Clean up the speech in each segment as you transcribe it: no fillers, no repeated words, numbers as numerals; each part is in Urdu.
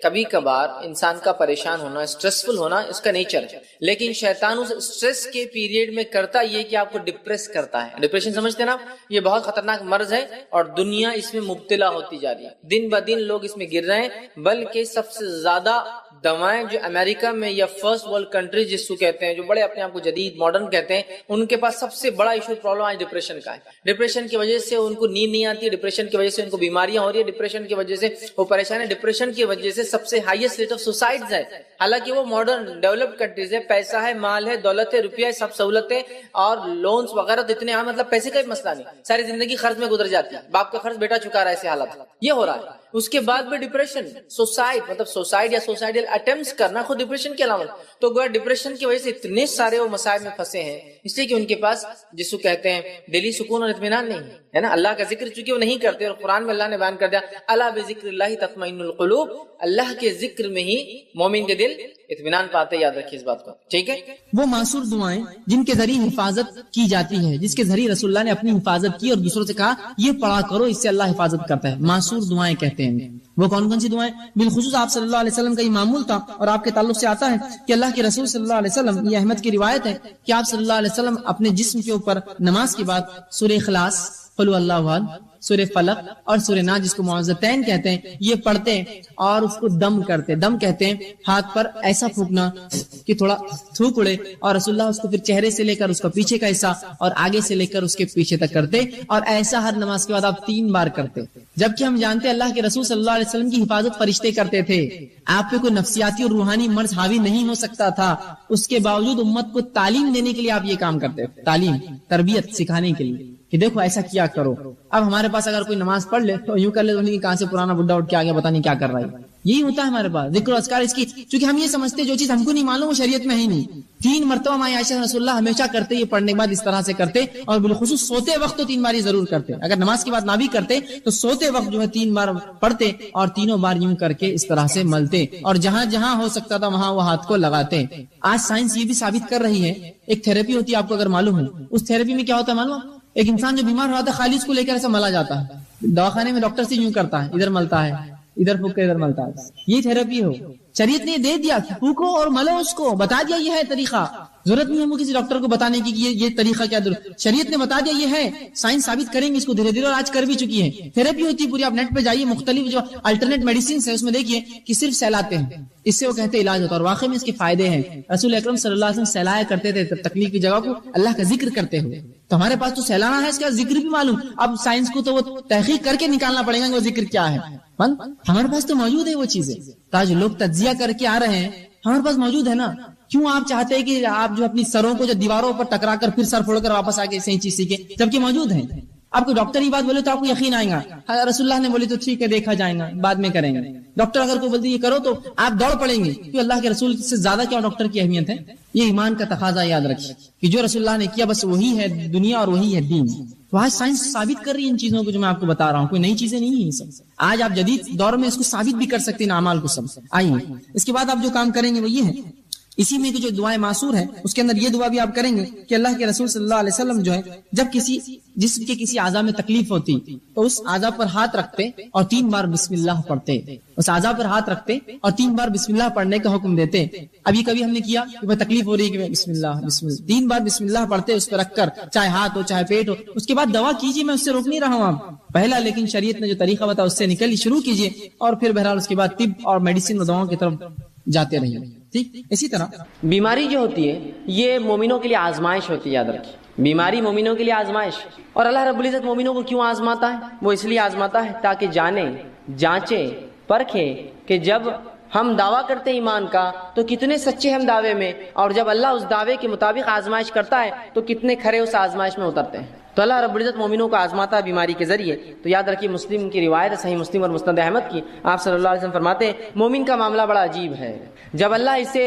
کبھی کبھار انسان کا پریشان ہونا، اسٹریسفل ہونا اس کا نیچر ہے، لیکن شیطان اس اسٹریس کے پیریڈ میں کرتا یہ کہ آپ کو ڈپریس کرتا ہے۔ ڈپریشن سمجھتے ہیں نا، یہ بہت خطرناک مرض ہے اور دنیا اس میں مبتلا ہوتی جا رہی ہے، دن بدن لوگ اس میں گر رہے ہیں، بلکہ سب سے زیادہ دوائیں جو امریکہ میں یا فرسٹ ورلڈ کنٹری جس کو کہتے ہیں، جو بڑے اپنے آپ کو جدید ماڈرن کہتے ہیں، ان کے پاس سب سے بڑا ایشو پرابلم آج ڈپریشن کا ہے۔ ڈپریشن کی وجہ سے ان کو نیند نہیں آتی ہے، ڈپریشن کی وجہ سے ان کو بیماریاں ہو رہی ہے، ڈپریشن کی وجہ سے وہ پریشان ہے، ڈپریشن کی وجہ سے سب سے ہائیسٹ ریٹ آف سوسائڈز ہے۔ حالانکہ وہ ماڈرن ڈیولپڈ کنٹریز ہے، پیسہ ہے، مال ہے، دولت ہے، روپیہ ہے، سب سہولتیں اور لونز وغیرہ تو اتنے عام، مطلب پیسے کا بھی مسئلہ نہیں، ساری زندگی خرچ میں گزر جاتی ہے، باپ کا خرچ بیٹا چکا رہا ہے، ایسے حالت یہ ہو رہا ہے۔ اس کے بعد بھی ڈپریشن، سوسائڈ مطلب سوسائڈ یا سوسائڈل اٹیمپٹس کرنا خود ڈپریشن کی علامت۔ تو گویا ڈپریشن کی وجہ سے اتنے سارے وہ مسائل میں پھنسے ہیں، اس لیے کہ ان کے پاس جس کو کہتے ہیں دلی سکون اور اطمینان نہیں ہے نا، اللہ کا ذکر چونکہ وہ نہیں کرتے، اور قرآن میں اللہ نے بیان کر دیا الا بذکر اللہ تطمئن القلوب، اللہ کے ذکر میں ہی مومن کے دل اطمینان پاتے، یاد رکھیے اس بات کو، ٹھیک ہے۔ وہ معصور دعائیں جن کے ذریعے حفاظت کی جاتی ہے، جس کے ذریعے رسول اللہ نے اپنی حفاظت کی اور دوسروں سے کہا یہ پڑھا کرو، اس سے اللہ حفاظت کرتا ہے، معصور دعائیں کہتے ہیں۔ وہ کون کون سی دعائیں؟ بالخصوص آپ صلی اللہ علیہ وسلم کا یہ معمول تھا اور آپ کے تعلق سے آتا ہے کہ اللہ کے رسول صلی اللہ علیہ وسلم، یہ احمد کی روایت ہے کہ آپ صلی اللہ علیہ وسلم اپنے جسم کے اوپر نماز کے بعد سورہ اخلاص، قل هو اللہ احد، سورہ فلق اور سورہ ناس جس کو معوذتین کہتے ہیں یہ پڑھتے ہیں اور اس کو دم کرتے، دم کہتے ہیں ہاتھ پر ایسا پھونکنا کہ تھوڑا تھوک اڑے، اور رسول اللہ اس کو پھر چہرے سے لے کر اس کا پیچھے کا حصہ اور آگے سے لے کر اس کے پیچھے تک کرتے، اور ایسا ہر نماز کے بعد آپ 3 بار کرتے۔ جبکہ ہم جانتے ہیں اللہ کے رسول صلی اللہ علیہ وسلم کی حفاظت فرشتے کرتے تھے، آپ پہ کوئی نفسیاتی اور روحانی مرض حاوی نہیں ہو سکتا تھا، اس کے باوجود امت کو تعلیم دینے کے لیے آپ یہ کام کرتے، تعلیم تربیت سکھانے کے لیے کہ دیکھو ایسا کیا کرو۔ اب ہمارے پاس اگر کوئی نماز پڑھ لے تو یوں کر لے تو کہاں سے پرانا بڈھا اٹھ کے آگے پتہ نہیں کیا کر رہا ہے، یہی ہوتا ہے ہمارے پاس ذکر و اذکار اس کی، چونکہ ہم یہ سمجھتے جو چیز ہم کو نہیں معلوم وہ شریعت میں ہے ہی نہیں۔ 3 مرتبہ ماں عائشہ رسول اللہ ہمیشہ کرتے، یہ پڑھنے کے بعد اس طرح سے کرتے، اور بالخصوص سوتے وقت تو 3 بار یہ ضرور کرتے، اگر نماز کے بعد نہ بھی کرتے تو سوتے وقت جو ہے 3 بار پڑھتے اور تینوں بار یوں کر کے اس طرح سے ملتے، اور جہاں جہاں ہو سکتا تھا وہاں وہ ہاتھ کو لگاتے۔ آج سائنس یہ بھی ثابت کر رہی ہے، ایک تھراپی ہوتی ہے آپ کو اگر معلوم ہو، اس تھراپی میں کیا ہوتا ہے معلوم؟ ایک انسان جو بیمار ہوتا ہے خالی اس کو لے کر ایسا ملا جاتا ہے، دواخانے میں ڈاکٹر سے یوں کرتا ہے، ادھر ملتا ہے، ادھر پھونک کے ادھر ملتا ہے، یہ تھراپی ہو۔ شریعت نے دے دیا پھونکو اور ملو، اس کو بتا دیا یہ ہے طریقہ، ضرورت نہیں ہے کسی ڈاکٹر کو بتانے کی کہ یہ طریقہ کیا، شریعت نے بتا دیا یہ ہے، سائنس ثابت کریں گے اس کو دھیرے دھیرے، اور آج کر بھی چکی ہے۔ تھراپی ہوتی ہے پوری، آپ نیٹ پہ جائیے، مختلف جو الٹرنیٹ میڈیسنز ہیں اس میں دیکھیے کہ صرف سہلاتے ہیں، اس سے وہ کہتے ہیں علاج ہوتا ہے، اور واقعی میں اس کے فائدے ہیں۔ رسول اکرم صلی اللہ علیہ وسلم سہلایا کرتے تھے تکلیف کی جگہ کو اللہ کا ذکر کرتے ہوئے، تو ہمارے پاس تو سہلانا ہے، اس کا ذکر بھی معلوم، اب سائنس کو تو وہ تحقیق کر کے نکالنا پڑے گا کہ وہ ذکر کیا ہے، ہمارے پاس تو موجود ہے وہ چیزیں، تاج لوگ تجزیہ کر کے آ رہے ہیں، ہمارے پاس موجود ہے نا۔ کیوں آپ چاہتے ہیں کہ آپ جو اپنی سروں کو جو دیواروں پر ٹکرا کر پھر سر پھوڑ کر واپس آ کے صحیح چیز سیکھیں، جبکہ موجود ہے؟ آپ کو ڈاکٹر ہی بات بولے تو آپ کو یقین آئے گا، رسول اللہ نے بولی تو ٹھیک ہے دیکھا جائے گا بعد میں کریں گے، ڈاکٹر اگر کوئی بولتی یہ کرو تو آپ دوڑ پڑیں گے، کہ اللہ کے رسول سے زیادہ کیا ڈاکٹر کی اہمیت ہے؟ یہ ایمان کا تقاضا، یاد رکھیے کہ جو رسول اللہ نے کیا بس وہی ہے دنیا اور وہی ہے دین۔ تو آج سائنس ثابت کر رہی ہے ان چیزوں کو جو میں آپ کو بتا رہا ہوں، کوئی نئی چیزیں نہیں ہیں سب، آج آپ جدید دور میں اس کو ثابت بھی کر سکتے ہیں اعمال کو سب۔ آئیے اس کے بعد آپ جو کام کریں گے وہ یہ ہے، اسی میں جو دعائیں معصور ہے اس کے اندر یہ دعا بھی آپ کریں گے کہ اللہ کے رسول صلی اللہ علیہ وسلم جو ہے جب کسی جسم کے کسی اعضاء میں تکلیف ہوتی تو اس اعضاء پر ہاتھ رکھتے اور 3 بار بسم اللہ پڑھتے، اس اعضاء پر ہاتھ رکھتے اور 3 بار بسم اللہ پڑھنے کا حکم دیتے۔ ابھی کبھی ہم نے کیا کہ تکلیف ہو رہی ہے کہ بسم اللہ بسم اللہ، 3 بار بسم اللہ پڑھتے اس پہ رکھ کر، چاہے ہاتھ ہو چاہے پیٹ ہو، اس کے بعد دوا کیجیے، میں اس سے روک نہیں رہا ہوں آپ پہلا، لیکن شریعت نے جو طریقہ بتایا اس سے نکل شروع کیجیے، اور پھر بہرحال اس کے بعد طب اور میڈیسن اور دواؤں کی طرف جاتے رہیے، ٹھیک۔ اسی طرح بیماری جو ہوتی ہے یہ مومنوں کے لیے آزمائش ہوتی ہے، یاد رکھیے، بیماری مومنوں کے لیے آزمائش، اور اللہ رب العزت مومنوں کو کیوں آزماتا ہے؟ وہ اس لیے آزماتا ہے تاکہ جانے جانچے پرکھے کہ جب ہم دعویٰ کرتے ہیں ایمان کا تو کتنے سچے ہم دعوے میں، اور جب اللہ اس دعوے کے مطابق آزمائش کرتا ہے تو کتنے کھرے اس آزمائش میں اترتے ہیں۔ تو اللہ رب العزت مومنوں کو آزماتا ہے بیماری کے ذریعے۔ تو یاد رکھیے مسلم کی روایت ہے، صحیح مسلم اور مسند احمد کی، آپ صلی اللہ علیہ وسلم فرماتے ہیں مومن کا معاملہ بڑا عجیب ہے، جب اللہ اسے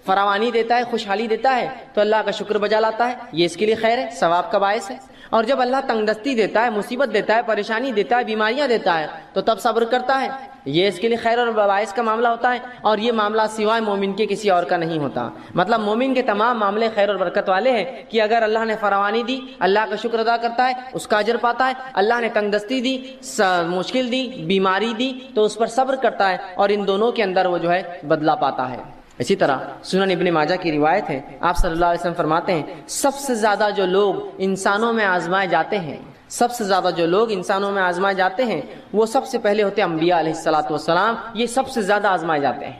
فراوانی دیتا ہے، خوشحالی دیتا ہے تو اللہ کا شکر بجا لاتا ہے، یہ اس کے لیے خیر ہے، ثواب کا باعث ہے، اور جب اللہ تنگدستی دیتا ہے، مصیبت دیتا ہے، پریشانی دیتا ہے، بیماریاں دیتا ہے تو تب صبر کرتا ہے. یہ اس کے لیے خیر اور باعث کا معاملہ ہوتا ہے، اور یہ معاملہ سوائے مومن کے کسی اور کا نہیں ہوتا. مطلب مومن کے تمام معاملے خیر اور برکت والے ہیں کہ اگر اللہ نے فراوانی دی اللہ کا شکر ادا کرتا ہے، اس کا اجر پاتا ہے. اللہ نے تنگدستی دی، مشکل دی، بیماری دی تو اس پر صبر کرتا ہے، اور ان دونوں کے اندر وہ جو ہے بدلہ پاتا ہے. اسی طرح سنن ابن ماجہ کی روایت ہے، آپ صلی اللہ علیہ وسلم فرماتے ہیں سب سے زیادہ جو لوگ انسانوں میں آزمائے جاتے ہیں، سب سے زیادہ جو لوگ انسانوں میں آزمائے جاتے ہیں وہ سب سے پہلے ہوتے ہیں انبیاء علیہ الصلوۃ والسلام. یہ سب سے زیادہ آزمائے جاتے ہیں.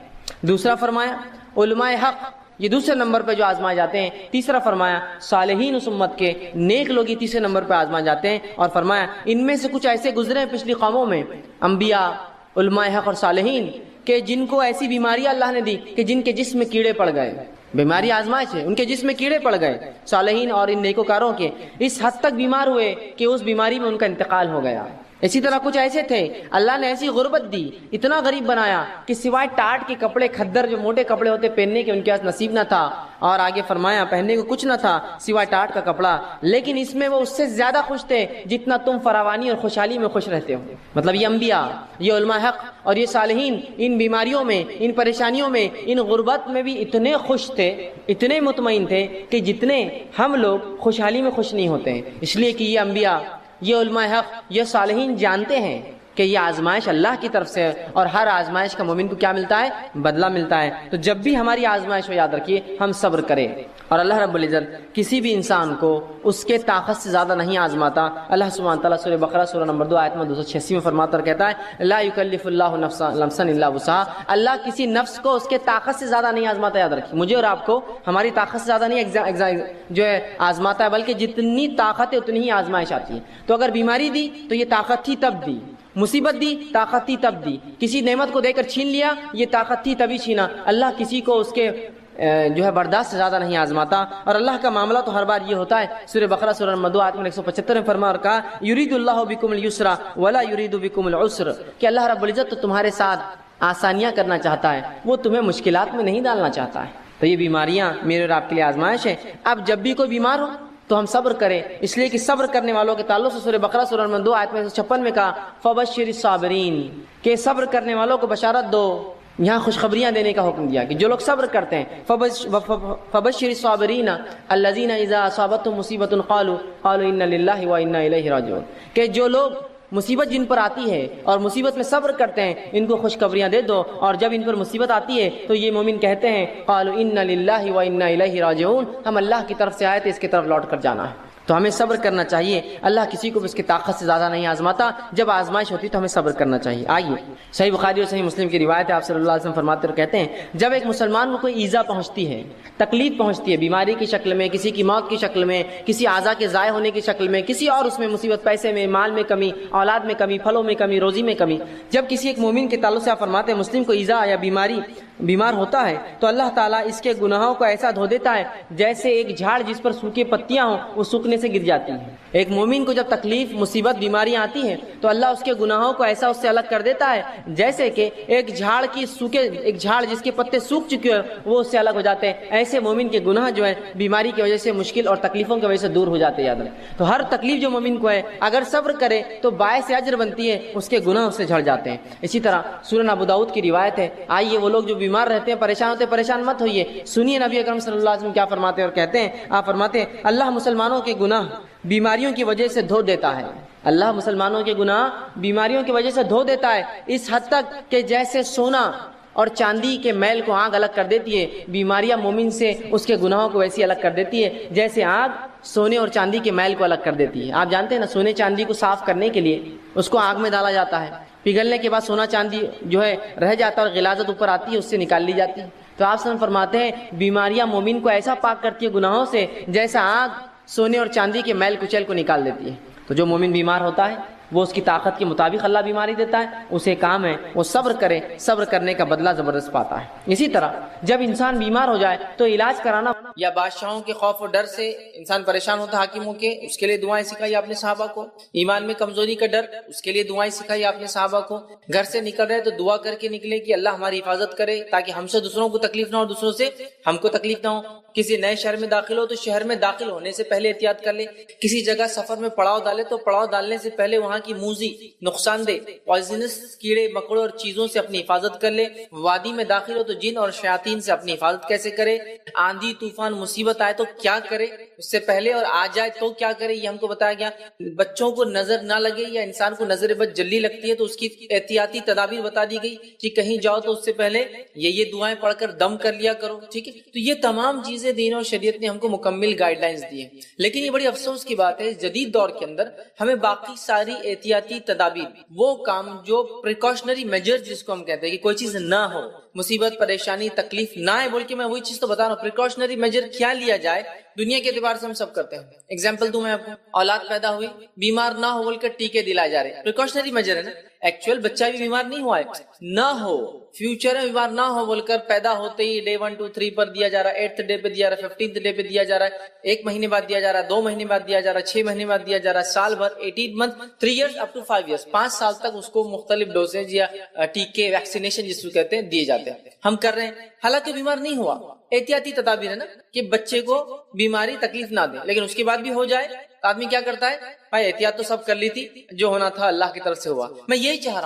دوسرا فرمایا علماء حق، یہ دوسرے نمبر پہ جو آزمائے جاتے ہیں. تیسرا فرمایا صالحین اس امت کے نیک لوگ تیسرے نمبر پہ آزمائے جاتے ہیں. اور فرمایا ان میں سے کچھ ایسے گزرے ہیں پچھلی قوموں میں، انبیاء، علماء حق اور صالحین، کہ جن کو ایسی بیماریاں اللہ نے دی کہ جن کے جسم میں کیڑے پڑ گئے. بیماری آزمائش ہے، ان کے جسم میں کیڑے پڑ گئے. صالحین اور ان نیکوکاروں کے اس حد تک بیمار ہوئے کہ اس بیماری میں ان کا انتقال ہو گیا. اسی طرح کچھ ایسے تھے اللہ نے ایسی غربت دی، اتنا غریب بنایا کہ سوائے ٹاٹ کے کپڑے، کھدر جو موٹے کپڑے ہوتے پہننے کے ان کے پاس نصیب نہ تھا، اور آگے فرمایا پہننے کو کچھ نہ تھا سوائے ٹاٹ کا کپڑا، لیکن اس میں وہ اس سے زیادہ خوش تھے جتنا تم فراوانی اور خوشحالی میں خوش رہتے ہو. مطلب یہ انبیاء، یہ علماء حق اور یہ صالحین ان بیماریوں میں، ان پریشانیوں میں، ان غربت میں بھی اتنے خوش تھے، اتنے مطمئن تھے کہ جتنے ہم لوگ خوشحالی میں خوش نہیں ہوتے ہیں. اس لیے کہ یہ انبیاء، یہ علماء حق، یہ صالحین جانتے ہیں کہ یہ آزمائش اللہ کی طرف سے ہے، اور ہر آزمائش کا مومن کو کیا ملتا ہے؟ بدلہ ملتا ہے. تو جب بھی ہماری آزمائش ہو یاد رکھیے ہم صبر کریں. اور اللہ رب العزت کسی بھی انسان کو اس کے طاقت سے زیادہ نہیں آزماتا. اللہ سبحانہ تعالیٰ سورہ بقرہ سورہ نمبر 2 آیت نمبر 286 میں فرماتا اور کہتا ہے لا یکلف اللہ نفسا الا وسعها. اللہ کسی نفس کو اس کے طاقت سے زیادہ نہیں آزماتا. یاد رکھیے مجھے اور آپ کو ہماری طاقت سے زیادہ نہیں جو ہے آزماتا ہے، بلکہ جتنی طاقت ہے اتنی ہی آزمائش آتی ہے. تو اگر بیماری دی تو یہ طاقت تھی تب دی، مصیبت دی طاقت تھی تب دی، کسی نعمت کو دے کر چھین لیا یہ طاقت تھی تبھی چھینا. اللہ کسی کو اس کے جو ہے برداشت سے زیادہ نہیں آزماتا. اور اللہ کا معاملہ تو ہر بار یہ ہوتا ہے. سورہ بقرہ سورہ نمبر 2 آیت نمبر 175 میں فرمایا اور کہا یرید اللہ بکم اليسر ولا یرید بکم العسر، کہ اللہ رب العزت تو تمہارے ساتھ آسانیاں کرنا چاہتا ہے، وہ تمہیں مشکلات میں نہیں ڈالنا چاہتا ہے. تو یہ بیماریاں میرے اور آپ کے لیے آزمائش ہے. اب جب بھی کوئی بیمار ہو تو ہم صبر کریں، اس لیے کہ صبر کرنے والوں کے تعلق سے سورہ بقرہ سورہ نمبر 2 آیت میں 156 میں کہا فبشر الصابرین، کہ صبر کرنے والوں کو بشارت دو. یہاں خوشخبریاں دینے کا حکم دیا کہ جو لوگ صبر کرتے ہیں فبشر الصابرین الذین اذا اصابتهم مصیبۃ قالوا انا للہ وانا الیہ راجعون، کہ جو لوگ مصیبت جن پر آتی ہے اور مصیبت میں صبر کرتے ہیں ان کو خوشخبریاں دے دو، اور جب ان پر مصیبت آتی ہے تو یہ مومن کہتے ہیں قالوا انا للہ وانا الیہ راجعون، ہم اللہ کی طرف سے آئے تھے اس کی طرف لوٹ کر جانا ہے. تو ہمیں صبر کرنا چاہیے. اللہ کسی کو بھی اس کی طاقت سے زیادہ نہیں آزماتا. جب آزمائش ہوتی تو ہمیں صبر کرنا چاہیے. آئیے صحیح بخاری اور صحیح مسلم کی روایت ہے، آپ صلی اللہ علیہ وسلم فرماتے اور کہتے ہیں جب ایک مسلمان کو کوئی ایذا پہنچتی ہے، تکلیف پہنچتی ہے، بیماری کی شکل میں، کسی کی موت کی شکل میں، کسی اعضاء کے ضائع ہونے کی شکل میں، کسی اور اس میں مصیبت، پیسے میں، مال میں کمی، اولاد میں کمی، پھلوں میں کمی، روزی میں کمی، جب کسی ایک مومن کے تعلق سے آپ فرماتے ہیں مسلم کو ایذا یا بیمار ہوتا ہے تو اللہ تعالیٰ اس کے گناہوں کو ایسا دھو دیتا ہے جیسے ایک جھاڑ جس پر سوکھی پتیاں ہوں وہ سوکھنے سے گر جاتی ہیں. ایک مومن کو جب تکلیف، مصیبت، بیماریاں آتی ہیں تو اللہ اس کے گناہوں کو ایسا اس سے الگ کر دیتا ہے جیسے کہ ایک جھاڑ جس کے پتے سوکھ چکے ہیں وہ اس سے الگ ہو جاتے ہیں. ایسے مومن کے گناہ جو ہے بیماری کی وجہ سے، مشکل اور تکلیفوں کی وجہ سے دور ہو جاتے. یاد رکھیں تو ہر تکلیف جو مومن کو ہے اگر صبر کرے تو باعث اجر بنتی ہے، اس کے گناہ اس سے جھڑ جاتے ہیں. اسی طرح سنن ابو داؤد کی روایت ہے. آئیے وہ لوگ جو بیمار رہتے ہیں، پریشان ہوتے ہیں، پریشان مت ہوئیے. سنیے نبی اکرم صلی اللہ علیہ وسلم کیا فرماتے ہیں اور کہتے ہیں. آپ فرماتے ہیں اللہ مسلمانوں کے گناہ بیماریوں کی وجہ سے دھو دیتا ہے. اللہ مسلمانوں کے گناہ بیماریوں کی وجہ سے دھو دیتا ہے، اس حد تک کہ جیسے سونا اور چاندی کے میل کو آگ الگ کر دیتی ہے، بیماریاں مومن سے اس کے گناہوں کو ویسی الگ کر دیتی ہے جیسے آگ سونے اور چاندی کے میل کو الگ کر دیتی ہے. آپ جانتے ہیں نا سونے چاندی کو صاف کرنے کے لیے اس کو آگ میں ڈالا جاتا ہے، پگھلنے کے بعد سونا چاندی جو ہے رہ جاتا ہے اور غلاظت اوپر آتی ہے، اس سے نکال لی جاتی ہے. تو آپ سن فرماتے ہیں بیماریاں مومن کو ایسا پاک کرتی ہے گناہوں سے جیسا آگ سونے اور چاندی کے میل کچیل کو نکال دیتی ہے. تو جو مومن بیمار ہوتا ہے وہ اس کی طاقت کے مطابق اللہ بیماری دیتا ہے، اسے کام ہے وہ صبر کرے، صبر کرنے کا بدلہ زبردست پاتا ہے۔ اسی طرح جب انسان بیمار ہو جائے تو علاج کرانا، یا بادشاہوں کے خوف و ڈر سے انسان پریشان ہوتا، حاکموں کے، اس کے لیے دعائیں سکھائی آپ نے صحابہ کو۔ ایمان میں کمزوری کا ڈر، اس کے لیے دعائیں سکھائی آپ نے صحابہ کو۔ گھر سے نکل رہے تو دعا کر کے نکلے کہ اللہ ہماری حفاظت کرے تاکہ ہم سے دوسروں کو تکلیف نہ ہو، دوسروں سے ہم کو تکلیف نہ ہو۔ کسی نئے شہر میں داخل ہو تو شہر میں داخل ہونے سے پہلے احتیاط کر لے۔ کسی جگہ سفر میں پڑاؤ ڈالے تو پڑاؤ ڈالنے سے پہلے وہاں کی موذی، نقصان دہ، پوائزنس کیڑے مکوڑے اور چیزوں سے اپنی حفاظت کر لے۔ وادی میں داخل ہو تو جن اور شیاطین سے اپنی حفاظت کیسے کرے، آندھی طوفان مصیبت آئے تو کیا کرے، اس سے پہلے اور آ جائے تو کیا کرے، یہ ہم کو بتایا گیا۔ بچوں کو نظر نہ لگے یا انسان کو نظر بد جلدی لگتی ہے تو اس کی احتیاطی تدابیر بتا دی گئی کہ کہیں جاؤ تو اس سے پہلے یہ دعائیں پڑھ کر دم کر لیا کرو، ٹھیک ہے۔ تو یہ تمام چیزیں دین اور شریعت نے ہم کو مکمل گائیڈ لائنز دی ہیں، لیکن یہ بڑی افسوس کی بات ہے جدید دور کے اندر ہمیں باقی ساری احتیاطی تدابیر، وہ کام جو پریکاشنری میجر جس کو ہم کہتے ہیں کہ کوئی چیز نہ ہو، مصیبت پریشانی تکلیف نہ آئے بول کے میں وہی چیز تو بتا رہا ہوں، پریکاشنری میجر کیا لیا جائے دنیا کے اعتبار سے ہم سب کرتے ہیں۔ ایگزامپل دوں میں آپ کو، اولاد پیدا ہوئی بیمار نہ ہو بول کر ٹیکے دلائے جا رہے، پریکاشنری میجر ہے نا۔ ایکچوئل بچہ بھی بیمار نہیں ہوا ہے، نہ ہو فیوچر میں بیمار نہ ہو بول کر پیدا ہوتے ہی ڈے 1 2 3 پر دیا جا رہا ہے، 8th ڈے پہ دیا رہا ہے، 15th ڈے پہ دیا جا رہا ہے، 1 مہینے بعد دیا جا رہا ہے، 2 مہینے بعد دیا جا رہا ہے، 6 مہینے بعد دیا جا رہا ہے، سال بھر، 18 month, 3 years up to 5 years, 5 سال تک اس کو مختلف ڈوزیج یا ٹیکے ویکسینیشن جس کو کہتے ہیں دیے جاتے ہیں، ہم کر رہے ہیں، حالانکہ بیمار نہیں ہوا۔ احتیاطی تدابیر ہے نا کہ بچے کو بیماری تکلیف نہ دے، لیکن اس کے بعد بھی ہو جائے تو آدمی کیا کرتا ہے، بھائی احتیاط تو سب کر لی تھی، جو ہونا تھا اللہ کی طرف سے ہوا۔ میں یہی چاہ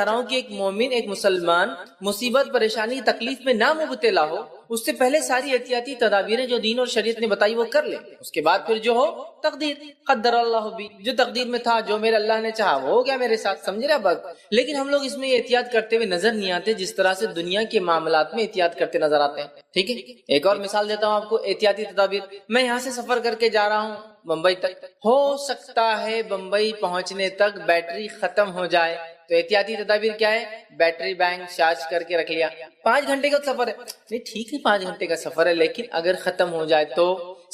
رہا ہوں کہ ایک مومن، ایک مسلمان مصیبت پریشانی تکلیف میں نہ مبتلا ہو، اس سے پہلے ساری احتیاطی تدابیریں جو دین اور شریعت نے بتائی وہ کر لے، اس کے بعد پھر جو ہو تقدیر، قدر اللہ بھی، جو تقدیر میں تھا، جو میرے اللہ نے چاہا وہ ہو گیا میرے ساتھ، سمجھ رہے بات۔ لیکن ہم لوگ اس میں احتیاط کرتے ہوئے نظر نہیں آتے جس طرح سے دنیا کے معاملات میں احتیاط کرتے نظر آتے ہیں، ٹھیک ہے۔ ایک اور مثال دیتا ہوں آپ کو، احتیاطی تدابیر۔ میں یہاں سے سفر کر کے جا رہا ہوں بمبئی تک، ہو سکتا ہے بمبئی پہنچنے تک بیٹری ختم ہو جائے، تو احتیاطی تدابیر کیا ہے، بیٹری بینک چارج کر کے رکھ لیا۔ 5 گھنٹے کا سفر ہے، نہیں ٹھیک ہے 5 گھنٹے کا سفر ہے، لیکن اگر ختم ہو جائے تو،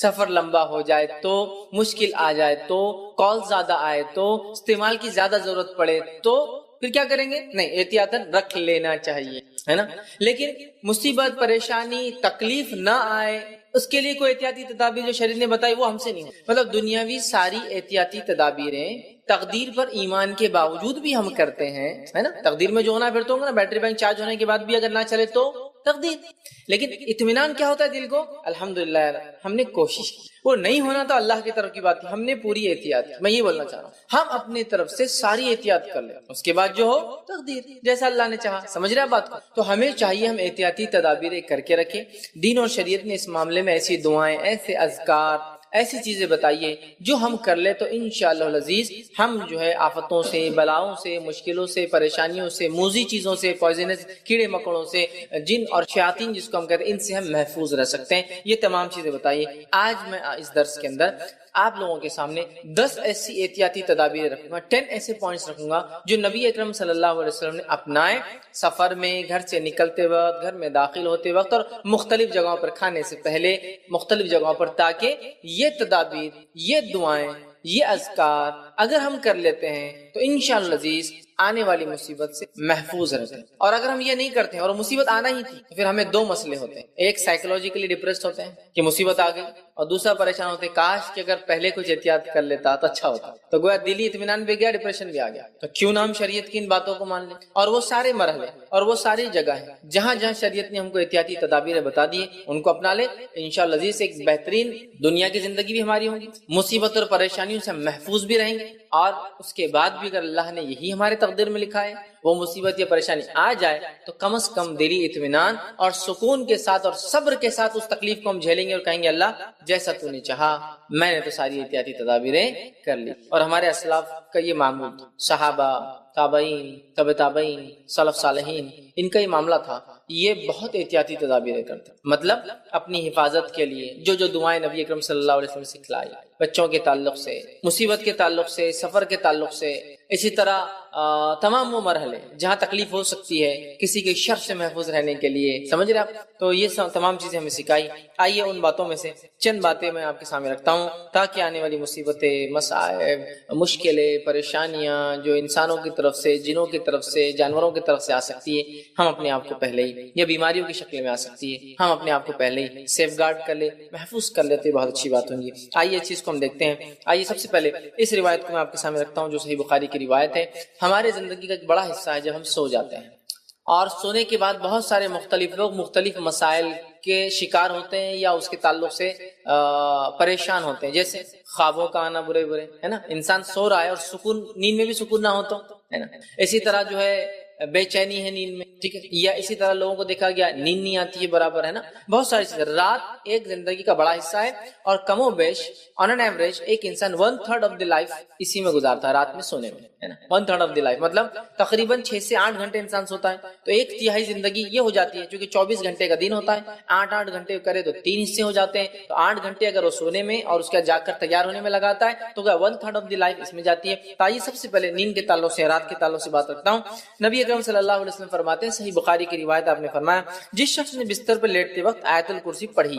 سفر لمبا ہو جائے تو، مشکل آ جائے تو، کال زیادہ آئے تو، استعمال کی زیادہ ضرورت پڑے تو پھر کیا کریں گے، نہیں احتیاطاً رکھ لینا چاہیے، ہے نا۔ لیکن مصیبت پریشانی تکلیف نہ آئے اس کے لیے کوئی احتیاطی تدابیر جو شریعت نے بتائی وہ ہم سے نہیں ہے۔ مطلب دنیاوی ساری احتیاطی تدابیریں تقدیر پر ایمان کے باوجود بھی ہم کرتے ہیں، ہے نا۔ تقدیر میں جو ہونا پھر تو ہوگا نا، بیٹری بینک چارج ہونے کے بعد بھی اگر نہ چلے تو تقدیر۔ لیکن اطمینان کیا ہوتا ہے دل کو، الحمدللہ ہم نے کوشش کی، وہ نہیں ہونا تو اللہ کی طرف کی بات ہے، ہم نے پوری احتیاط کی۔ میں یہ بولنا چاہ رہا ہوں ہم اپنی طرف سے ساری احتیاط کر لیں، اس کے بعد جو ہو تقدیر، جیسا اللہ نے چاہا، سمجھ رہے ہیں بات کو۔ تو ہمیں چاہیے ہم احتیاطی تدابیر کر کے رکھیں۔ دین اور شریعت نے اس معاملے میں ایسی دعائیں، ایسے اذکار، ایسی چیزیں بتائیے جو ہم کر لیں تو انشاءاللہ العزیز ہم جو ہے آفتوں سے، بلاؤں سے، مشکلوں سے، پریشانیوں سے، موذی چیزوں سے، پوائزنس کیڑے مکوڑوں سے، جن اور شیاطین جس کو ہم کہتے ہیں، ان سے ہم محفوظ رہ سکتے ہیں۔ یہ تمام چیزیں بتائیے۔ آج میں اس درس کے اندر آپ لوگوں کے سامنے 10 ایسی احتیاطی تدابیر رکھوں گا، 10 ایسے پوائنٹس رکھوں گا جو نبی اکرم صلی اللہ علیہ وسلم نے اپنائے، سفر میں، گھر سے نکلتے وقت، گھر میں داخل ہوتے وقت، اور مختلف جگہوں پر کھانے سے پہلے، مختلف جگہوں پر، تاکہ یہ تدابیر، یہ دعائیں، یہ اذکار اگر ہم کر لیتے ہیں تو انشاءاللہ العزیز آنے والی مصیبت سے محفوظ رہتے ہیں۔ اور اگر ہم یہ نہیں کرتے ہیں اور مصیبت آنا ہی تھی تو پھر ہمیں 2 مسئلے ہوتے ہیں، ایک سائیکولوجیکلی ڈپریسڈ ہوتے ہیں کہ مصیبت آ گئی، اور دوسرا پریشان ہوتے ہیں کاش کہ اگر پہلے کچھ احتیاط کر لیتا تو اچھا ہوتا۔ تو گویا دلی اطمینان بھی گیا، ڈپریشن بھی آ گیا۔ تو کیوں نہ ہم شریعت کی ان باتوں کو مان لیں، اور وہ سارے مرحلے اور وہ ساری جگہ ہیں جہاں جہاں شریعت نے ہم کو احتیاطی تدابیر بتا دیے ان کو اپنا لے، انشاءاللہ عزیز ایک بہترین دنیا کی زندگی بھی ہماری ہوگی، مصیبت اور پریشانیوں سے ہم محفوظ بھی رہیں گے، اور اس کے بعد بھی اگر اللہ نے یہی ہمارے تقدیر میں لکھا ہے وہ مصیبت یا پریشانی آ جائے تو کم از کم دلی اطمینان اور سکون کے ساتھ اور صبر کے ساتھ اس تکلیف کو ہم جھیلیں گے اور کہیں گے اللہ جیسا تو نے چاہا، میں نے تو ساری احتیاطی تدابیریں کر لی۔ اور ہمارے اسلاف کا یہ معمول تھا، صحابہ، تابعین، تبع تابعین، سلف صالحین، ان کا یہ معاملہ تھا، یہ بہت احتیاطی تدابیریں کرتے، مطلب اپنی حفاظت کے لیے جو جو دعائیں نبی اکرم صلی اللہ علیہ وسلم نے سکھلائی، بچوں کے تعلق سے، مصیبت کے تعلق سے، سفر کے تعلق سے، اسی طرح تمام وہ مرحلے جہاں تکلیف ہو سکتی ہے کسی کے شر سے محفوظ رہنے کے لیے، سمجھ رہے آپ؟ تو یہ تمام چیزیں ہمیں سکھائی۔ آئیے ان باتوں میں سے چند باتیں میں آپ کے سامنے رکھتا ہوں تاکہ آنے والی مصیبتیں، مصائب، مشکلیں، پریشانیاں جو انسانوں کی طرف سے، جنوں کی طرف سے، جانوروں کی طرف سے آ سکتی ہے، ہم اپنے آپ کو پہلے ہی، یا بیماریوں کی شکل میں آ سکتی ہے، ہم اپنے آپ کو پہلے ہی سیف گارڈ کر لے، محفوظ کر لیتے، بہت اچھی بات ہوگی۔ آئیے اس چیز کو ہم دیکھتے ہیں۔ آئیے سب سے پہلے اس روایت کو میں آپ کے سامنے رکھتا ہوں جو صحیح بخاری کی روایت ہے۔ ہمارے زندگی کا ایک بڑا حصہ ہے جب ہم سو جاتے ہیں، اور سونے کے بعد بہت سارے مختلف لوگ مختلف مسائل کے شکار ہوتے ہیں یا اس کے تعلق سے پریشان ہوتے ہیں، جیسے خوابوں کا آنا برے برے، ہے نا، انسان سو رہا ہے اور سکون، نیند میں بھی سکون نہ ہو تو، ہے نا، اسی طرح جو ہے بے چینی ہے نیند میں، ٹھیک ہے، یا اسی طرح لوگوں کو دیکھا گیا نیند نہیں آتی ہے برابر، ہے نا، بہت ساری چیزیں۔ رات ایک زندگی کا بڑا حصہ ہے، اور کم و بیش آن این ایوریج ایک انسان 1/3 آف دی لائف اسی میں گزارتا ہے، رات میں سونے میں، ہے نا، 1/3 آف دی لائف مطلب تقریباً 6 سے 8 گھنٹے انسان سوتا ہے، تو ایک تہائی زندگی یہ ہو جاتی ہے، چونکہ 24 گھنٹے کا دن ہوتا ہے، 8 گھنٹے کرے تو 3 حصے ہو جاتے ہیں، تو 8 گھنٹے اگر وہ سونے میں اور اس کا جاگ کر تیار ہونے میں لگاتا ہے تو 1/3 آف دی لائف اس میں جاتی ہے۔ تو آئیے سب سے پہلے نیند کے تعلق سے، رات کے تعلق سے بات رکھتا ہوں۔ نبی اکرم صلی اللہ علیہ وسلم فرماتے ہیں، صحیح بخاری کی روایت، آپ نے فرمایا، جس شخص نے بستر پر لیٹتے وقت آیت الکرسی پڑھی،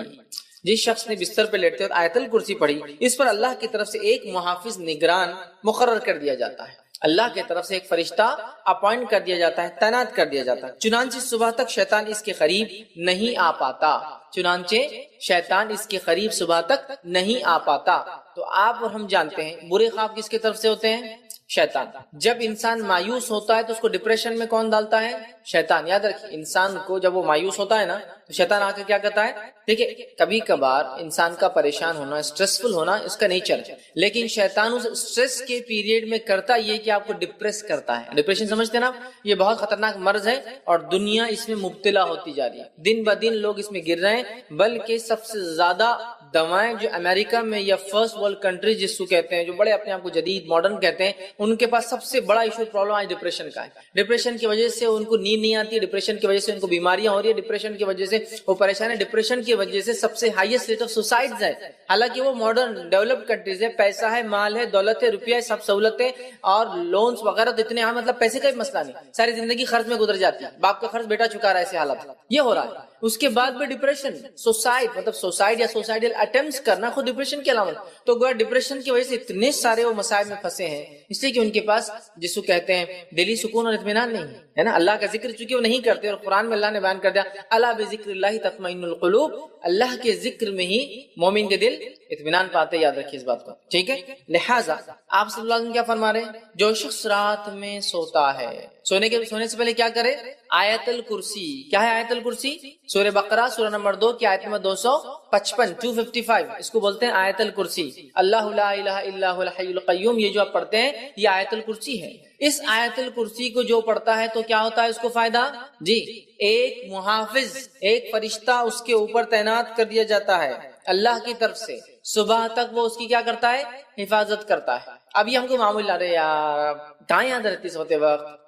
جس شخص نے بستر پر لیٹتے وقت آیت الکرسی پڑھی، اس پر اللہ کی طرف سے ایک محافظ نگران مقرر کر دیا جاتا ہے، اللہ کی طرف سے ایک فرشتہ اپوائنٹ کر دیا جاتا ہے، تعینات کر دیا جاتا ہے، چنانچہ صبح تک شیطان اس کے قریب نہیں آ پاتا، چنانچہ شیطان اس کے قریب صبح تک نہیں آ پاتا۔ تو آپ اور ہم جانتے ہیں برے خواب کس کی طرف سے ہوتے ہیں؟ شیطان۔ جب انسان مایوس ہوتا ہے تو اس کو ڈپریشن میں کون ڈالتا ہے؟ شیطان۔ یاد رکھیے، انسان کو جب وہ مایوس ہوتا ہے نا تو شیطان آ کے کیا کرتا ہے؟ دیکھیں، کبھی کبھار انسان کا پریشان ہونا، اسٹریسفل ہونا اس کا نیچر ہے، لیکن شیطان اس اسٹریس کے پیریڈ میں کرتا یہ کہ آپ کو ڈپریس کرتا ہے۔ ڈپریشن سمجھتے ہیں نا، یہ بہت خطرناک مرض ہے اور دنیا اس میں مبتلا ہوتی جا رہی ہے، دن بہ دن لوگ اس میں گر رہے ہیں، بلکہ سب سے زیادہ دوائیں جو امریکہ میں یا فرسٹ ورلڈ کنٹری جس کو کہتے ہیں، جو بڑے اپنے آپ کو جدید ماڈرن کہتے ہیں، ان کے پاس سب سے بڑا ایشو پرابلم آج ڈپریشن کا ہے۔ ڈپریشن کی وجہ سے ان کو نیند نہیں آتی، ڈپریشن کی وجہ سے ان کو بیماریاں ہو رہی ہے، ڈپریشن کی وجہ سے وہ پریشان ہے، ڈپریشن کی وجہ سے سب سے ہائیسٹ ریٹ آف سوسائڈز ہے، حالانکہ وہ ماڈرن ڈیولپڈ کنٹریز ہے، پیسہ ہے، مال ہے، دولت ہے، روپیہ ہے، سب سہولتیں اور لونز وغیرہ تو اتنے عام، مطلب پیسے کا بھی مسئلہ نہیں، ساری زندگی خرچ میں گزر جاتی ہے، باپ کا خرچ بیٹا چکا رہا ہے، ایسے حالت یہ ہو رہا ہے۔ اس کے بعد بھی ڈپریشن، سوسائڈ مطلب سوسائڈ یا سوسائڈل اٹیمپٹس کرنا خود ڈپریشن کی علامت، تو گویا ڈپریشن کی وجہ سے اتنے سارے وہ مسائل میں پھنسے ہیں، اس لیے کہ ان کے پاس جس کو کہتے ہیں دلی سکون اور اطمینان نہیں ہے نا، اللہ کا ذکر چونکہ وہ نہیں کرتے، اور قرآن میں اللہ نے بیان کر دیا، الا بذکر اللہ تطمئن القلوب، اللہ کے ذکر میں ہی مومن کے دل اطمینان پاتے، یاد رکھیے اس بات کو، ٹھیک ہے۔ لہٰذا آپ صلی اللہ علیہ وسلم کیا فرما رہے ہیں؟ جو شخص رات میں سوتا ہے، سونے سے پہلے کیا کرے؟ آیت الکرسی۔ کیا ہے آیت الکرسی؟ سورہ بقرہ سورہ نمبر 2 کی آیت نمبر 255 255، اس کو بولتے ہیں آیت الکرسی۔ اللہ لا الہ الا هو الحی القیوم، یہ جو آپ پڑھتے ہیں یہ آیت الکرسی ہے۔ اس آیت الکرسی کو جو پڑھتا ہے تو کیا ہوتا ہے اس کو فائدہ؟ جی، ایک محافظ، ایک فرشتہ اس کے اوپر تعینات کر دیا جاتا ہے اللہ کی طرف سے، صبح تک وہ اس کی کیا کرتا ہے؟ حفاظت کرتا ہے۔ اب یہ ہم کو معمول لا رہے یار، کہاں یاد رہتی سوتے وقت؟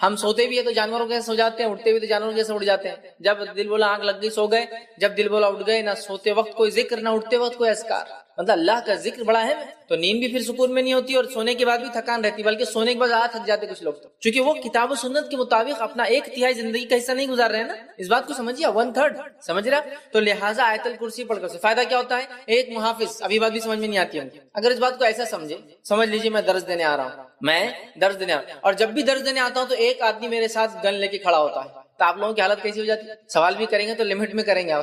ہم سوتے بھی ہے تو جانوروں کے سو جاتے ہیں، اٹھتے بھی تو جانوروں کے اٹھ جاتے ہیں، جب دل بولا آنکھ لگ گئی سو گئے، جب دل بولا اٹھ گئے، نہ سوتے وقت کوئی ذکر نہ اٹھتے وقت کوئی اذکار، مطلب اللہ کا ذکر بڑا ہے، تو نیند بھی پھر سکون میں نہیں ہوتی، اور سونے کے بعد بھی تھکان رہتی، بلکہ سونے کے بعد زیادہ تھک جاتے کچھ لوگ تو، چونکہ وہ کتاب و سنت کے مطابق اپنا ایک تہائی زندگی کا حصہ نہیں گزار رہے ہیں نا، اس بات کو سمجھیے، 1/3 سمجھ رہا، تو لہٰذا آیت الکرسی پڑھ کر فائدہ کیا ہوتا ہے؟ ایک محافظ۔ ابھی بات بھی سمجھ میں نہیں آتی ہے، اگر اس بات کو ایسا سمجھ لیجیے میں درس دینے آ رہا ہوں، میں درس دینے آ رہا ہوں، اور جب بھی درس دینے آتا ہوں تو ایک آدمی میرے ساتھ گن لے کے کھڑا ہوتا ہے، تو آپ لوگوں کی حالت کیسی ہو جاتی ہے؟ سوال بھی کریں گے تو لمٹ میں کریں گے،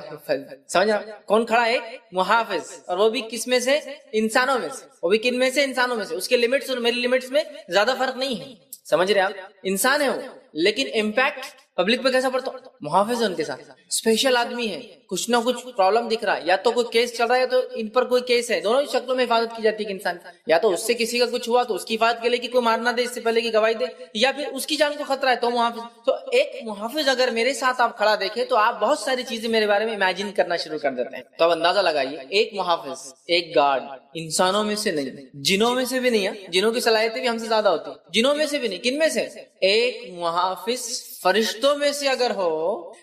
سمجھ رہا؟ کون کھڑا ہے؟ ایک محافظ، اور وہ بھی کس میں سے؟ انسانوں میں سے۔ وہ بھی کن میں سے؟ انسانوں میں سے۔ اس کے لمٹس اور میری لمٹس میں زیادہ فرق نہیں ہے، سمجھ رہے آپ؟ انسان ہے وہ، لیکن امپیکٹ پبلک پہ کیسا پڑتا؟ محافظ ہے ان کے ساتھ، اسپیشل آدمی ہے، کچھ نہ کچھ پرابلم دکھ رہا ہے، یا تو کوئی کیس چل رہا ہے یا تو ان پر کوئی کیس ہے، دونوں شکلوں میں حفاظت کی جاتی ہے کہ انسان، یا تو اس سے کسی کا کچھ ہوا تو اس کی حفاظت کے لیے کہ کوئی مار نہ دے اس سے پہلے کی گواہی دے، یا پھر اس کی جان کو خطرہ ہے تو محافظ۔ تو ایک محافظ اگر میرے ساتھ آپ کھڑا دیکھیں تو آپ بہت ساری چیزیں میرے بارے میں امیجن کرنا شروع کر دیتے ہیں، تو اب اندازہ لگائیے، ایک محافظ، ایک گارڈ، انسانوں میں سے نہیں، جنوں میں سے بھی نہیں ہے، جنوں کی صلاحیتیں بھی ہم سے زیادہ ہوتی ہیں، جنوں میں سے بھی نہیں، کن میں سے؟ ایک محافظ فرشتوں میں سے اگر ہو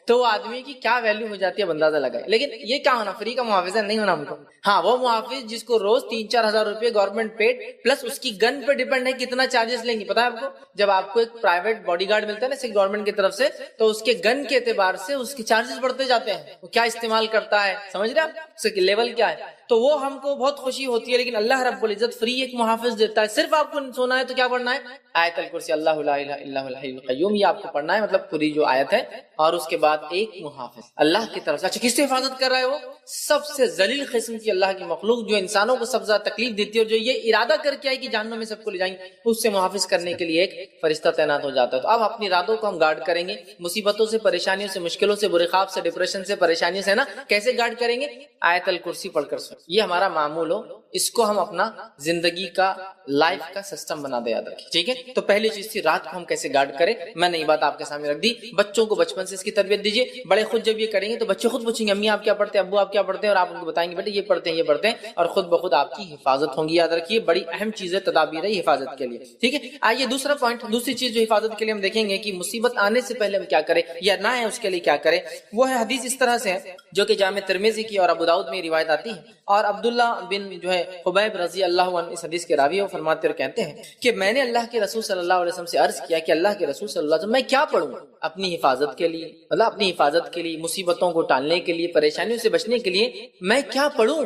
تو وہ آدمی کی کیا ویلیو ہو جاتی ہے اندازہ لگائے. لیکن یہ کیا ہونا, فری کا محافظ نہیں ہونا ہم کو. ہاں وہ محافظ جس کو روز 3-4 ہزار روپے گورنمنٹ پیڈ پلس اس کی گن پہ ڈیپینڈ ہے کتنا چارجز لیں گے. پتا ہے آپ کو, جب آپ کو ایک پرائیویٹ باڈی گارڈ ملتا ہے نا گورنمنٹ کی طرف سے, تو اس کے گن کے اعتبار سے اس کے چارجز بڑھتے جاتے ہیں. وہ کیا استعمال کرتا ہے, سمجھ رہے آپ, اس کا لیول کیا ہے. تو وہ ہم کو بہت خوشی ہوتی ہے. لیکن اللہ رب العزت فری ایک محافظ دیتا ہے. صرف آپ کو سونا ہے تو کیا پڑھنا ہے, آیت الکرسی, اللہ لا الہ الا هو الحی القیوم, یہ آپ کو پڑھنا ہے. مطلب پوری جو آیت ہے, اور اس کے بعد ایک محافظ اللہ کی طرف سے. اچھا کس سے حفاظت کر رہا ہے وہ, سب سے ذلیل قسم کی اللہ کی مخلوق جو انسانوں کو سب سے زیادہ تکلیف دیتی ہے اور جو یہ ارادہ کر کے آئی کہ جہنم میں سب کو لے جائیں گے, اس سے محافظ کرنے کے لیے ایک فرشتہ تعینات ہو جاتا ہے. تو اب اپنی ارادوں کو ہم گارڈ کریں گے, مصیبتوں سے, پریشانیوں سے, مشکلوں سے, برے خواب سے, ڈپریشن سے, پریشانیوں سے, نا کیسے گارڈ کریں گے, آیت الکرسی پڑھ کر. یہ ہمارا معمول ہو, اس کو ہم اپنا زندگی کا, لائف کا سسٹم بنا دے, یاد رکھیں, ٹھیک ہے. تو پہلی چیز تھی رات کو ہم کیسے گارڈ کریں. میں نے یہ بات آپ کے سامنے رکھ دی. بچوں کو بچپن سے اس کی تربیت دیجیے. بڑے خود جب یہ کریں گے تو بچے خود پوچھیں گے امی آپ کیا پڑھتے ہیں, ابو آپ کیا پڑھتے ہیں, اور آپ ان کو بتائیں گے بیٹے یہ پڑھتے ہیں, یہ پڑھتے ہیں, اور خود بخود آپ کی حفاظت ہوں گی. یاد رکھیے بڑی اہم چیز ہے تدابیر ہے حفاظت کے لیے, ٹھیک ہے. آئیے دوسرا پوائنٹ, دوسری چیز جو حفاظت کے لیے ہم دیکھیں گے کہ مصیبت آنے سے پہلے ہم کیا کریں یا نہ ہے اس کے لیے کیا کریں. وہ ہے حدیث اس طرح سے ہے جو کہ جامع ترمذی کی اور ابو داؤد میں روایت آتی ہے, اور عبداللہ بن جو ہے حبیب رضی اللہ عنہ اس حدیث کے راوی, وہ فرماتے اور کہتے ہیں کہ میں نے اللہ کے رسول صلی اللہ علیہ وسلم سے عرض کیا کہ اللہ کے رسول صلی اللہ علیہ وسلم میں کیا پڑھوں اپنی حفاظت کے لیے, مطلب اپنی حفاظت کے لیے, مصیبتوں کو ٹالنے کے لیے, پریشانیوں سے بچنے کے لیے میں کیا پڑھوں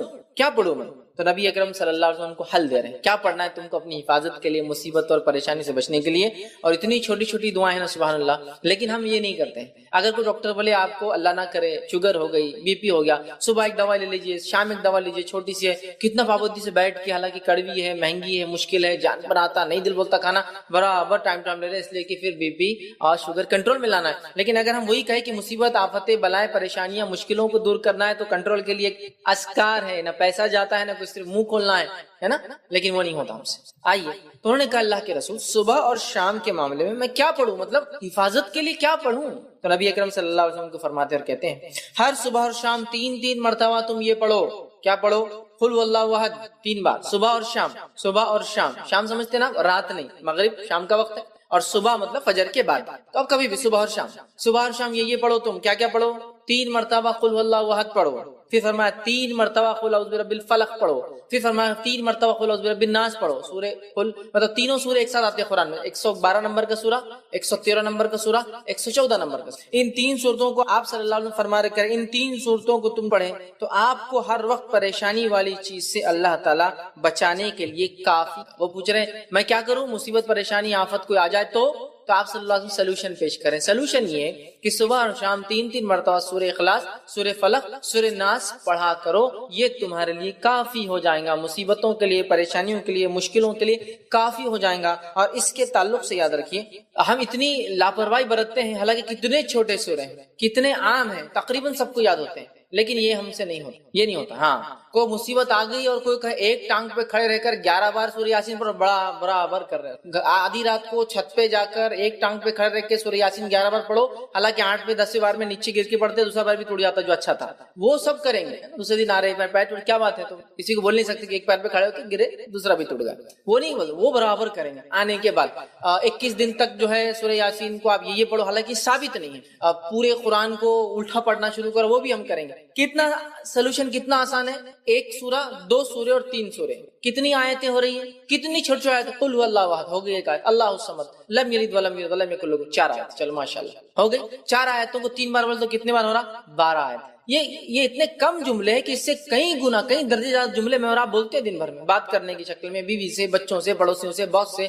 میں. تو نبی اکرم صلی اللہ علیہ وسلم کو حل دے رہے ہیں, کیا پڑھنا ہے تم کو اپنی حفاظت کے لیے, مصیبت اور پریشانی سے بچنے کے لیے. اور اتنی چھوٹی چھوٹی دعائیں ہیں نا, سبحان اللہ. لیکن ہم یہ نہیں کرتے ہیں. اگر کوئی ڈاکٹر بولے آپ کو اللہ نہ کرے شوگر ہو گئی, بی پی ہو گیا, صبح ایک دوا لے لیجیے, شام ایک دوا لیجیے, چھوٹی سی ہے, کتنا پابندی سے بیٹھ کے, حالانکہ کڑوی ہے, مہنگی ہے, مشکل ہے, جان پر آتا نہیں, دل بولتا کھانا, برابر ٹائم لے رہے, اس لیے کہ پھر بی پی اور شوگر کنٹرول میں لانا ہے. لیکن اگر ہم وہی کہیں کہ مصیبت, آفتیں, بلائیں, پریشانیاں, مشکلوں کو دور کرنا ہے, تو کنٹرول کے لیے ایک اذکار ہے, نہ پیسہ جاتا ہے, نہ کچھ, صرف منہ کھولنا ہے نا, لیکن وہ نہیں ہوتا ہم سے. آئیے, تو انہوں نے کہا اللہ کے رسول صبح اور شام کے معاملے میں کیا پڑھوں, مطلب حفاظت کے لیے کیا پڑھوں. تو نبی اکرم صلی اللہ علیہ وسلم کو فرماتے اور کہتے ہیں ہر صبح اور شام 3 مرتبہ تم یہ پڑھو. کیا پڑھو, قل واللہ احد 3 بار, صبح اور شام. صبح اور شام, شام سمجھتے نا, رات نہیں, مغرب شام کا وقت ہے, اور صبح مطلب فجر کے بعد. تو اب کبھی بھی صبح اور شام یہ پڑھو تم. کیا پڑھو, 3 مرتبہ قل واللہ احد پڑھو, پھر فرمایا 3 مرتبہ قل اعوذ برب الفلق پڑھو, پھر فرمایا 3 مرتبہ قل اعوذ برب الناس پڑھو. سورہ قل, مطلب تینوں سورے ایک ساتھ آتے ہیں قرآن میں, 112 نمبر کا سورہ, 113 نمبر کا سورہ, 114 نمبر کا. ان 3 صورتوں کو آپ صلی اللہ علیہ وسلم فرما رہے کریں, ان 3 صورتوں کو تم پڑھیں تو آپ کو ہر وقت پریشانی والی چیز سے اللہ تعالیٰ بچانے کے لیے کافی. وہ پوچھ رہے ہیں میں کیا کروں, مصیبت, پریشانی, آفت کوئی آ جائے تو آپ صلی اللہ علیہ وسلم سلوشن پیش کریں. سلوشن یہ کہ صبح اور شام 3 مرتبہ سورہ اخلاص, سورہ فلق, سورہ ناس پڑھا کرو. یہ تمہارے لیے کافی ہو جائے گا, مصیبتوں کے لیے, پریشانیوں کے لیے, مشکلوں کے لیے کافی ہو جائے گا. اور اس کے تعلق سے یاد رکھیے ہم اتنی لاپرواہی برتتے ہیں, حالانکہ کتنے چھوٹے سورے ہیں, کتنے عام ہیں, تقریباً سب کو یاد ہوتے ہیں, لیکن یہ ہم سے نہیں ہوتا, یہ نہیں ہوتا. ہاں کوئی مصیبت آ گئی اور کوئی کہے ایک ٹانگ پہ کھڑے رہ کر 11 بار سورہ یاسین پر برابر کر رہے ہیں. آدھی رات کو چھت پہ جا کر ایک ٹانگ پہ کھڑے رہ کے سورہ یاسین 11 بار پڑھو, حالانکہ 8 پہ 10 بار میں نیچے گر کے پڑھتے, دوسرا بار بھی ٹوٹ جاتا جو اچھا تھا. وہ سب کریں گے, دوسرے دن آ رہے پیر ٹوٹ, کیا بات ہے, تو کسی کو بول نہیں سکتے کہ ایک پیر پہ کھڑے ہو کے گرے دوسرا بھی ٹوٹ گیا, وہ نہیں بولتے, وہ برابر کریں گے. آنے کے بعد 21 دن تک جو ہے سورہ یاسین کو آپ یہ پڑھو, حالانکہ ثابت نہیں ہے. پورے قرآن کو الٹا پڑھنا شروع کرو, وہ بھی ہم کریں گے. کتنا سولوشن, کتنا آسان ہے, 1 سورہ, 2 سورے اور 3 سورے, کتنی آیتیں ہو رہی ہیں, کتنی چھوٹی چھوٹی آیتیں. قل واللہ احد ہو گئی ایک آیت, اللہ الصمد, لم یلد ولم یولد ولم یکن لہ, 4 آیت. چلو ماشاءاللہ ہو گئی. 4 آیتوں کو 3 بار بول تو کتنے بار ہو رہا, 12 آیت. یہ اتنے کم جملے ہیں کہ اس سے کئی گنا, کئی درجے زیادہ جملے میں اور آپ بولتے ہیں دن بھر میں, بات کرنے کی شکل میں, بیوی سے, بچوں سے, پڑوسیوں سے, باس سے,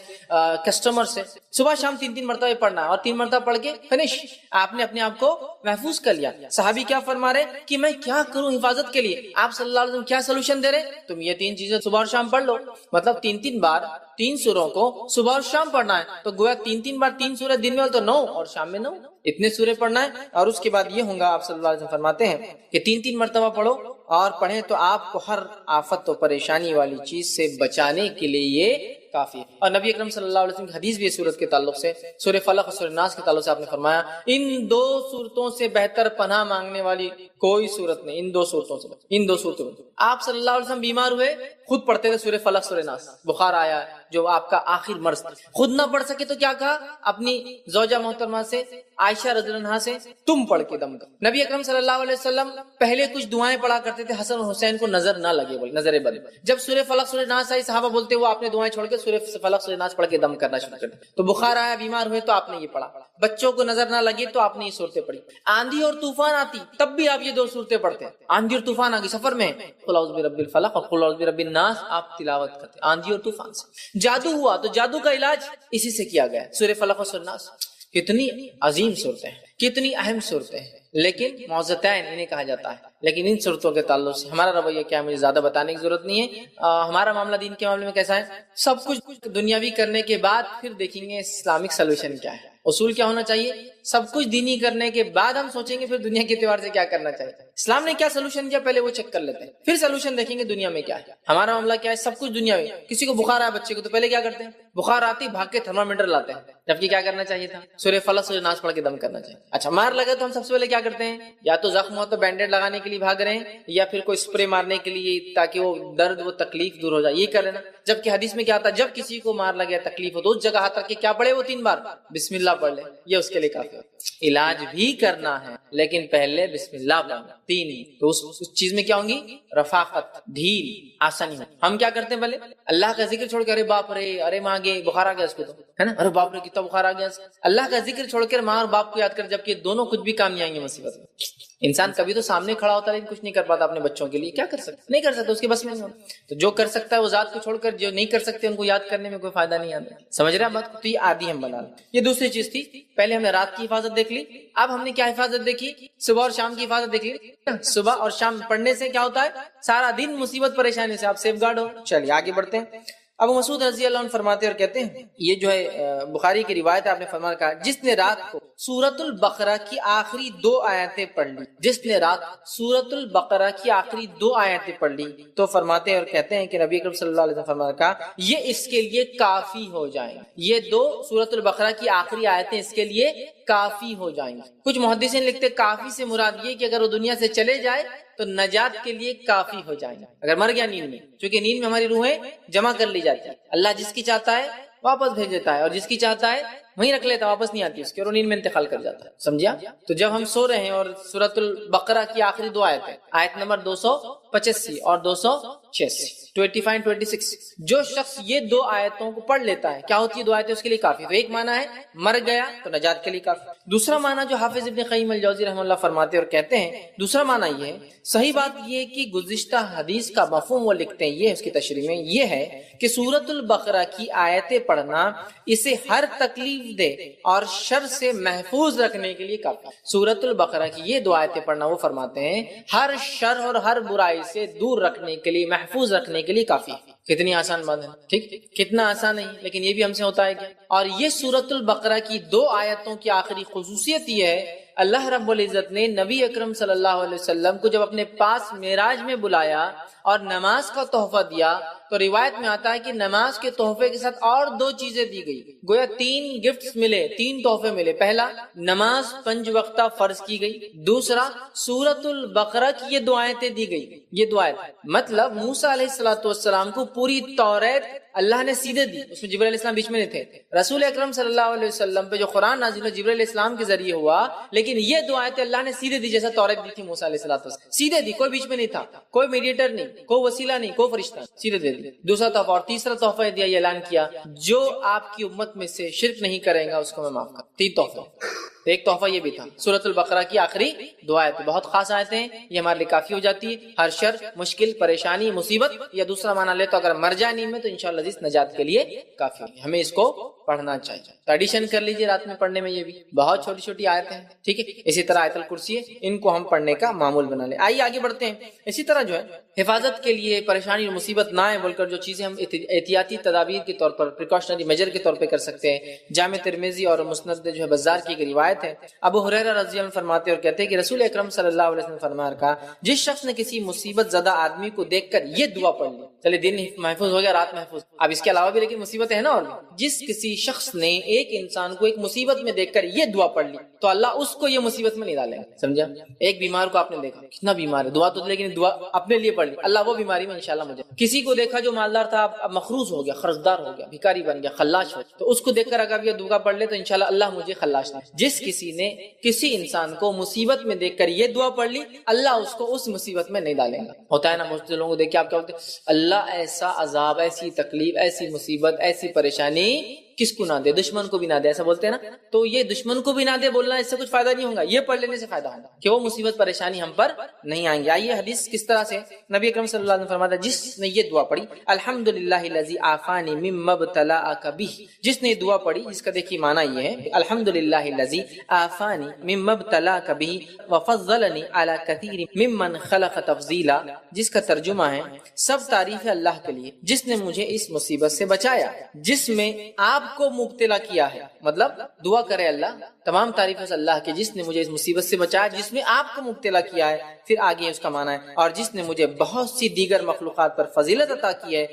کسٹمر سے. صبح شام 3 مرتبہ پڑھنا, اور 3 مرتبہ پڑھ کے فنش, آپ نے اپنے آپ کو محفوظ کر لیا. صحابی کیا فرما رہے کہ میں کیا کروں حفاظت کے لیے, آپ صلی اللہ علیہ وسلم کیا سولوشن دے رہے, تم یہ 3 چیزیں صبح اور شام پڑھ لو. مطلب 3 بار 3 سوروں کو صبح اور شام پڑھنا ہے, تو گویا 3 بار 3 سورے, دن میں تو 9 اور شام میں 9, اتنے سورے پڑھنا ہے. اور اس کے بعد یہ ہوں گا, آپ صلی اللہ علیہ وسلم فرماتے ہیں کہ 3 مرتبہ پڑھو اور پڑھیں تو آپ کو ہر آفت و پریشانی والی چیز سے بچانے کے لیے یہ کافی ہے. اور نبی اکرم صلی اللہ علیہ وسلم کی حدیث بھی اس صورت کے تعلق سے سورہ فلق اور سورہ ناس کے تعلق سے آپ نے فرمایا ان دو صورتوں سے بہتر پناہ مانگنے والی کوئی صورت نہیں. ان دو صورتوں میں آپ صلی اللہ علیہ وسلم بیمار ہوئے خود پڑھتے تھے سورہ فلق سورہ ناس. بخار آیا جو آپ کا آخر مرض تھا, خود نہ پڑھ سکے تو کیا کہا اپنی زوجہ محترمہ سے عائشہ رضی اللہ عنہا سے تم پڑھ کے دم کر. نبی اکرم صلی اللہ علیہ وسلم پہلے کچھ دعائیں پڑھا کرتے تھے حسن اور حسین کو نظر نہ لگے, بولے نظر بد. جب سورہ فلق سورہ ناس آئی صحابہ بولتے وہ آپ نے دعائیں چھوڑ کے سورہ فلق سورہ ناس پڑھ کے دم کرنا شروع کر دیا. تو بخار آیا بیمار ہوئے تو آپ نے یہ پڑھا, بچوں کو نظر نہ لگی تو آپ نے یہ صورتیں پڑھی. آندھی اور طوفان آتی تب بھی آپ یہ دو صورتیں پڑھتے ہیں. آندھی اور طوفان آگے سفر میں قل اعوذ برب الفلق اور قل اعوذ برب الناس آپ تلاوت کرتے ہیں آندھی اور طوفان سے. جادو ہوا تو جادو کا علاج اسی سے کیا گیا سورہ فلق اور سورہ ناس. کتنی عظیم صورتیں ہیں, کتنی اہم صورتیں ہیں, لیکن معوذتین انہیں کہا جاتا ہے. لیکن ان صورتوں کے تعلق سے ہمارا رویہ کیا ہے مجھے زیادہ بتانے کی ضرورت نہیں ہے. ہمارا معاملہ دین کے معاملے میں کیسا ہے, سب کچھ دنیاوی کرنے کے بعد پھر دیکھیں گے اسلامک سولوشن کیا ہے. اصول کیا ہونا چاہیے, سب کچھ دینی کرنے کے بعد ہم سوچیں گے پھر دنیا کے اعتبار سے کیا کرنا چاہیے. اسلام نے کیا سولوشن دیا پہلے وہ چیک کر لیتے ہیں, پھر سولوشن دیکھیں گے دنیا میں کیا ہے. ہمارا معاملہ کیا ہے, سب کچھ دنیا میں. کسی کو بخار آیا بچے کو تو پہلے کیا کرتے ہیں, بخار آتی بھاگ کے تھرمامیٹر لاتے ہیں, جبکہ کیا کرنا چاہیے تھا سورہ فلق سورہ ناس پڑھ کے دم کرنا چاہیے. اچھا مار لگا تو ہم سب سے پہلے کیا کرتے ہیں, یا تو زخم ہو تو بینڈیڈ لگانے کے لیے بھاگ رہے ہیں, یا پھر کوئی اسپرے مارنے کے لیے تاکہ وہ درد وہ تکلیف دور ہو جائے, یہ کر لینا. جبکہ حدیث میں کیا آتا ہے جب کسی کو مار لگے تکلیف ہو تو اس جگہ ہاتھ رکھ کے کیا پڑھے وہ 3 بار بسم اللہ پڑھ لے, یہ اس کے لیے کافی ہے. علاج بھی کرنا ہے لیکن پہلے بسم اللہ پڑھنا. 3 تو اس چیز میں کیا ہوں گی, رفاقت, ڈھیل, آسانی. ہم کیا کرتے ہیں پہلے اللہ کا ذکر چھوڑ کے ارے باپ رے ارے ماں گے بخار آ گیا اس کو تو ہے نا, ارے باپ رے کتنا بخار آ گیا. اللہ کا ذکر چھوڑ کر ماں اور باپ کو یاد کر, جبکہ دونوں کچھ بھی کام نہیں آئیں گے مصیبت میں. انسان کبھی تو سامنے کھڑا ہوتا ہے لیکن کچھ نہیں کر پاتا اپنے بچوں کے لیے. کیا کر سکتا, نہیں کر سکتا, اس کے بس میں نہیں ہوتا. تو جو کر سکتا ہے وہ ذات کو چھوڑ کر جو نہیں کر سکتے ان کو یاد کرنے میں کوئی فائدہ نہیں آتا. سمجھ رہے ہیں بات کو, تو یہ عادی ہم بنا لیں. یہ دوسری چیز تھی. پہلے ہم نے رات کی حفاظت دیکھ لی, اب ہم نے کیا حفاظت دیکھی, صبح اور شام کی حفاظت دیکھ لی. صبح اور شام پڑھنے سے کیا ہوتا ہے, سارا دن مصیبت پریشانی سے آپ سیف گارڈ ہو. چلیے آگے بڑھتے ہیں. ابو مسعود رضی اللہ عنہ فرماتے اور کہتے ہیں, یہ جو ہے بخاری کی روایت ہے, آپ نے فرمایا کہا جس نے رات کو سورۃ البقرہ کی آخری 2 آیتیں پڑھ لی, جس نے رات سورۃ البقرہ کی آخری 2 آیتیں پڑھ لی, تو فرماتے اور کہتے ہیں کہ نبی اکرم صلی اللہ علیہ وسلم فرمایا کہا یہ اس کے لیے کافی ہو جائیں گے. یہ 2 سورۃ البقرہ کی آخری آیتیں اس کے لیے کافی ہو جائیں گی. کچھ محدثین لکھتے کافی سے مراد یہ کہ اگر وہ دنیا سے چلے جائے تو نجات کے لیے کافی ہو جائیں گے. اگر مر گیا نیند میں, چونکہ نیند میں ہماری روحیں جمع کر لی جاتی ہے, اللہ جس کی چاہتا ہے واپس بھیج دیتا ہے اور جس کی چاہتا ہے وہیں رکھ لیتا, واپس نہیں آتی اس کی, اور نیند میں انتقال کر جاتا ہے. سمجھا؟ تو جب ہم سو رہے ہیں اور سورۃ البقرہ کی آخری 2 آیتیں, آیت نمبر 285 اور 286, 25 26, جو شخص یہ 2 آیتوں کو پڑھ لیتا ہے, کیا ہوتی ہے 2 آیتیں اس کے لیے کافی. تو ایک معنی ہے مر گیا تو نجات کے لیے کافی. دوسرا معنی جو حافظ ابن قیم الجوزی رحمہ اللہ فرماتے اور کہتے ہیں, دوسرا معنی یہ ہے, صحیح بات یہ ہے کہ گزشتہ حدیث کا مفہوم وہ لکھتے ہیں, یہ اس کی تشریح میں یہ ہے کہ سورۃ البقرہ کی آیتیں پڑھنا اسے ہر تکلیف دہ اور شر سے محفوظ رکھنے کے لیے کافی. سورۃ البقرہ کی یہ 2 آیتیں پڑھنا وہ فرماتے ہیں ہر شر اور ہر برائی سے دور رکھنے کے لیے, محفوظ رکھنے کے لیے کافی. کتنی آسان بات ہے, ٹھیک, کتنا آسان نہیں, لیکن یہ بھی ہم سے ہوتا ہے کیا. اور یہ سورۃ البقرہ کی 2 آیتوں کی آخری خصوصیت یہ ہے, اللہ رب العزت نے نبی اکرم صلی اللہ علیہ وسلم کو جب اپنے پاس معراج میں بلایا اور نماز کا تحفہ دیا, تو روایت میں آتا ہے کہ نماز کے تحفے کے ساتھ اور 2 چیزیں دی گئی, گویا 3 گفٹس ملے, 3 تحفے ملے. پہلا نماز 5 وقتہ فرض کی گئی, دوسرا سورۃ البقرہ کی یہ 2 آیتیں دی گئی. یہ 2 آیتیں مطلب موسیٰ علیہ الصلوۃ والسلام کو پوری توریت اللہ نے سیدھے دی, اس میں جبرائیل علیہ السلام بیچ میں نہیں تھے. رسول اکرم صلی اللہ علیہ وسلم پہ جو قرآن نازل ہوا جبرائیل علیہ السلام کے ذریعے ہوا, لیکن یہ 2 آیتیں اللہ نے سیدھے دی جیسا توریت دی تھی موسیٰ علیہ السلام, سیدھے دی, کوئی بیچ میں نہیں تھا, کوئی میڈیٹر نہیں, کوئی وسیلہ نہیں, کوئی فرشتہ, سیدھے دے دی. دوسرا تحفہ اور تیسرا تحفہ دیا, یہ اعلان کیا جو آپ کی امت میں سے شرک نہیں کرے گا اس کو میں معاف کروں. 3 تحفے. ایک تحفہ یہ بھی تھا سورۃ البقرہ کی آخری 2 آیتیں, بہت خاص آیتیں ہیں, یہ ہمارے لیے کافی ہو جاتی ہے ہر شر, مشکل, پریشانی, مصیبت. یا دوسرا معنی لے تو اگر مر جائے نیند میں تو انشاءاللہ نجات کے لیے کافی ہے. ہمیں اس کو پڑھنا چاہیے. تو ایڈیشن کر لیجیے رات میں پڑھنے میں, یہ بھی بہت چھوٹی چھوٹی آیتیں ہیں, ٹھیک ہے. اسی طرح آیت الکرسی ہے, ان کو ہم پڑھنے کا معمول بنا لیں. آئیے آگے بڑھتے ہیں. اسی طرح جو ہے حفاظت کے لیے پریشانی اور مصیبت نہ آئے بول کر جو چیزیں ہم احتیاطی تدابیر کے طور پر, پریکاشنری میجر کے طور پہ کر سکتے ہیں, جامع ترمذی اور مسند جو ہے بزار کی ایک روایت ہے. ابو ہریرہ رضی اللہ عنہ فرماتے اور کہتے ہیں کہ رسول اکرم صلی اللہ علیہ وسلم فرمایا کہا, جس شخص نے کسی مصیبت زدہ آدمی کو دیکھ کر یہ دعا پڑھ لی, چلے دن محفوظ ہو گیا, رات محفوظ. اب اس کے علاوہ بھی لیکن مصیبتیں ہیں نا, اور جس کسی شخص نے ایک انسان کو ایک مصیبت میں دیکھ کر یہ دعا پڑھ لی تو اللہ اس کو یہ مصیبت میں نہیں ڈالے گا. سمجھا؟ ایک بیمار کو آپ نے دیکھا, کتنا بیمار ہے, دعا تو لیکن دعا اپنے لیے پڑھ لی, اللہ وہ بیماری میں انشاءاللہ مجھے. کسی کو دیکھا جو مالدار تھا اب مخروز ہو گیا, قرضدار ہو گیا, بھکاری بن گیا, خلاش ہو گیا, تو اس کو دیکھ کر اگر یہ دعا پڑھ لے تو انشاءاللہ اللہ مجھے خلاش نہیں. جس کسی نے کسی انسان کو مصیبت میں دیکھ کر یہ دعا پڑھ لی, اللہ اس کو اس مصیبت میں نہیں ڈالے گا. ہوتا ہے نا بہت سے لوگوں کو دیکھ کے آپ کیا بولتے ہیں, اللہ ایسا عذاب, ایسی تکلیف, ایسی مصیبت, ایسی پریشانی کس کو نہ دے, دشمن کو بھی نہ دے, ایسا بولتے ہیں نا. تو یہ دشمن کو بھی نہ دے بولنا, اس سے کچھ فائدہ نہیں ہوگا, یہ پڑھ لینے سے فائدہ ہوگا کہ وہ مصیبت پریشانی ہم پر نہیں آئیں گے. آئیے حدیث کس طرح سے نبی اکرم صلی اللہ علیہ وسلم فرماتا ہے, جس نے یہ دعا پڑھی الحمدللہ الذی عافانی مما ابتلاک بہ, جس نے یہ دعا پڑھی, جس کا دیکھیے معنی یہ ہے الحمدللہ الذی عافانی مما ابتلاک بہ وفضلنی علی کثیر ممن خلق تفضیلا, جس کا ترجمہ ہے سب تعریف ہے اللہ کے لیے جس نے مجھے اس مصیبت سے بچایا جس میں آپ کو مبتلا کیا ہے. مطلب دعا کرے اللہ, تمام تعریف ہے اللہ کے جس نے مجھے اس مصیبت سے بچایا جس میں آپ کو مبتلا کیا ہے. پھر آگے اس کا معنی ہے اور جس نے مجھے بہت سی دیگر مخلوقات پر فضیلت عطا کی ہے,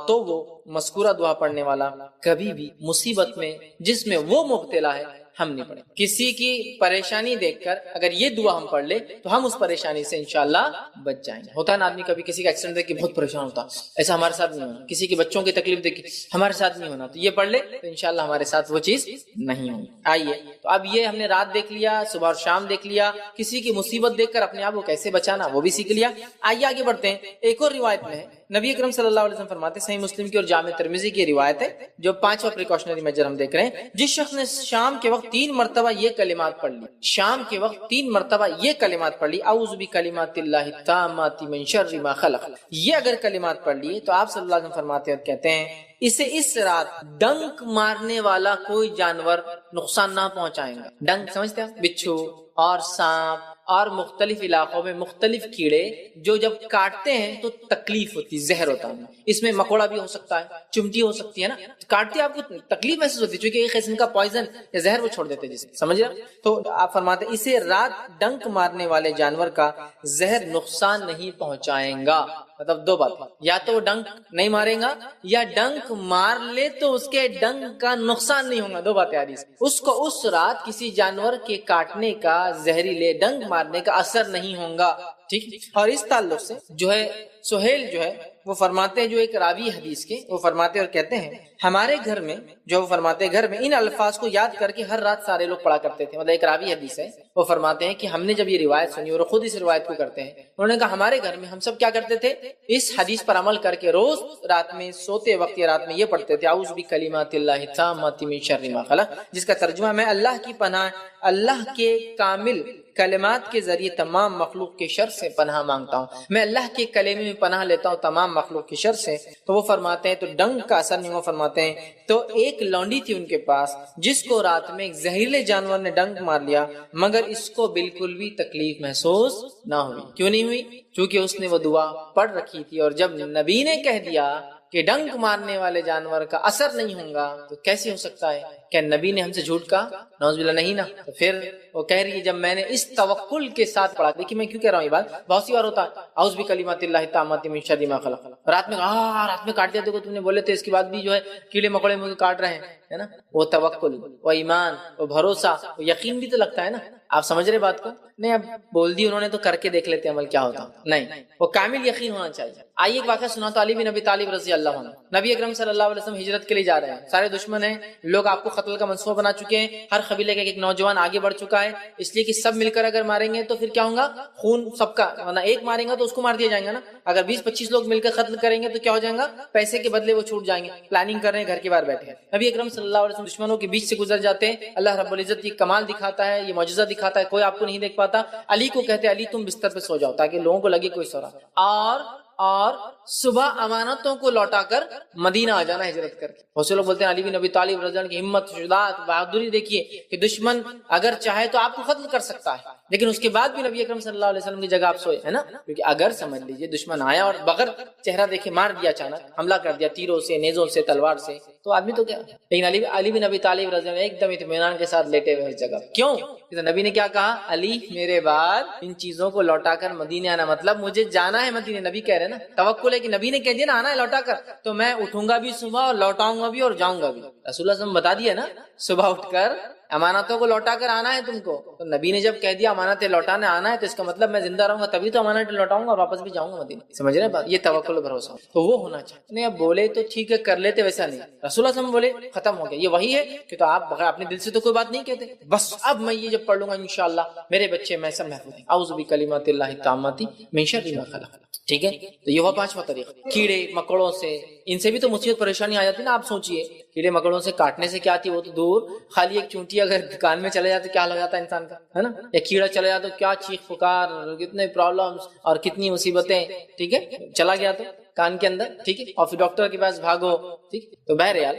تو وہ مذکورہ دعا پڑھنے والا کبھی بھی مصیبت میں جس میں وہ مبتلا ہے ہم نہیں پڑھیں. کسی کی پریشانی دیکھ کر اگر یہ دعا ہم پڑھ لے تو ہم اس پریشانی سے انشاءاللہ بچ جائیں گے. ہوتا ہے نا آدمی کبھی کسی کا ایکسیڈنٹ دیکھ کے بہت پریشان ہوتا, ایسا ہمارے ساتھ نہیں ہونا. کسی کے بچوں کی تکلیف دیکھ کے ہمارے ساتھ نہیں ہونا, تو یہ پڑھ لے تو انشاءاللہ ہمارے ساتھ وہ چیز نہیں ہوگی. آئیے تو اب یہ ہم نے رات دیکھ لیا, صبح اور شام دیکھ لیا, کسی کی مصیبت دیکھ کر اپنے آپ کو کیسے بچانا وہ بھی سیکھ لیا. آئیے آگے بڑھتے ہیں. ایک اور روایت میں ہے نبی اکرم صلی اللہ علیہ وسلم فرماتے, صحیح مسلم کی اور جامع ترمذی کی روایت ہے, جو 5واں پریکاشنری میجر ہم دیکھ رہے ہیں, جس شخص نے شام کے وقت 3 مرتبہ یہ کلمات پڑھ لی, شام کے وقت 3 مرتبہ یہ کلمات پڑھ لی, اعوذ بکلمات اللہ التامات من شر ما خلق, یہ اگر کلمات پڑھ لیے تو آپ صلی اللہ علیہ وسلم فرماتے اور کہتے ہیں اسے اس رات ڈنک مارنے والا کوئی جانور نقصان نہ پہنچائیں گا. ڈنک سمجھتے ہیں, بچھو اور سانپ اور مختلف علاقوں میں مختلف کیڑے جو جب کاٹتے ہیں تو تکلیف ہوتی, زہر ہوتا ہے. اس میں مکوڑا بھی ہو سکتا ہے, چمٹی ہو سکتی ہے نا, کاٹتے آپ کو تکلیف محسوس ہوتی ہے چونکہ ایک قسم کا پوائزن یا زہر وہ چھوڑ دیتے جسے, سمجھ رہے. تو آپ فرماتے اسے رات ڈنک مارنے والے جانور کا زہر نقصان نہیں پہنچائیں گا. مطلب 2 بات, یا تو وہ ڈنک نہیں مارے گا یا ڈنک مار لے تو اس کے ڈنک کا نقصان نہیں ہوگا. 2 باتیں حدیث, اس کو اس رات کسی جانور کے کاٹنے کا, زہریلے ڈنک مارنے کا اثر نہیں ہوگا. ٹھیک. اور اس تعلق سے جو ہے سہیل جو ہے وہ فرماتے ہیں, جو ایک راوی حدیث کے, وہ فرماتے اور کہتے ہیں ہمارے گھر میں, جو وہ فرماتے ہیں گھر میں ان الفاظ کو یاد کر کے ہر رات سارے لوگ پڑھا کرتے تھے. مطلب ایک راوی حدیث ہے, وہ فرماتے ہیں کہ ہم نے جب یہ روایت سنی اور خود اس روایت کو کرتے ہیں, انہوں نے کہا ہمارے گھر میں ہم سب کیا کرتے تھے, اس حدیث پر عمل کر کے روز رات میں سوتے وقت یا رات میں یہ پڑھتے تھے اعوذ بکلمات اللہ التامات من شر ما خلق, جس کا ترجمہ میں اللہ کی پناہ, اللہ کے کامل کلمات کے ذریعے تمام مخلوق کے شر سے پناہ مانگتا ہوں, میں اللہ کے کلمے میں پناہ لیتا ہوں تمام مخلوق کے شر سے. تو وہ فرماتے ہیں تو ڈنک کا اثر نہیں, وہ فرماتے ہیں تو ایک لونڈی تھی ان کے پاس جس کو رات میں ایک زہریلے جانور نے ڈنک مار لیا, مگر اس کو بالکل بھی تکلیف محسوس نہ ہوئی. کیوں نہیں ہوئی؟ کیونکہ اس نے وہ دعا پڑھ رکھی تھی, اور جب نبی نے کہہ دیا کہ ڈنک مارنے والے جانور کا اثر نہیں ہوگا تو کیسے ہو سکتا ہے؟ کیا نبی نے ہم سے جھوٹ کہا؟ نعوذ باللہ نہیں نا. تو پھر وہ کہہ رہی ہے جب میں نے اس توکل کے ساتھ پڑھا, دیکھیے میں کیوں کہہ رہا ہوں یہ بات, بہت سی بار ہوتا ہے اعوذ بکلمات اللہ التامات من شر ما خلق, رات میں کاٹ دیا, دیکھو تم نے بولے تھے, اس کے بعد بھی جو ہے کیڑے مکوڑے مجھے کاٹ رہے ہیں, ہے نا. وہ توکل, وہ ایمان, وہ بھروسہ, وہ یقین بھی تو لگتا ہے نا. آپ سمجھ رہے بات کو؟ نہیں, اب بول دی انہوں نے تو کر کے دیکھ لیتے عمل کیا ہوتا. نہیں, وہ کامل یقین ہونا چاہیے. آئیے ایک واقعہ سنا تو علی بن ابی طالب رضی اللہ عنہ, نبی اکرم صلی اللہ علیہ وسلم ہجرت کے لیے جا رہے ہیں, سارے دشمن ہیں, لوگ آپ کو قتل کا منصوبہ بنا چکے ہیں, ہر قبیلے کا ایک نوجوان آگے بڑھ چکا ہے, اس لیے کہ سب مل کر اگر ماریں گے تو پھر کیا ہوگا, خون سب کا, ورنہ ایک ماریں گا تو اس کو مار دیا جائے گا نا. اگر 20-25 لوگ مل کر قتل کریں گے تو کیا ہو جائے گا, پیسے کے بدلے وہ چھوٹ جائیں گے. پلاننگ کر رہے ہیں, گھر کے باہر بیٹھے ہیں, نبی اکرم صلی اللہ علیہ وسلم دشمنوں کے بیچ سے گزر جاتے ہیں. اللہ رب العزت یہ کمال دکھاتا ہے, یہ معجزہ دکھاتا ہے, کوئی آپ کو نہیں دیکھ پاتا. علی کو کہتے علی تم بستر پہ سو جاؤ تاکہ لوگوں کو لگے کوئی سو رہا, اور اور صبح امانتوں کو لوٹا کر مدینہ آ جانا ہجرت کر کے. بہت سے لوگ بولتے ہیں علی بن ابی طالب رضی اللہ عنہ کی ہمت، شجاعت، بہادری دیکھیے کہ دشمن اگر چاہے تو آپ کو قتل کر سکتا ہے، لیکن اس کے بعد بھی نبی اکرم صلی اللہ علیہ وسلم کی جگہ آپ سوئے، ہے نا. کیونکہ اگر سمجھ لیجئے دشمن آیا اور بغیر چہرہ دیکھے مار دیا، اچانک حملہ کر دیا تیروں سے، نیزوں سے، تلوار سے، تو آدمی تو کیا. لیکن علی بن ابی طالب رضی اللہ عنہ ایک دم اطمینان کے ساتھ لیٹے ہوئے اس جگہ. کیوں؟ نبی نے کیا کہا؟ علی میرے بعد ان چیزوں کو لوٹا کر مدینے آنا، مطلب مجھے جانا ہے مدینے. نبی کہہ رہے نا، توکل ہے کہ نبی نے کہہ دیا نا آنا ہے لوٹا کر، تو میں اٹھوں گا بھی صبح اور لوٹاؤں گا بھی اور جاؤں گا بھی. رسول اللہ صلی اللہ علیہ وسلم بتا دیا نا، صبح اٹھ کر امانتوں کو لوٹا کر آنا ہے تم کو. تو نبی نے جب کہہ دیا امانتیں لوٹانے آنا ہے، تو اس کا مطلب میں زندہ رہوں گا تبھی تو امانتیں لوٹاؤں گا اور واپس بھی جاؤں گا مدینہ. سمجھ رہے بات؟ یہ توکل و بھروسہ تو وہ ہونا چاہیے. نہیں اب بولے تو ٹھیک ہے کر لیتے، ویسا نہیں. رسول اللہ صلی اللہ علیہ وسلم بولے ختم ہو گیا. یہ وہی ہے کہ تو آپ بغیر اپنے دل سے تو کوئی بات نہیں کہتے، بس اب میں یہ جب پڑھ لوں گا انشاءاللہ میرے بچے میں سب محفوظ ہیں. اعوذ بکلمات اللہ التامات من شر ما خلق. ٹھیک ہے، تو یہ ہوا پانچواں طریقہ. کیڑے مکوڑوں سے، ان سے بھی تو مصیبت پریشانی آ جاتی نا. آپ سوچئے کیڑے مکوڑوں سے کاٹنے سے کیا آتی وہ تو دور، خالی ایک چونٹی اگر کان میں چلے جاتے کیا لگ جاتا ہے انسان کا، ہے نا. ایک کیڑا چلا جاتا تو کیا چیخ پکار، کتنے پرابلمز اور کتنی مصیبتیں. ٹھیک ہے، چلا گیا تو کان کے اندر، ٹھیک ہے، اور پھر ڈاکٹر کے پاس بھاگو. ٹھیک، تو بہرحال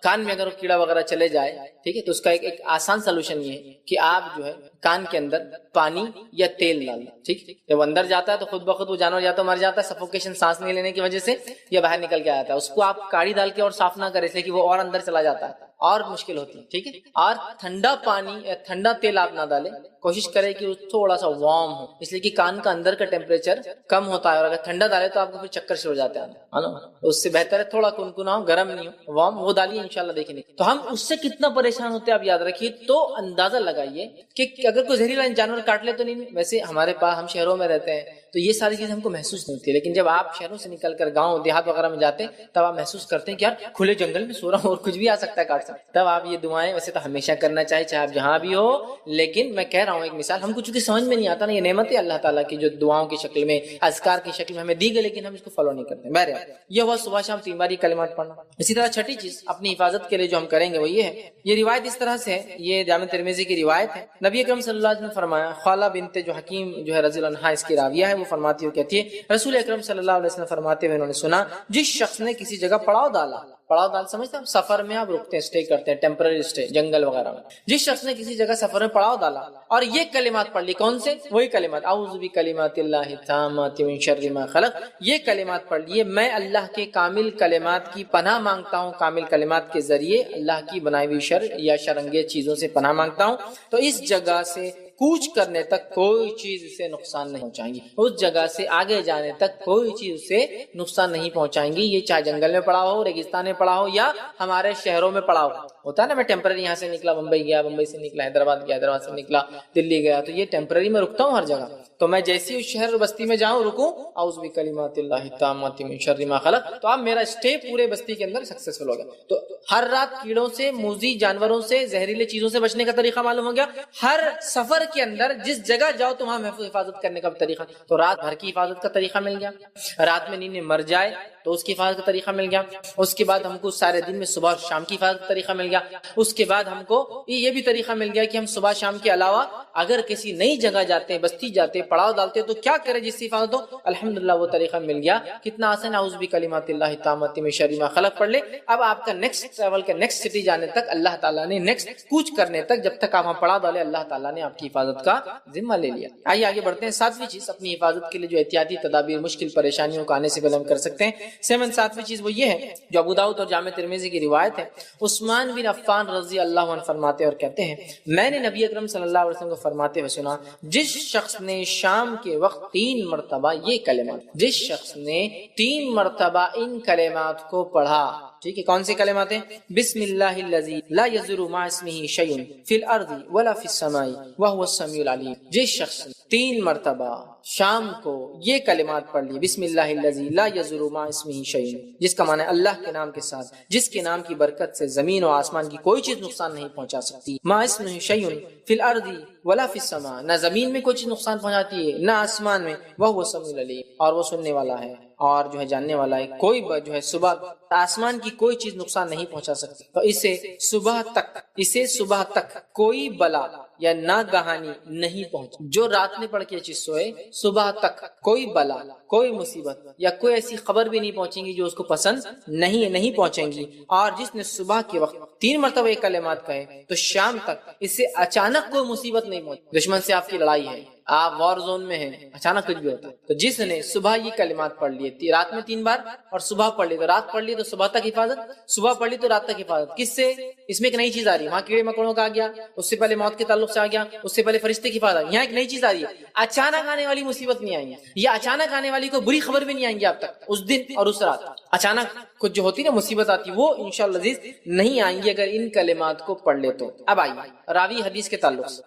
کان میں اگر کیڑا وغیرہ چلے جائے، ٹھیک ہے، تو اس کا ایک آسان سلوشن یہ ہے کہ آپ جو ہے کان کے اندر پانی یا تیل ڈال دیں. ٹھیک، جب اندر جاتا ہے تو خود بخود وہ جانور یا تو مر جاتا ہے سفوکیشن، سانس نہیں لینے کی وجہ سے، یا باہر نکل کے آتا ہے. اس کو آپ کاڑی ڈال کے اور صاف نہ کریں، اس لیے کہ وہ اور اندر چلا جاتا ہے اور مشکل ہوتی ہے. ٹھیک ہے، اور ٹھنڈا پانی یا ٹھنڈا تیل آپ نہ ڈالیں، کوشش کریں کہ وہ تھوڑا سا وارم ہو، اس لیے کہ کان کا اندر کا ٹیمپریچر کم ہوتا ہے، اور اگر ٹھنڈا ڈالے تو آپ کو پھر چکر سے ہو جاتے ہیں نا. اس سے بہتر ہے تھوڑا کنکنا ہو، گرم نہیں ہو، وارم. وہ ڈالیے انشاءاللہ دیکھیں گے. تو ہم اس سے کتنا پریشان ہوتے ہیں آپ یاد رکھیے. تو اندازہ لگائیے کہ اگر کوئی زہریلا جانور کاٹ لے تو نہیں. ویسے ہمارے پاس، ہم شہروں میں رہتے ہیں تو یہ ساری چیزیں ہم کو محسوس نہیں ہوتی، لیکن جب آپ شہروں سے نکل کر گاؤں دیہات وغیرہ میں جاتے ہیں تب آپ محسوس کرتے ہیں کہ یار کھلے جنگل میں سو رہا ہوں اور کچھ بھی آ سکتا ہے کاٹ سکتا ہے. تب آپ یہ دعائیں ویسے تو ہمیشہ کرنا چاہیے چاہے آپ جہاں بھی ہو، لیکن میں کہہ رہا ہوں ایک مثال، ہم کو چونکہ سمجھ میں نہیں آتا نا، یہ نعمت ہے اللہ تعالیٰ کی جو دعاؤں کی شکل میں، اذکار کی شکل میں ہمیں دی گئی، لیکن ہم اس کو فالو نہیں کرتے. بہرحال یہ ہوا صبح شام 3 بار یہ کلمات پڑھنا. اسی طرح چھٹی چیز اپنی حفاظت کے لیے جو ہم کریں گے وہ یہ ہے، یہ روایت اس طرح سے ہے، یہ جامع ترمذی کی روایت ہے. نبی اکرم صلی اللہ علیہ وسلم نے فرمایا، خالہ بنت جو حکیم جو ہے رضی اللہ عنہا اس کی راویہ ہے، وہ فرماتی ہے، کہتی ہے رسول اکرم صلی اللہ علیہ وسلم فرماتے ہوئے انہوں نے سنا، جس شخص نے کسی جگہ پڑاؤ ڈالا، پڑاؤ ڈال سمجھتے ہیں سفر میں آپ رکتے ہیں، اسٹے کرتے ہیں، ٹیمپرری اسٹے جنگل وغیرہ میں. جس شخص نے کسی جگہ سفر میں پڑاؤ ڈالا اور یہ کلمات پڑھ لی، کون سے؟ وہی کلمات، اعوذ بکلمات اللہ التامات من شر ما خلق. یہ کلمات پڑھ لیے، میں اللہ کے کامل کلمات کی پناہ مانگتا ہوں، کامل کلمات کے ذریعے اللہ کی بنائی ہوئی شر یا شرنگیز چیزوں سے پناہ مانگتا ہوں. تو اس جگہ سے کوچ کرنے تک کوئی چیز اسے نقصان نہیں پہنچائیں گی، اس جگہ سے آگے جانے تک کوئی چیز اسے نقصان نہیں پہنچائیں گی. یہ چاہے جنگل میں پڑا ہو، ریگستان میں پڑا ہو، یا ہمارے شہروں میں پڑا ہو. ہوتا ہے نا، میں ٹیمپرری یہاں سے نکلا بمبئی گیا، بمبئی سے نکلا حیدرآباد گیا، حیدرآباد سے نکلا دلی گیا، تو یہ ٹیمپرری میں رکتا ہوں ہر جگہ. تو میں جیسی اس شہر بستی میں جاؤں رکوں، اعوذ بکلمات اللہ التامات من شر ما خلق، تو اب میرا اسٹے پورے بستی کے اندر سکسیسفل ہو گیا. تو ہر رات کیڑوں سے، موذی جانوروں سے، زہریلے چیزوں سے بچنے کا طریقہ معلوم ہو گیا. ہر سفر کے اندر جس جگہ جاؤ تو وہاں محفوظ حفاظت کرنے کا طریقہ، تو رات بھر کی حفاظت کا طریقہ مل گیا. رات میں نیند میں مر جائے تو اس کی حفاظت کا طریقہ مل گیا. اس کے بعد ہم کو سارے دن میں صبح اور شام کی حفاظت کا طریقہ مل گیا. اس کے بعد ہم کو یہ بھی طریقہ مل گیا کہ ہم صبح شام کے علاوہ اگر کسی نئی جگہ جاتے ہیں، بستی جاتے ہیں، پڑاؤ ڈالتے ہیں، تو کیا کرے جس سے حفاظت ہو. الحمدللہ وہ طریقہ مل گیا. کتنا آسان، اعوذ بکلمات اللہ التامات من شر ما خلق پڑھ لے. اب آپ کا نیکسٹ ٹریول کا نیکسٹ سٹی جانے تک اللہ تعالیٰ نے، نیکسٹ کوچ کرنے تک، جب تک آپ وہاں پڑاؤ ڈالے، اللہ تعالیٰ نے آپ کی حفاظت کا ذمہ لے لیا. آئیے آگے بڑھتے ہیں. 7ویں چیز اپنی حفاظت کے لیے جو احتیاطی تدابیر مشکل پریشانیوں کو آنے سے پہلے ہم کر سکتے ہیں. 7ویں چیز وہ یہ ہے جو ابو داؤد اور جامع ترمذی کی روایت ہے. عثمان بن عفان رضی اللہ عنہ فرماتے اور کہتے ہیں، میں نے نبی اکرم صلی اللہ علیہ وسلم کو فرماتے ہوئے سنا، جس شخص نے شام کے وقت 3 مرتبہ یہ کلمات، جس شخص نے 3 مرتبہ ان کلمات کو پڑھا. ٹھیک ہے، کون سے کلمات ہیں؟ بسم اللہ الذی لا یضر مع اسمہ شیء فی الارض ولا فی السماء وہو السمیع العلیم. جس شخص 3 مرتبہ شام کو یہ کلمات پڑھ لی، بسم اللہ الذی لا یضر مع اسمہ شیء، جس کا معنی اللہ کے نام کے ساتھ، جس کے نام کی برکت سے زمین و آسمان کی کوئی چیز نقصان نہیں پہنچا سکتی. مع اسمہ شیء فی الارض ولا فی السماء، نہ زمین میں کوئی چیز نقصان پہنچاتی ہے نہ آسمان میں، وہو السمیع العلیم، اور وہ سننے والا ہے اور جو ہے جاننے والا ہے. کوئی جو ہے صبح آسمان کی کوئی چیز نقصان نہیں پہنچا سکتی، تو اسے صبح تک کوئی بلا یا ناگہانی نہیں پہنچ۔ جو رات میں پڑھ کے چیز سوئے، صبح تک کوئی بلا، کوئی مصیبت یا کوئی ایسی خبر بھی نہیں پہنچیں گی جو اس کو پسند نہیں پہنچیں گی۔ اور جس نے صبح کے وقت 3 مرتبہ یہ کلمات کہے تو شام تک اس سے اچانک کوئی مصیبت نہیں پہنچی۔ دشمن سے آپ کی لڑائی ہے، آپ وار زون میں ہیں، اچانک کچھ بھی ہوتا ہے، تو جس نے صبح یہ کلمات پڑھ لیے، رات میں 3 بار اور صبح پڑھ لی تو رات پڑھ لی تو صبح تک حفاظت، صبح پڑھ لی تو رات تک حفاظت۔ کس سے؟ اس میں ایک نئی چیز آ رہی ہے، وہاں کیڑے مکوڑوں کا آ گیا، اس سے پہلے موت کے تعلق سے آ گیا، اس سے پہلے فرشتے کی حفاظت، یہاں ایک نئی چیز آ رہی ہے، اچانک آنے والی مصیبت نہیں آئیں گی، یا اچانک آنے والی کوئی بری خبر بھی نہیں آئیں گی آپ تک اس دن اور اس رات۔ اچانک کچھ جو ہوتی نا مصیبت آتی وہ انشاءاللہ عزیز نہیں آئیں گی اگر ان کلمات کو پڑھ لے تو۔ اب آئیے راوی حدیث کے تعلق سے،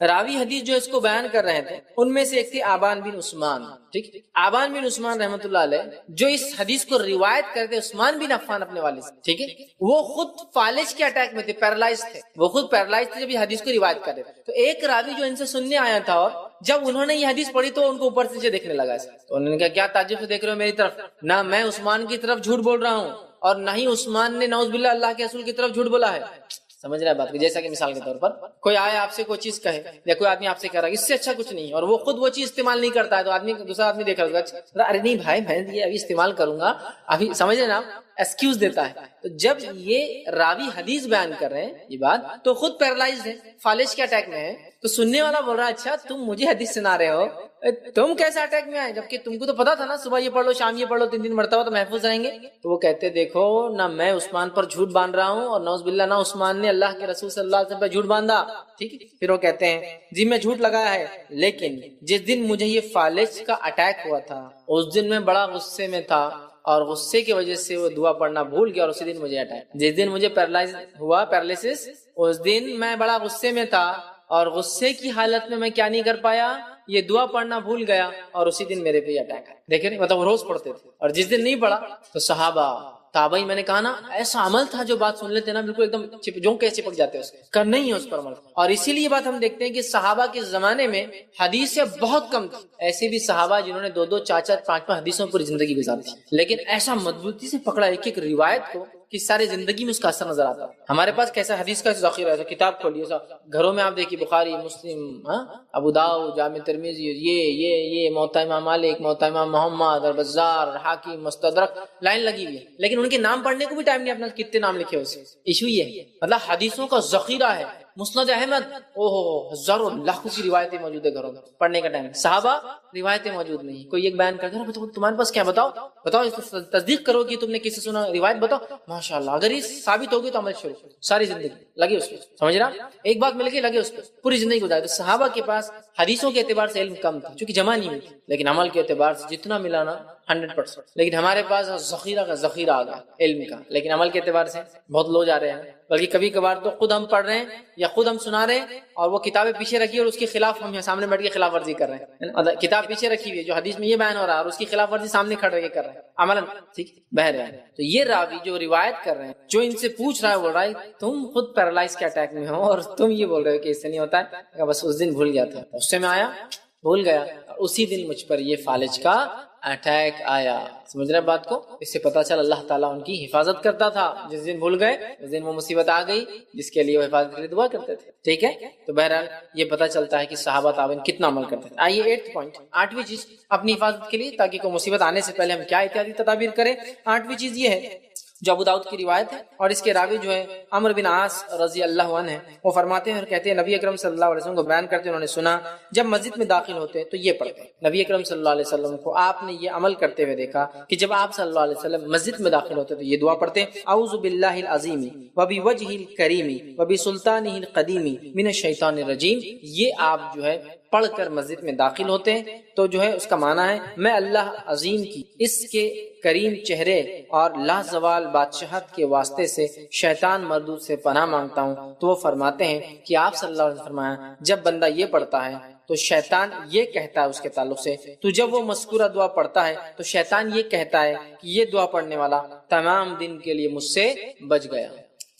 راوی حدیث جو اس کو بیان کر رہے تھے ان میں سے ایک تھے آبان بن عثمان، ٹھیک، آبان بن عثمان رحمۃ اللہ علیہ جو اس حدیث کو روایت کرتے عثمان بن عفان اپنے والد سے، ٹھیک ہے، وہ خود فالج کے اٹیک میں تھے، پیرالائز تھے، وہ خود پیرالائز تھے جب یہ حدیث کو روایت کر رہے تھے۔ تو ایک راوی جو ان سے سننے آیا تھا اور جب انہوں نے یہ حدیث پڑھی تو ان کو اوپر سے دیکھنے لگا، تو انہوں نے کہا کیا تعجب سے دیکھ رہے ہو میری طرف؟ نہ میں عثمان کی طرف جھوٹ بول رہا ہوں اور نہ ہی عثمان نے نعوذ باللہ اللہ کے رسول کی طرف جھوٹ بولا ہے۔ سمجھ رہے ہیں بات کو؟ جیسا کہ مثال کے طور پر کوئی آئے آپ سے کوئی چیز کہے یا کوئی آدمی آپ سے کہہ رہا ہے اس سے اچھا کچھ نہیں اور وہ خود وہ چیز استعمال نہیں کرتا ہے، تو آدمی دوسرا آدمی دیکھ رہا ہے، ارے نہیں بھائی میں یہ ابھی استعمال کروں گا ابھی، سمجھ رہے نا آپ، ایکسکیوز دیتا ہے۔ تو جب یہ راوی حدیث بیان کر رہے ہیں یہ بات تو خود پیرالائزڈ ہے، فالج کے اٹیک میں ہے، تو سننے والا بول رہا ہے اچھا تم مجھے حدیث سنا رہے ہو، تم کیسے اٹیک میں آئے جبکہ تم کو تو پتا تھا نا صبح یہ پڑھ لو شام یہ پڑھ لو 3 مرتبہ تو محفوظ رہیں گے۔ تو وہ کہتے دیکھو نہ میں عثمان پر جھوٹ باندھ رہا ہوں اور نعوذ باللہ نہ عثمان نے اللہ کے رسول صلی اللہ علیہ وسلم پر جھوٹ باندھا، ٹھیک ہے۔ پھر وہ کہتے ہیں جی میں جھوٹ لگایا ہے، لیکن جس دن مجھے یہ فالج کا اٹیک ہوا تھا اس دن میں بڑا غصے میں تھا اور غصے کی وجہ سے وہ دعا پڑھنا بھول گیا اور اسی دن مجھے اٹیک، جس دن مجھے پیرالائسس اس دن میں بڑا غصے میں تھا اور غصے کی حالت میں کیا نہیں کر پایا، یہ دعا پڑھنا بھول گیا اور اسی دن میرے پہ اٹیک ہے۔ دیکھیں مطلب وہ روز پڑھتے تھے اور جس دن نہیں پڑھا تو صحابہ تابعین، میں نے کہا نا ایسا عمل تھا جو بات سن لیتے نا بالکل ایک دم جو کیسے چپک جاتے ہیں، کرنا ہی ہے اس پر عمل۔ اور اسی لیے بات ہم دیکھتے ہیں کہ صحابہ کے زمانے میں حدیثیں بہت کم تھی، ایسے بھی صحابہ جنہوں نے 2 4 5 حدیثوں پر زندگی گزاری تھی، لیکن ایسا مضبوطی سے پکڑا ایک روایت کو کہ ساری زندگی میں اس کا اثر نظر آتا ہے۔ ہمارے پاس کیسا حدیث کا ذخیرہ ہے، کتاب کھولیے گھروں میں آپ دیکھیے بخاری، مسلم، ابو داؤد، جامع ترمذی، یہ موطا امام مالک، موطا امام محمد، البزار، حاکم، مستدرک، لائن لگی ہوئی ہے، لیکن ان کے نام پڑھنے کو بھی ٹائم نہیں، اپنا کتنے نام لکھے ہوئے۔ ایشو یہ ہے مطلب حدیثوں کا ذخیرہ ہے، مسند احمد، ہزاروں لاکھوں کی روایتیں موجود ہے گھروں میں، پڑھنے کا ٹائم۔ صحابہ روایتیں موجود نہیں، کوئی ایک بیان کرتا ہے تمہارے پاس کیا، بتاؤ اس کو تصدیق کرو کہ تم نے کسی سنا، روایت بتاؤ، ماشاءاللہ اگر یہ ثابت ہوگی تو عمل شروع، ساری زندگی لگے اس پہ، سمجھ رہا، ایک بات مل گئی لگے اس پہ پوری زندگی گزاری۔ تو صحابہ کے پاس حدیثوں کے اعتبار سے علم کم تھا چونکہ جمع نہیں ہوئی، لیکن عمل کے اعتبار سے جتنا ملانا 100%، لیکن ہمارے پاس ذخیرہ کا ذخیرہ آ گیا علم کا، لیکن عمل کے اعتبار سے بہت لو جا رہے ہیں، بلکہ کبھی کبھار تو خود ہم پڑھ رہے ہیں یا خود ہم سنا رہے ہیں اور وہ کتابیں پیچھے رکھی اور اس کے خلاف ہم سامنے بیٹھ کے خلاف ورزی کر رہے ہیں، کتاب پیچھے رکھی ہوئی ہے جو حدیث میں یہ بیان ہو رہا ہے اور اس کی خلاف ورزی سامنے کھڑے کے کر رہے ہیں عملاً، ٹھیک بہہ رہے ہیں۔ تو یہ راوی جو روایت کر رہے ہیں، جو ان سے پوچھ رہا ہے، بول رہا ہے تم خود پیرالائز کے اٹیک میں ہو اور تم یہ بول رہے ہو کہ اس سے نہیں ہوتا ہے، بس اس دن بھول گیا تھا، غصے میں آیا بھول گیا اور اسی دن مجھ پر یہ فالج کا اٹیک آیا۔ سمجھ رہے بات کو؟ اس سے پتا چلا اللہ تعالیٰ ان کی حفاظت کرتا تھا، جس دن بھول گئے اس دن وہ مصیبت آ گئی جس کے لیے وہ حفاظت کے لیے دعا کرتے تھے، ٹھیک ہے۔ تو بہرحال یہ پتا چلتا ہے کہ صحابہ تابعین کتنا عمل کرتے تھے۔ آئیے 8 پوائنٹ، 8ویں چیز اپنی حفاظت کے لیے تاکہ کوئی مصیبت آنے سے پہلے ہم کیا احتیاطی تدابیر کریں۔ 8ویں چیز یہ ہے جو ابو داؤد کی روایت ہے اور اس کے راوی جو ہے عمرو بن عاص رضی اللہ عنہ ہے، وہ فرماتے ہیں اور کہتے ہیں نبی اکرم صلی اللہ علیہ وسلم کو بیان کرتے انہوں نے سنا جب مسجد میں داخل ہوتے تو یہ پڑھتے، نبی اکرم صلی اللہ علیہ وسلم کو آپ نے یہ عمل کرتے ہوئے دیکھا کہ جب آپ صلی اللہ علیہ وسلم مسجد میں داخل ہوتے تو یہ دعا پڑھتے، اعوذ باللہ العظیم وبوجہہ الکریم وبسلطانہ القدیم من الشیطان الرجیم۔ یہ آپ جو ہے پڑھ کر مسجد میں داخل ہوتے ہیں تو جو ہے اس کا معنی ہے میں اللہ عظیم کی اس کے کریم چہرے اور لازوال بادشاہت کے واسطے سے شیطان مردود سے پناہ مانگتا ہوں۔ تو وہ فرماتے ہیں کہ آپ صلی اللہ علیہ وسلم فرمایا جب بندہ یہ پڑھتا ہے تو شیطان یہ کہتا ہے اس کے تعلق سے، تو جب وہ مذکورہ دعا پڑھتا ہے تو شیطان یہ کہتا ہے کہ یہ دعا پڑھنے والا تمام دن کے لیے مجھ سے بچ گیا۔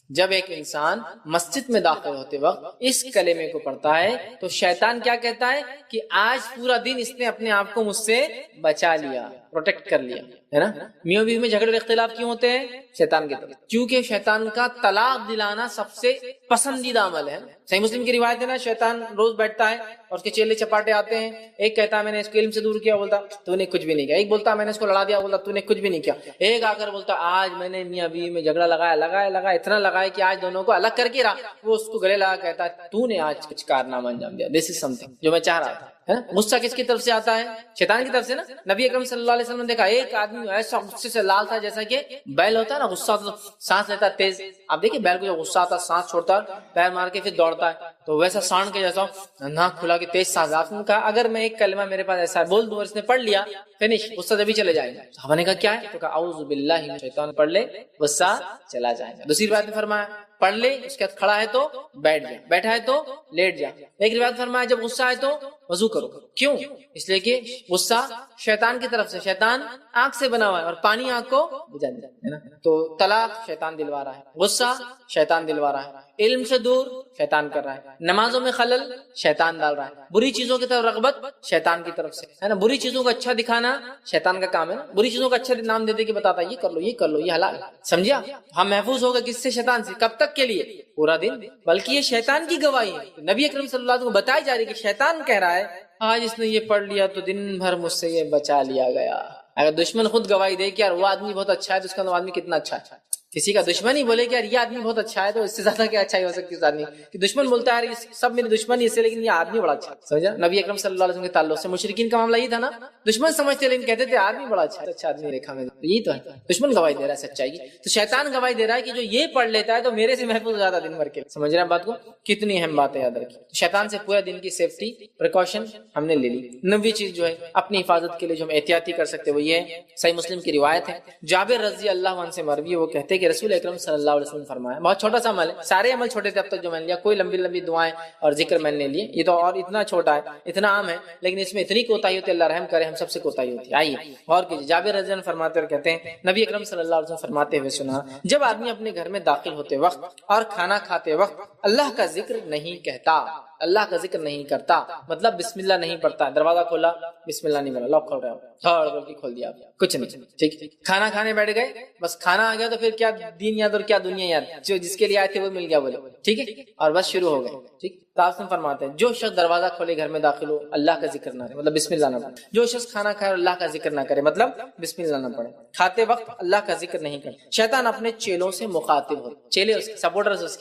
جب ایک انسان مسجد میں داخل ہوتے وقت اس کلمے کو پڑھتا ہے تو شیطان کیا کہتا ہے کہ آج پورا دن اس نے اپنے آپ کو مجھ سے بچا لیا، پروٹیکٹ کر لیا، ہے نا. میاں بیوی میں جھگڑے اور اختلاف کیوں ہوتے ہیں؟ شیطان کی طرف، کیونکہ شیطان کا طلاق دلانا سب سے پسندیدہ عمل ہے. صحیح مسلم کی روایت ہے نا، شیطان روز بیٹھتا ہے اور اس کے چیلے چپاٹے آتے ہیں. ایک کہتا ہے میں نے اس کو علم سے دور کیا، بولتا تو نے کچھ بھی نہیں کیا. ایک بولتا میں نے اس کو لڑا دیا، بولتا تو نے کچھ بھی نہیں کیا. ایک آ کر بولتا آج میں نے میاں بیوی میں جھگڑا لگایا اتنا لگایا کہ آج دونوں کو الگ کر کے رہا. وہ اس کو گلے لگا کہتا ہے تو نے آج کچھ کارنامہ انجام دیا. دس از سم تھنگ جو میں چاہ رہا تھا. غصہ کس کی طرف سے آتا ہے؟ شیطان کی طرف سے نا. نبی اکرم صلی اللہ علیہ وسلم نے دیکھا ایک آدمی ایسا غصے سے لال تھا جیسا کہ بیل ہوتا ہے نا، غصہ تو سانس لیتا تیز. آپ دیکھیں بیل کو جو غصہ آتا ہے سانس چھوڑتا ہے پیر مار کے پھر دوڑتا ہے، تو ویسا سانڈ کے جیسا ناک کھلا کے تیز سانس. آپ نے کہا اگر میں ایک کلمہ میرے پاس ایسا بول دوں اور اس نے پڑھ لیا فنش، غصہ جبھی چلے جائے گا. صحابہ نے کہا کیا ہے؟ تو کہا اعوذ باللہ من الشیطان، پڑھ لے غصہ چلا جائے گا. دوسری روایت میں فرمایا پڑھ لے، اس کے بعد کھڑا ہے تو بیٹھ جا، بیٹھا ہے تو لیٹ جا. ایک روایت فرمایا جب غصہ آئے تو وضو کرو. کیوں؟ اس لیے کہ غصہ شیطان کی طرف سے، شیطان آنکھ سے بنا ہوا ہے اور پانی آنکھ کو بجھا دیتا ہے نا. تو طلاق شیطان دلوا رہا ہے، غصہ شیطان دلوا رہا ہے، علم سے دور شیطان کر رہا ہے، نمازوں میں خلل شیطان ڈال رہا ہے، بری چیزوں کی طرف رغبت شیطان کی طرف سے ہے نا. بری چیزوں کو اچھا دکھانا شیطان کا کام ہے نا. بری چیزوں کو اچھا نام دے دے کے بتاتا یہ کر لو یہ کر لو یہ حلال ہے. سمجھا؟ ہم محفوظ ہوگا کس سے؟ شیطان سے. کب تک کے لیے؟ پورا دن. بلکہ یہ شیطان کی گواہی ہے. نبی اکرم صلی اللہ علیہ وسلم کو بتائی جا رہی ہے کہ شیطان کہہ رہا ہے آج اس نے یہ پڑھ لیا تو دن بھر مجھ سے یہ بچا لیا گیا. اگر دشمن خود گواہی دے کہ یار وہ آدمی بہت اچھا ہے تو اس کا آدمی کتنا اچھا ہے. کسی کا دشمن ہی بولے کہ یار یہ آدمی بہت اچھا ہے تو اس سے زیادہ کیا اچھائی ہو سکتی ہے اس آدمی کی. دشمن بولتا ہے یار سب میرے دشمن ہی سے لیکن یہ آدمی بڑا اچھا ہے. سمجھا؟ نبی اکرم صلی اللہ علیہ وسلم کے تعلق سے مشرکین کا معاملہ یہ تھا نا، دشمن سمجھتے لیکن کہتے تھے آدمی بڑا اچھا ہے، اچھا آدمی دیکھا میں. یہی تو ہے، دشمن گواہی دے رہا ہے سچائی کی. تو شیطان گواہی دے رہا ہے کہ جو یہ پڑھ لیتا ہے تو میرے سے محفوظ ہو جاتا دن بھر کے. سمجھ رہے ہیں بات کو؟ کتنی اہم بات ہے یاد رکھیے. شیطان سے پورے دن کی سیفٹی پریکاشن ہم نے لے لی. 9ویں چیز جو ہے اپنی حفاظت کے لیے جو ہم احتیاطی کر سکتے وہ یہ ہے. صحیح مسلم کی روایت ہے، جابر رضی اللہ عنہ سے مروی ہے، وہ کہتے ہیں کہ رسول اکرم صلی اللہ علیہ وسلم فرمایا، بہت چھوٹا سا عمل ہے، سارے عمل چھوٹے تھے اب تک جو میں نے لیا، کوئی لمبی دعائیں اور ذکر میں نے لیے، یہ تو اور اتنا چھوٹا ہے اتنا عام ہے لیکن اس میں اتنی کوتاہی ہوتی ہے. اللہ رحم کرے ہم سب سے کوتاہی ہوتی ہے. آئیے اور کیجیے. جابر رضی اللہ عنہ فرماتے اور کہتے ہیں نبی اکرم صلی اللہ علیہ وسلم فرماتے ہوئے سنا، جب آدمی اپنے گھر میں داخل ہوتے وقت اور کھانا کھاتے وقت اللہ کا ذکر نہیں کہتا، اللہ کا ذکر نہیں کرتا، مطلب بسم اللہ نہیں پڑھتا. دروازہ کھولا بسم اللہ نہیں بولا، لاک کھول رہا ہو تھوڑ کر کے کھول دیا، کچھ نہیں. ٹھیک، کھانا کھانے بیٹھ گئے، بس کھانا آ گیا تو پھر کیا دین یاد اور کیا دنیا یاد، جو جس کے لیے آئے تھے وہ مل گیا بولے. ٹھیک ہے، اور بس شروع ہو گئے. ٹھیک، تاسم فرماتے ہیں جو شخص دروازہ کھولے گھر میں داخل ہو اللہ کا ذکر نہ کرے مطلب بسم اللہ نہ پڑھے، جو شخص کھانا کھائے اللہ کا ذکر نہ کرے مطلب بسم اللہ نہ پڑھے، کھاتے وقت اللہ کا ذکر نہیں کرے، شیطان اپنے چیلوں سے مخاطب ہو. چیلے اس کے سپورٹرز اس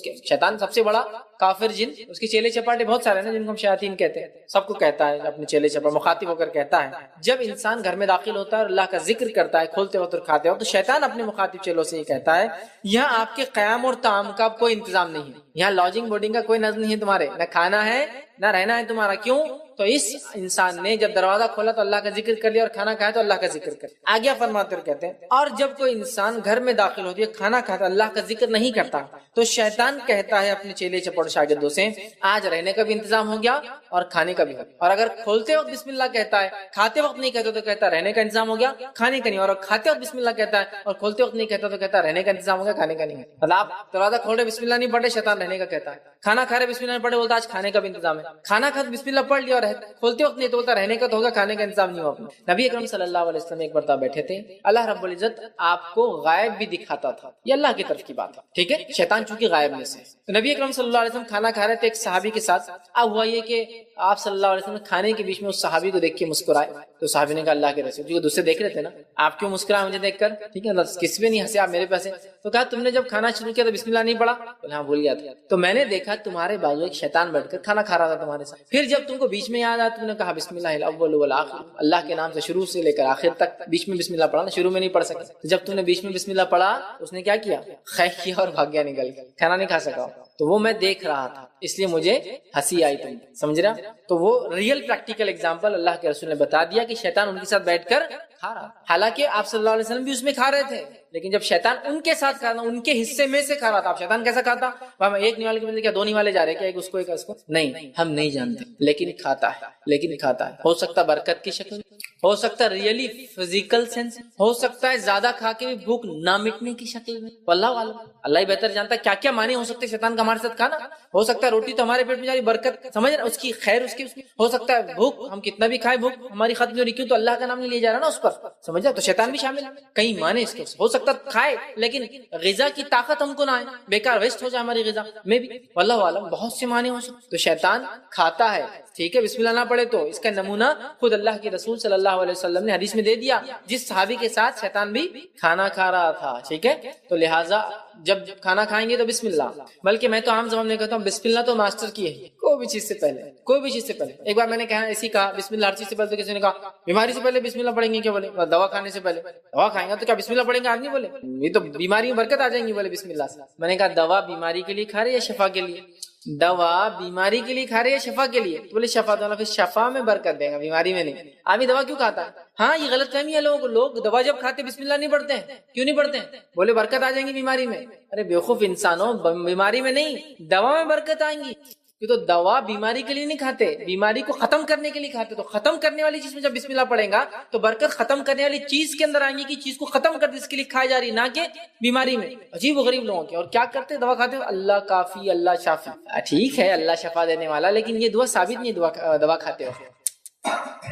کے شیطان سب سے بڑا کافر جن، اس کے چیلے چپاٹے بہت سارے ہیں جن کو ہم شیاطین کہتے ہیں. سب کو کہتا ہے اپنے چیلے چپاٹے مخاطب ہو کر کہتا ہے جب انسان گھر میں داخل ہوتا ہے اور اللہ کا ذکر کرتا ہے کھولتے وقت اور کھاتے وقت تو شیطان اپنے مخاطب چیلوں سے یہ کہتا ہے یہاں آپ کے قیام اور طعام کا کوئی انتظام نہیں ہے، یہاں لاجنگ بورڈنگ کا کوئی نظم نہیں ہے تمہارے، نہ کھانا ہے نہ رہنا ہے تمہارا. کیوں؟ تو اس انسان نے جب دروازہ کھولا تو اللہ کا ذکر کر لیا اور کھانا کھایا تو اللہ کا ذکر کر. آگے فرماتے اور کہتے ہیں اور جب کوئی انسان گھر میں داخل ہوتی ہے کھانا کھاتا اللہ کا ذکر نہیں کرتا تو شیطان کہتا ہے اپنے چیلے چپڑ شاگردوں سے آج رہنے کا بھی انتظام ہو گیا اور کھانے کا بھی ہو گیا. اور اگر کھولتے وقت بسم اللہ کہتا ہے کھاتے وقت نہیں کہتا تو کہتا رہنے کا انتظام ہو گیا کھانے کا نہیں، اور کھاتے وقت بسم اللہ کہتا ہے اور کھولتے وقت نہیں کہتا تو کہتا رہنے کا انتظام ہو گیا کھانے کا نہیں. مطلب آپ دروازہ کھول رہے بسم اللہ نہیں پڑھے شیطان رہنے کا کہتا ہے، کھانا کھا رہے بسم اللہ نہیں پڑھے بولتا آج کھانے کا بھی انتظام ہے، کھانا کھا بسم اللہ پڑھ لیا اور کھولتے وقت نہیں تو بولتا رہنے کا تو ہوگا کھانے کا انتظام نہیں ہوگا. نبی اکرم صلی اللہ علیہ وسلم ایک مرتبہ بیٹھے تھے، اللہ رب العزت آپ کو غائب بھی دکھاتا تھا، یہ اللہ کی طرف کی بات ہے. ٹھیک ہے، شیطان چونکہ غائب میں سے. تو نبی اکرم صلی اللہ علیہ وسلم کھانا کھا رہے تھے ایک صحابی کے ساتھ. اب ہوا یہ کہ آپ صلی اللہ علیہ وسلم کھانے کے بیچ میں اس صحابی کو دیکھ کے مسکرائے تو صحابی نے کہا اللہ کے رسول، کیونکہ دوسرے دیکھ رہے تھے نا آپ کیوں مسکرائے مجھے دیکھ کر. ٹھیک ہے، کس پہ نہیں ہنسے آپ میرے پیسے. تو کہا تم نے جب کھانا شروع کیا تو بسم اللہ نہیں پڑھا؟ بولے ہاں بھول گیا تھا. تو میں نے دیکھا تمہارے بازو ایک شیطان بیٹھ کر کھانا کھا رہا تھا تمہارے ساتھ، پھر جب تم کو بیچ میں یاد آیا تم نے کہا بسم اللہ الاول والآخر، اللہ کے نام سے شروع سے لے کر آخر تک بیچ میں بسم اللہ پڑھا نا، شروع میں نہیں پڑھ سکے. جب تم نے بیچ میں بسم اللہ پڑھا اس نے کیا کیا؟ خیخ کیا اور بھاگ گیا نکل گیا، کھانا نہیں کھا سکا. تو وہ میں دیکھ رہا تھا اس لیے مجھے ہنسی آئی. تم سمجھ رہا؟ تو وہ ریئل پریکٹیکل ایگزامپل اللہ کے رسول نے بتا دیا کہ شیطان ان کے ساتھ بیٹھ کر کھا رہا، حالانکہ آپ صلی اللہ علیہ وسلم بھی اس میں کھا رہے تھے لیکن جب شیطان ان کے ساتھ کھا رہا ان کے حصے میں سے کھا رہا تھا. اب شیطان کیسا کھاتا؟ وہاں ایک نیوالے کے بندے کیا دو نیوالے جا رہے کیا ایک اس کو ایک اس کو؟ نہیں، ہم نہیں جانتے لیکن کھاتا ہے. ہو سکتا برکت کی شکل، ہو سکتا ہے ریئلی فزیکل سینس، ہو سکتا ہے زیادہ کھا کے بھی بھوک نہ مٹنے کی شکل میں. واللہ عالم، اللہ ہی بہتر جانتا ہے کیا کیا معنی ہو سکتے شیطان کا ہمارے ساتھ کھانا. ہو سکتا ہے روٹی تو ہمارے پیٹ میں جا رہی برکت سمجھ رہے اس کی خیر اس کی ہو سکتا ہے بھوک ہم کتنا بھی کھائے بھوک ہماری ختم نہیں ہو رہی، کیوں؟ تو اللہ کا نام نہیں لیا جا رہا نا اس پر، سمجھ جا؟ تو شیطان بھی شامل ہے، کئی معنی اس کے ہو سکتا کھائے لیکن غذا کی طاقت ہم کو نہ آئے، بیکار ویسٹ ہو جائے ہماری غذا میں بھی، واللہ عالم بہت سے معنی ہو سکتے۔ تو شیطان کھاتا ہے، ٹھیک ہے، بسم اللہ نہ پڑھے تو اس کا نمونہ خود اللہ کے رسول صلی اللہ علیہ وسلم نے حدیث میں دے دیا، جس صحابی کے ساتھ شیطان بھی کھانا کھا رہا تھا، ٹھیک ہے۔ تو لہٰذا جب کھانا کھائیں گے تو بسم اللہ، بلکہ میں تو عام زبان میں کہتا ہوں بسم اللہ تو ماسٹر کی ہے، کوئی بھی چیز سے پہلے، کوئی بھی چیز سے پہلے۔ ایک بار میں نے کہا ایسی کہا بسم اللہ ہر چیز سے پہلے، تو کسی نے کہا بیماری سے پہلے بسم اللہ پڑھیں گے کیا؟ بولے دوا کھانے سے پہلے، دوا کھائیں گے تو کیا بسم اللہ پڑھیں گے؟ آدمی بولے یہ تو بیماری میں برکت آ جائیں گی، بولے بسم اللہ سے۔ میں نے کہا دوا بیماری کے لیے کھا رہے یا شفا کے لیے؟ دوا بیماری کے لیے کھا رہے یا شفا کے لیے؟ تو بولے شفا، تو پھر شفا میں برکت دے گا، بیماری میں نہیں۔ آدمی دوا کیوں کھاتا ہے؟ ہاں یہ غلط فہمی ہے لوگ دوا جب کھاتے بسم اللہ نہیں پڑھتے ہیں، کیوں نہیں پڑھتے ہیں؟ بولے برکت آ جائیں گی بیماری میں۔ ارے بیوقوف انسانوں، بیماری میں نہیں دوا میں برکت آئیں گی، کہ تو دوا بیماری کے لیے نہیں کھاتے، بیماری کو ختم کرنے کے لیے کھاتے۔ تو ختم کرنے والی چیز میں جب بسم اللہ پڑھیں گا تو برکت ختم کرنے والی چیز کے اندر آئیں گی، کہ چیز کو ختم کر دے، اس کے لیے کھائی جا رہی، نہ کہ بیماری میں۔ عجیب و غریب لوگوں کے، اور کیا کرتے دوا کھاتے، اللہ کافی اللہ شافی، ٹھیک ہے اللہ شفا دینے والا، لیکن یہ دعا ثابت نہیں ہے دوا کھاتے ہو،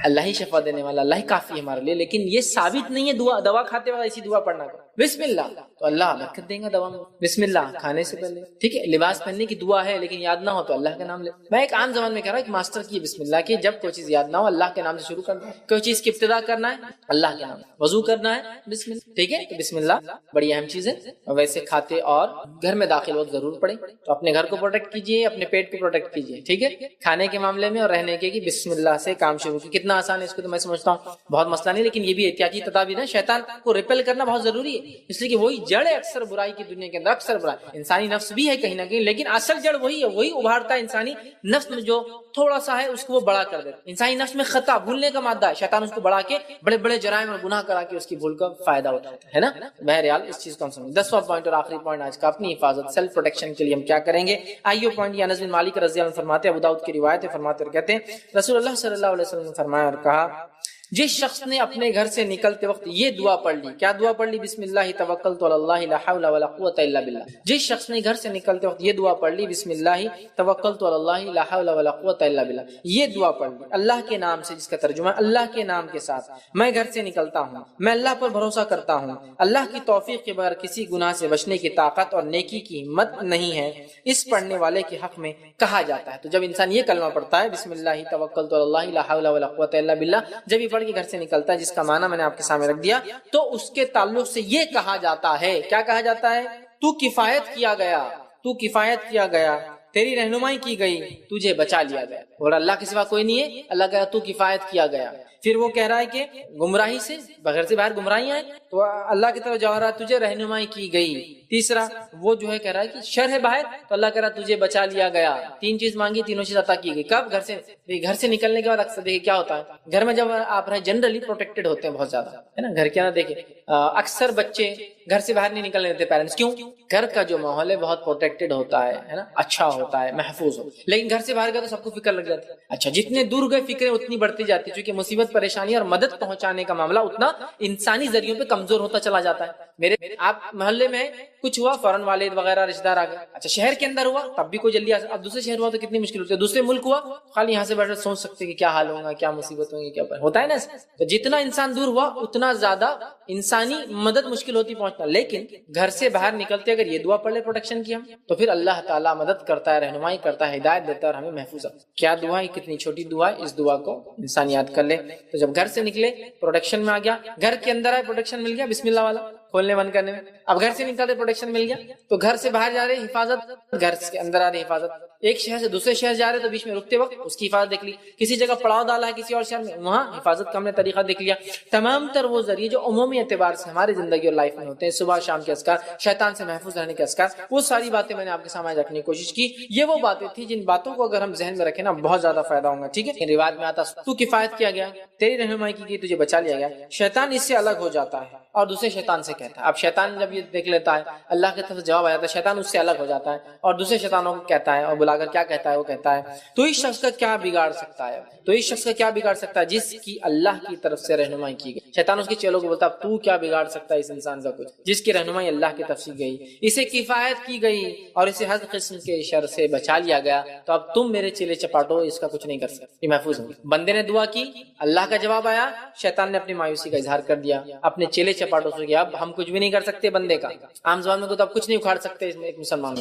اللہ ہی شفا دینے والا، اللہ ہی کافی ہے ہمارے لیے، لیکن یہ ثابت نہیں ہے دوا کھاتے وقت ایسی دعا پڑھنا بسم اللہ، تو اللہ برکت دیں گا دوا میں۔ بسم اللہ کھانے سے پہلے، ٹھیک ہے، لباس پہننے کی دعا ہے لیکن یاد نہ ہو تو اللہ کا نام لے۔ میں ایک عام زبان میں کہہ رہا ہوں ایک ماسٹر کی بسم اللہ کی، جب کوئی چیز یاد نہ ہو اللہ کے نام سے شروع کرنا ہے، کوئی چیز کی ابتدا کرنا ہے اللہ کے نام، وضو کرنا ہے بسم اللہ، ٹھیک ہے، تو بسم اللہ بڑی اہم چیز ہے۔ ویسے کھاتے اور گھر میں داخل وقت ضرور پڑھیں، تو اپنے گھر کو پروٹیکٹ کیجیے، اپنے پیٹ کو پروٹیکٹ کیجیے، ٹھیک ہے، کھانے کے معاملے میں اور رہنے کے کہ بسم اللہ سے کام شروع کی۔ کتنا آسان ہے اس کو تو میں سمجھتا ہوں بہت مسئلہ نہیں، لیکن یہ بھی احتیاطی تدابیر ہے، شیطان کو ریپل کرنا بہت ضروری ہے، اس لیے کہ وہی جڑ ہے اکثر برائی کی دنیا کے اندر، اکثر برائی انسانی نفس بھی ہے کہیں نہ کہیں، لیکن اصل جڑ وہی ہے، وہی ابھارتا ہے انسانی نفس میں جو تھوڑا سا ہے اس کو وہ بڑا کر دیتا ہے۔ انسانی نفس میں خطا بھولنے کا مادہ ہے، شیطان اس کو بڑھا کے بڑے بڑے جرائم اور گناہ کرا کے اس کی بھول کا فائدہ اٹھاتا ہے نا۔ بہرحال اس چیز کو ہم سمجھیں۔ 10واں پوائنٹ اور آخری پوائنٹ آج کا، اپنی حفاظت، سیلف پروٹیکشن کے لیے ہم کیا کریں گے؟ آئیے پوائنٹ یہ انس بن مالک رضی اللہ عنہ فرماتے ہیں، ابو داؤد کی روایت ہے، فرماتے اور کہتے ہیں رسول اللہ صلی اللہ علیہ وسلم نے فرمایا اور کہا، جس شخص نے اپنے گھر سے نکلتے وقت یہ دعا پڑھ لی، کیا دعا پڑھ لی؟ بسم اللہ توکلت علی اللہ لا حول ولا قوت الا باللہ۔ جس شخص نے گھر سے نکلتے وقت یہ دعا پڑھ لی، بسم اللہ توکلت علی اللہ لا حول ولا قوت الا باللہ، یہ دعا پڑھ لی اللہ کے نام سے، جس کا ترجمہ اللہ کے نام کے ساتھ میں گھر سے نکلتا ہوں، میں اللہ پر بھروسہ کرتا ہوں، اللہ کی توفیق کے بغیر کسی گناہ سے بچنے کی طاقت اور نیکی کی ہمت نہیں ہے، اس پڑھنے والے کے حق میں کہا جاتا ہے۔ تو جب انسان یہ کلمہ پڑھتا ہے بسم اللہ توکلت علی اللہ لا حول ولا قوت الا باللہ، جب یہ پڑھ کے گھر سے نکلتا ہے، جس کا معنی میں نے آپ کے سامنے رکھ دیا، تو اس کے تعلق سے یہ کہا جاتا ہے، کیا کہا جاتا ہے؟ تو کفایت کیا گیا، تو کفایت کیا گیا، تیری رہنمائی کی گئی، تجھے بچا لیا گیا، اور اللہ کے سوا کوئی نہیں ہے، اللہ کہا تو کفایت کیا گیا۔ پھر وہ کہہ رہا ہے کہ گمراہی سے، بغیر سے باہر گمراہیاں ہیں تو اللہ کی طرف جا رہا ہے، تجھے رہنمائی کی گئی۔ تیسرا وہ جو ہے کہہ رہا ہے کہ شر ہے باہر، تو اللہ کہہ رہا ہے تجھے بچا لیا گیا۔ تین چیز مانگی، تینوں چیز عطا کی گئی۔ کب؟ گھر سے نکلنے کے بعد اکثر دیکھیں کیا ہوتا ہے، گھر میں جب آپ رہیں جنرلی پروٹیکٹڈ ہوتے ہیں بہت زیادہ، ہے نا، گھر کے اندر دیکھیں اکثر بچے گھر سے باہر نہیں نکلنے دیتے پیرنٹس، کیوں؟ گھر کا جو ماحول ہے بہت پروٹیکٹڈ ہوتا ہے نا، اچھا ہوتا ہے، محفوظ ہو، لیکن گھر سے باہر گئے تو سب کو فکر لگ جاتی ہے۔ اچھا جتنے دور گئے فکریں اتنی بڑھتی جاتی ہے، چونکہ مصیبت پریشانی اور مدد پہنچانے کا معاملہ اتنا انسانی ذریعوں پہ کمزور ہوتا چلا جاتا ہے۔ میرے آپ محلے میں کچھ ہوا، فوراً والد وغیرہ رشتہ دار آ گئے، اچھا شہر کے اندر ہوا تب بھی کوئی جلدی اب دوسرے شہر ہوا تو کتنی مشکل ہوتی ہے، دوسرے ملک ہوا خالی یہاں سے بیٹھ کر سوچ سکتے کہ کیا حال ہوگا، کیا مصیبت ہوگی، کیا ہوتا ہے نا۔ تو جتنا انسان دور ہوا اتنا زیادہ انسانی مدد مشکل ہوتی پہنچنا، لیکن گھر سے باہر نکلتے اگر یہ دعا پڑھ لے پروٹیکشن کی ہم، تو پھر اللہ تعالیٰ مدد کرتا ہے، رہنمائی کرتا ہے، ہدایت دیتا ہے اور ہمیں محفوظ ہے۔ کیا دعا ہے، کتنی چھوٹی دعا ہے، اس دعا کو انسان یاد کر لے تو جب گھر سے نکلے پروٹیکشن میں آ گیا، گھر کے اندر آئے پروٹیکشن مل گیا بسم اللہ والا کھولنے بند کرنے میں، اب گھر سے نکلتے پروٹیکشن مل گیا، تو گھر سے باہر جا رہے حفاظت، گھر کے اندر آ رہے حفاظت، ایک شہر سے دوسرے شہر جا رہے تو بیچ میں رکتے وقت اس کی حفاظت دیکھ لی، کسی جگہ پڑاؤ ڈالا ہے کسی اور شہر میں، وہاں حفاظت کا ہم نے طریقہ دیکھ لیا۔ تمام تر وہ ذریعے جو عمومی اعتبار سے ہماری زندگی اور لائف میں ہوتے ہیں، صبح شام کے اذکار، شیطان سے محفوظ رہنے کے اذکار، وہ ساری باتیں میں نے آپ کے سامنے رکھنے کی کوشش کی۔ یہ وہ باتیں تھی جن باتوں کو اگر ہم ذہن میں رکھیں نا بہت زیادہ فائدہ ہوگا، ٹھیک ہے۔ روایت میں آتا تو کفایت کیا گیا، تیری رہنمائی کی گئی، تجھے بچا لیا گیا، شیطان اس سے الگ ہو جاتا ہے اور دوسرے شیطان سے کہتا ہے. اب شیطان جب یہ دیکھ لیتا ہے اللہ کی طرف سے جواب آ جاتا ہے، شیطان اس سے الگ ہو جاتا ہے اور دوسرے شیطانوں کو کہتا ہے اور بلا کر کیا کہتا ہے، وہ کہتا ہے تو اس شخص کا کیا بگاڑ سکتا ہے، تو اس شخص کا کیا بگاڑ سکتا ہے جس کی اللہ کی طرف سے رہنمائی کی گئی. شیطان اس کے چیلوں کو بولتا ہے تو کیا بگاڑ سکتا ہے اس انسان کا کچھ جس کی رہنمائی اللہ کی طرف سے گئی، اسے کفایت کی گئی اور اسے ہر قسم کے شر سے بچا لیا گیا، تو اب تم میرے چیلے چپاٹو اس کا کچھ نہیں کر سکتے، یہ محفوظ ہوں. بندے نے دعا کی، اللہ کا جواب آیا، شیطان نے اپنی مایوسی کا اظہار کر دیا، اپنے چیلے چپاٹوں سے کیا اب ہم کچھ بھی نہیں کر سکتے بندے کا. عام زبان میں تو اب کچھ نہیں اکھاڑ سکتے اس میں ایک مسلمان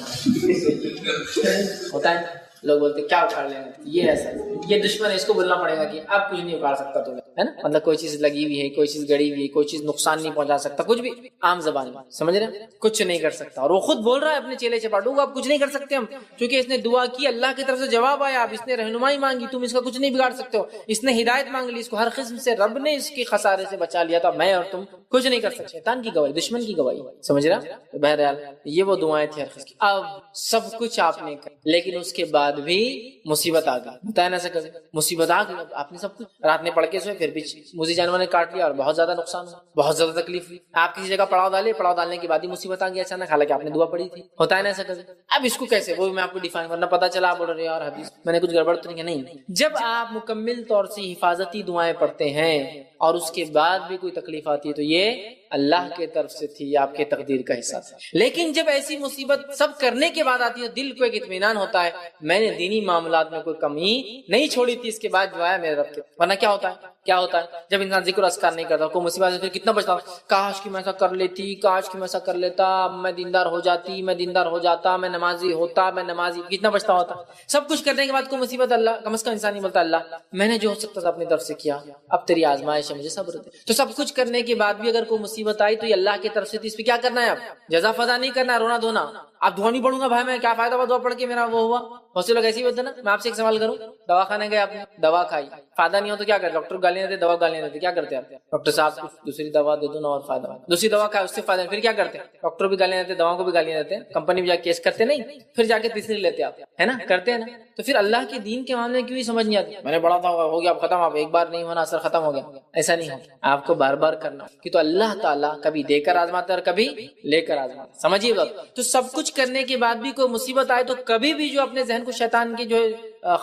ہوتا ہے، لوگ بولتے کیا اکھاڑ لیں گے، یہ ایسا یہ دشمن ہے، اس کو بولنا پڑے گا کہ اب کچھ نہیں اکھاڑ سکتا تمہیں، ہے نا، مطلب کوئی چیز لگی ہوئی ہے، کوئی چیز گڑی ہوئی ہے، کوئی چیز نقصان نہیں پہنچا سکتا، کچھ بھی عام زبان میں سمجھ رہے ہیں، کچھ نہیں کر سکتا. اور وہ خود بول رہا ہے اپنے چیلے چپاٹوں کو اب کچھ نہیں کر سکتے ہم، کیونکہ اس نے دعا کی، اللہ کی طرف سے جواب آیا، اب اس نے رہنمائی مانگی، تم اس کا کچھ نہیں بگاڑ سکتے ہو، اس نے ہدایت مانگ لی، اس کو ہر قسم سے رب نے اس کے خسارے سے بچا لیا، تو میں اور تم کچھ نہیں کر سکتے. شیطان کی گواہی، دشمن کی گواہی، سمجھ رہا. تو بہرحال یہ وہ دعائیں تھیں ہر قسم کی. اب سب کچھ آپ نے کر لیکن اس کے بعد بھی مصیبت آ گئی، بتایا نا ایسا مصیبت آ گئی، آپ نے سب کچھ رات میں پڑھ کے سوئے، پھر بھی موذی جانور نے کاٹ لیا اور بہت زیادہ نقصان ہوا، بہت زیادہ تکلیف ہوئی. آپ کسی جگہ پڑاؤ ڈالے، پڑاؤ ڈالنے کے بعد ہی مصیبت آ گئی اچانک، حالانکہ آپ نے دعا پڑھی تھی. ہوتا ہے نا ایسا کبھی. اب اس کو کیسے، وہ میں آپ کو ڈیفائن کرنا، پتا چلا آپ بول رہے یار حدیث میں نے کچھ گڑبڑ تو نہیں. جب آپ مکمل طور سے حفاظتی دعائیں پڑھتے ہیں اور اس کے بعد بھی کوئی تکلیف آتی ہے تو یہ اللہ کے طرف سے تھی، آپ کے تقدیر کا حصہ تھا. لیکن جب ایسی مصیبت سب کرنے کے بعد آتی ہے دل کو ایک اطمینان ہوتا ہے میں نے دینی معاملات میں کوئی کمی نہیں چھوڑی تھی، اس کے بعد جو ہے میرے رب کے. ورنہ کیا ہوتا ہے جب انسان ذکر اذکار نہیں کرتا، کوئی مصیبت سے پھر کتنا بچتا، کاش کہ میں ایسا کر لیتی، کاش کہ میں ایسا کر لیتا، میں دیندار ہو جاتی، میں دیندار ہو جاتا، میں نمازی ہوتا، میں نمازی، کتنا بچتا ہوتا. سب کچھ کرنے کے بعد کوئی مصیبت، اللہ کم از کم انسان نہیں بولتا اللہ میں نے جو ہو سکتا تھا اپنی طرف سے کیا، اب تیری آزمائش ہے مجھے صبر دے. تو سب کچھ کرنے کے بعد بھی اگر کوئی مصیبت آئی تو یہ اللہ کی طرف سے تھی، اس پہ کیا کرنا ہے، اب جزا فضا نہیں کرنا، رونا دھونا. اب دعا نہیں پڑھوں گا بھائی میں کیا فائدہ ہوا دعا پڑھ کے میرا وہ ہوا. بہت سے لوگ ایسے ہی ہوتے نا. میں آپ سے ایک سوال کروں، دوا کھانے گئے، آپ نے دوا کھائی، فائدہ نہیں ہو تو کیا کرتے، ڈاکٹر گالیاں دیتے، دوا گالیاں دیتے، کیا کرتے آپ، ڈاکٹر صاحب کچھ دوسری دوا دے دو نا اور فائدہ، دوسری دوا کھائے اس سے فائدہ، پھر کیا کرتے، ڈاکٹر بھی گالیاں دیتے، دواؤں کو بھی گالیاں دیتے، کمپنی بھی جا کے کیس کرتے نہیں، پھر جا کے تیسری لیتے آپ، ہے نا، کرتے ہیں نا. تو پھر اللہ کے دین کے معاملے کیوں سمجھ نہیں آتی، میں نے پڑھا تھا ہو گیا اب ختم، اب ایک بار نہیں ہونا اثر ختم ہو گیا، ایسا نہیں ہوگا، آپ کو بار بار کرنا کہ تو اللہ تعالیٰ کبھی دے کر آزماتا ہے اور کبھی لے کر آزماتا، سمجھیے بات. تو سب کچھ کرنے کے بعد بھی کوئی مصیبت آئے تو کبھی بھی جو اپنے ذہن کو شیطان کے جو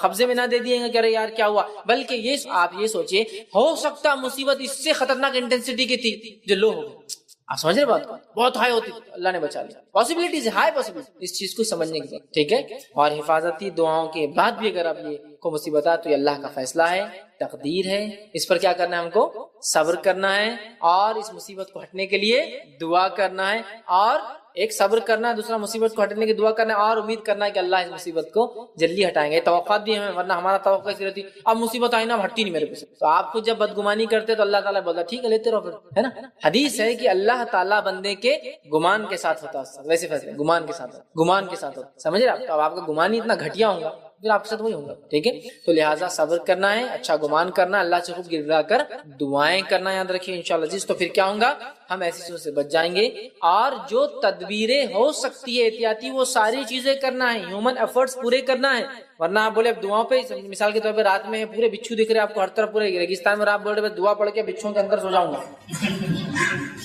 قبضے میں نہ دے دیے گا کہ ارے یار کیا ہوا، بلکہ یہ آپ یہ سوچئے ہو سکتا مصیبت اس سے خطرناک انٹینسٹی کی تھی جو لو ہو گئی. آپ سمجھ رہے بات، بہت ہائی ہوتی، اللہ نے بچا لیا. پاسبلٹیز ہائی پاسبلٹی، اس چیز کو سمجھنے کی ضرورت، ٹھیک ہے. اور حفاظتی دعاؤں کے بعد بھی اگر اب یہ کو مصیبت آئے تو یہ اللہ کا فیصلہ ہے، تقدیر ہے، اس پر کیا کرنا ہے، ہم کو صبر کرنا ہے اور اس مصیبت کو ہٹنے کے لیے دعا کرنا ہے. اور ایک صبر کرنا ہے، دوسرا مصیبت کو ہٹنے کی دعا کرنا ہے اور امید کرنا ہے کہ اللہ اس مصیبت کو جلدی ہٹائیں گے. توقعات بھی ہمیں، ورنہ ہمارا توقع اس رہتی اب مصیبت آئی نا اب ہٹتی نہیں میرے پیچھے. تو آپ کو جب بدگمانی کرتے تو اللہ تعالیٰ بولتا ٹھیک ہے لیتے رہو پھر، ہے نا. حدیث ہے کہ اللہ تعالیٰ بندے کے گمان کے ساتھ ہوتا ہے، ویسے فیصلے گمان کے ساتھ ہوتا، سمجھ رہے آپ. اب آپ کا گمان ہی اتنا گھٹیا ہوگا پھر آپ کے ساتھ وہی ہوگا، ٹھیک ہے. تو لہٰذا صبر کرنا ہے، اچھا گمان کرنا، اللہ سے خوب گرا کر دعائیں کرنا، یاد رکھیے انشاءاللہ عزیز. تو پھر کیا ہوگا، ہم ایسی چیزوں سے بچ جائیں گے اور جو تدبیریں ہو سکتی ہے احتیاطی وہ ساری چیزیں کرنا ہے، ہیومن ایفرٹس پورے کرنا ہے. ورنہ آپ بولے اب دعاؤں پہ، مثال کے طور پہ رات میں پورے بچھو دکھ رہے آپ کو ہر طرف، پورے ریگستان میں آپ بول رہے دعا پڑھ کے بچھوں کے اندر سو جاؤں گا.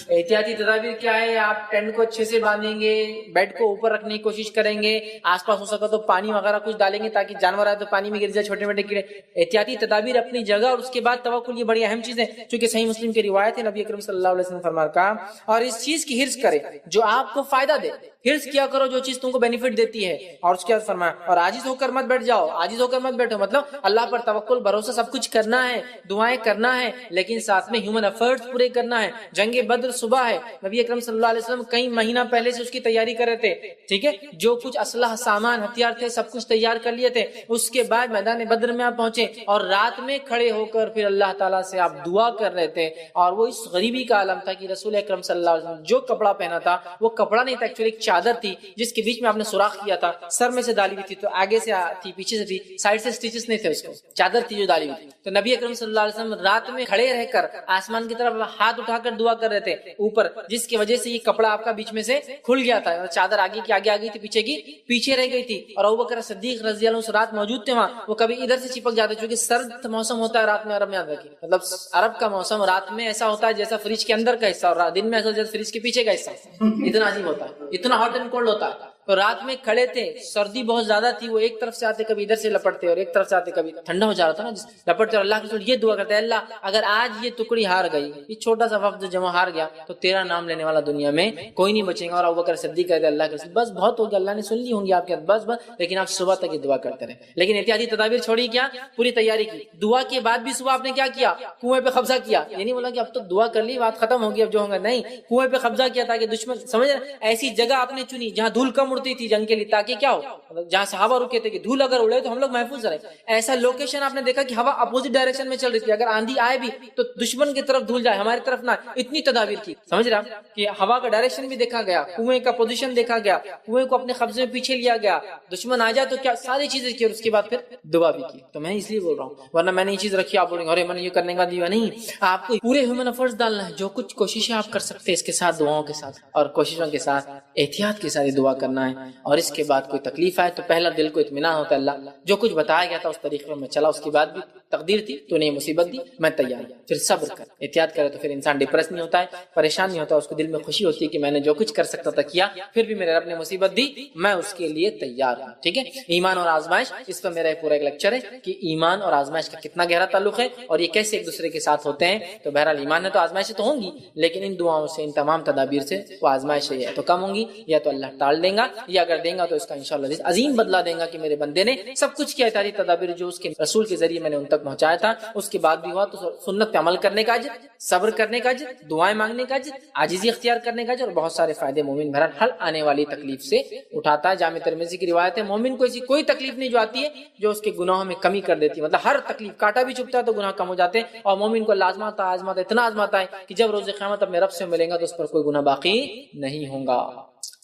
احتیاطی تدابیر کیا ہے، آپ ٹینٹ کو اچھے سے باندھیں گے، بیڈ کو اوپر رکھنے کی کوشش کریں گے، آس پاس ہو سکا تو پانی وغیرہ کچھ ڈالیں گے تاکہ جانور آئے تو پانی میں گر جائے، چھوٹے موٹے کیڑے. احتیاطی تدابیر اپنی جگہ. اور اس کے بعد توکل، یہ بڑی اہم چیز ہے چونکہ صحیح مسلم کی روایت ہے، نبی اکرم صلی اللہ علیہ وسلم فرمایا کہا اور اس چیز کی حرص کرے جو آپ کو فائدہ دے، حرص کیا کرو جو چیز تم کو بینیفٹ دیتی ہے. اور اس کے بعد فرمایا اور عاجز ہو کر مت بیٹھ جاؤ، عاجز ہو کر مت بیٹھو، مطلب اللہ پر توکل، بھروسہ سب کچھ کرنا ہے، دعائیں کرنا ہے، لیکن ساتھ میں ہیومن ایفرٹس پورے کرنا ہے. جنگ بدر صبح ہے، نبی اکرم صلی اللہ علیہ وسلم کئی مہینہ پہلے سے اس کی تیاری کر رہے تھے، ٹھیک ہے. جو کچھ اسلحہ سامان ہتھیار تھے سب کچھ تیار کر لیے تھے. اس کے بعد میدان بدر میں آپ پہنچے اور رات میں کھڑے ہو کر پھر اللہ تعالیٰ سے آپ دعا کر رہے تھے. اور وہ اس غریبی کا عالم تھا کہ رسول اکرم صلی اللہ علیہ وسلم جو کپڑا پہنا تھا وہ کپڑا نہیں تھا، ایکچولی ایک چادر تھی جس کے بیچ میں آپ نے سوراخ کیا تھا, سر میں سے ڈالی ہوئی تھی, تو آگے سے تھی, پیچھے سے تھی, سائڈ سے سٹیچز نہیں تھے, اس کو چادر تھی جو ڈالی ہوئی تھی. تو نبی اکرم صلی اللہ علیہ وسلم رات میں کھڑے رہ کر آسمان کی طرف ہاتھ اٹھا کر دعا کر رہے تھے اوپر, جس کی وجہ سے یہ کپڑا آپ کا بیچ میں سے کھل گیا تھا, چادر آگے کی آگے آ گئی تھی, پیچھے کی پیچھے رہ گئی تھی. اور ابوبکر صدیق رضی اللہ عنہ اس رات موجود تھے وہاں, وہ کبھی ادھر سے چپک جاتے چونکہ سرد موسم ہوتا ہے رات میں عرب میں, یاد رکھیے مطلب عرب کا موسم رات میں ایسا ہوتا ہے جیسا فریج کے اندر کا حصہ, اور دن میں ایسا جیسا فریج کے پیچھے کا حصہ, اتنا عجیب ہوتا ہے, اتنا ہاٹ اینڈ کولڈ ہوتا ہے. تو رات میں کھڑے تھے, سردی بہت زیادہ تھی, وہ ایک طرف سے آتے کبھی ادھر سے لپٹتے, اور ایک طرف سے آتے کبھی ٹھنڈا ہو جا رہا تھا نا لپٹتے, اور اللہ کے رسول یہ دعا کرتے ہیں, اللہ اگر آج یہ ٹکڑی ہار گئی, یہ چھوٹا سا وفد جمع ہار گیا, تو تیرا نام لینے والا دنیا میں کوئی نہیں بچے گا. اور ابوبکر صدیق کہتے ہیں اللہ کے رسول بس بہت ہو گیا, اللہ نے سن لی ہوں گی آپ کے بس بس, لیکن آپ صبح تک یہ دعا کرتے رہے. لیکن احتیاطی تدابیر چھوڑی, کیا پوری تیاری کی. دعا کے بعد بھی صبح آپ نے کیا کیا, کنویں پہ قبضہ کیا. یہ نہیں بولا کہ اب تو دعا کر لی بات ختم ہوگی اب جو ہوگا, نہیں, کنویں پہ قبضہ کیا تاکہ دشمن سمجھ رہے, ایسی جگہ آپ نے چنی جہاں دھول کم اڑتی تھی جنگ کے لیے, تاکہ کیا ہو, جہاں صحابہ رکے تھے کہ دھول اگر اڑے تو ہم لوگ محفوظ رہے. ایسا لوکیشن آپ نے دیکھا کہ ہوا اپوزٹ ڈائریکشن میں چل رہی تھی, اگر آندھی آئے بھی تو دشمن کی طرف دھول جائے, ہماری طرف نہ, اتنی تدابیر کی. سمجھ رہا کہ ہوا کا ڈائریکشن بھی دیکھا گیا, کنویں کا پوزیشن دیکھا گیا, کنویں کو اپنے قبضے میں پیچھے لیا گیا, دشمن آ جائے تو کیا, ساری چیزیں کی, اور اس کے بعد پھر دعا بھی کی. تو میں اس لیے بول رہا ہوں, ورنہ میں نے یہ چیز رکھی, آپ بولیں گے ارے میں نے یہ کرنے کا دیا نہیں. آپ کو پورے ہیومن افورٹس ڈالنا ہے, جو کچھ کوششیں آپ کر سکتے ہیں اس کے ساتھ, دعاؤں کے ساتھ اور کوششوں کے ساتھ احتیاط کے ساتھ دعا کرنا ہے. اور اس کے بعد کوئی تکلیف آئے تو پہلا دل کو اطمینان ہوتا ہے, اللہ جو کچھ بتایا گیا تھا اس طریقے میں چلا, اس کے بعد بھی تقدیر تھی تو نے مصیبت دی, میں تیار ہوں. پھر صبر کر, احتیاط کرے تو پھر انسان ڈپریس نہیں ہوتا ہے, پریشان نہیں ہوتا, اس کو دل میں خوشی ہوتی ہے کہ میں نے جو کچھ کر سکتا تھا کیا, پھر بھی میرے رب نے مصیبت دی, میں اس کے لیے تیار ہوں. ٹھیک ہے, ایمان اور آزمائش, اس پر میرا پورا ایک لیکچر ہے کہ ایمان اور آزمائش کا کتنا گہرا تعلق ہے اور یہ کیسے ایک دوسرے کے ساتھ ہوتے ہیں. تو بہرحال ایمان ہے تو آزمائشیں تو ہوں گی, لیکن ان دعاؤں سے, ان تمام تدابیر سے وہ آزمائشیں یا تو کم ہوں گی, یا تو اللہ ٹال دیں گا, یا اگر دیں گا تو اس کا انشاءاللہ عظیم بدلہ دیں گا کہ میرے بندے نے سب کچھ کیا, احتیاطی تدابیر جو اس کے رسول کے ذریعے میں نے ان تک پہنچایا تھا, اس کے بعد بھی ہوا تو سنت پہ عمل کرنے کا اجر, صبر کرنے کا اجر, دعائیں مانگنے کا اجر, عاجزی اختیار کرنے کا اجر, اور بہت سارے فائدے مومن بہرحال ہر آنے والی تکلیف سے اٹھاتا ہے. جامع ترمذی کی روایت ہے, مومن کو ایسی کوئی تکلیف نہیں جو آتی ہے جو اس کے گناہوں میں کمی کر دیتی ہے. مطلب ہر تکلیف, کانٹا بھی چبھتا ہے تو گناہ کم ہو جاتے ہیں, اور مومن کو آزماتا اتنا آزماتا ہے کہ جب روز قیامت اپنے رب سے ملیں گا تو اس پر کوئی گناہ باقی نہیں ہوگا.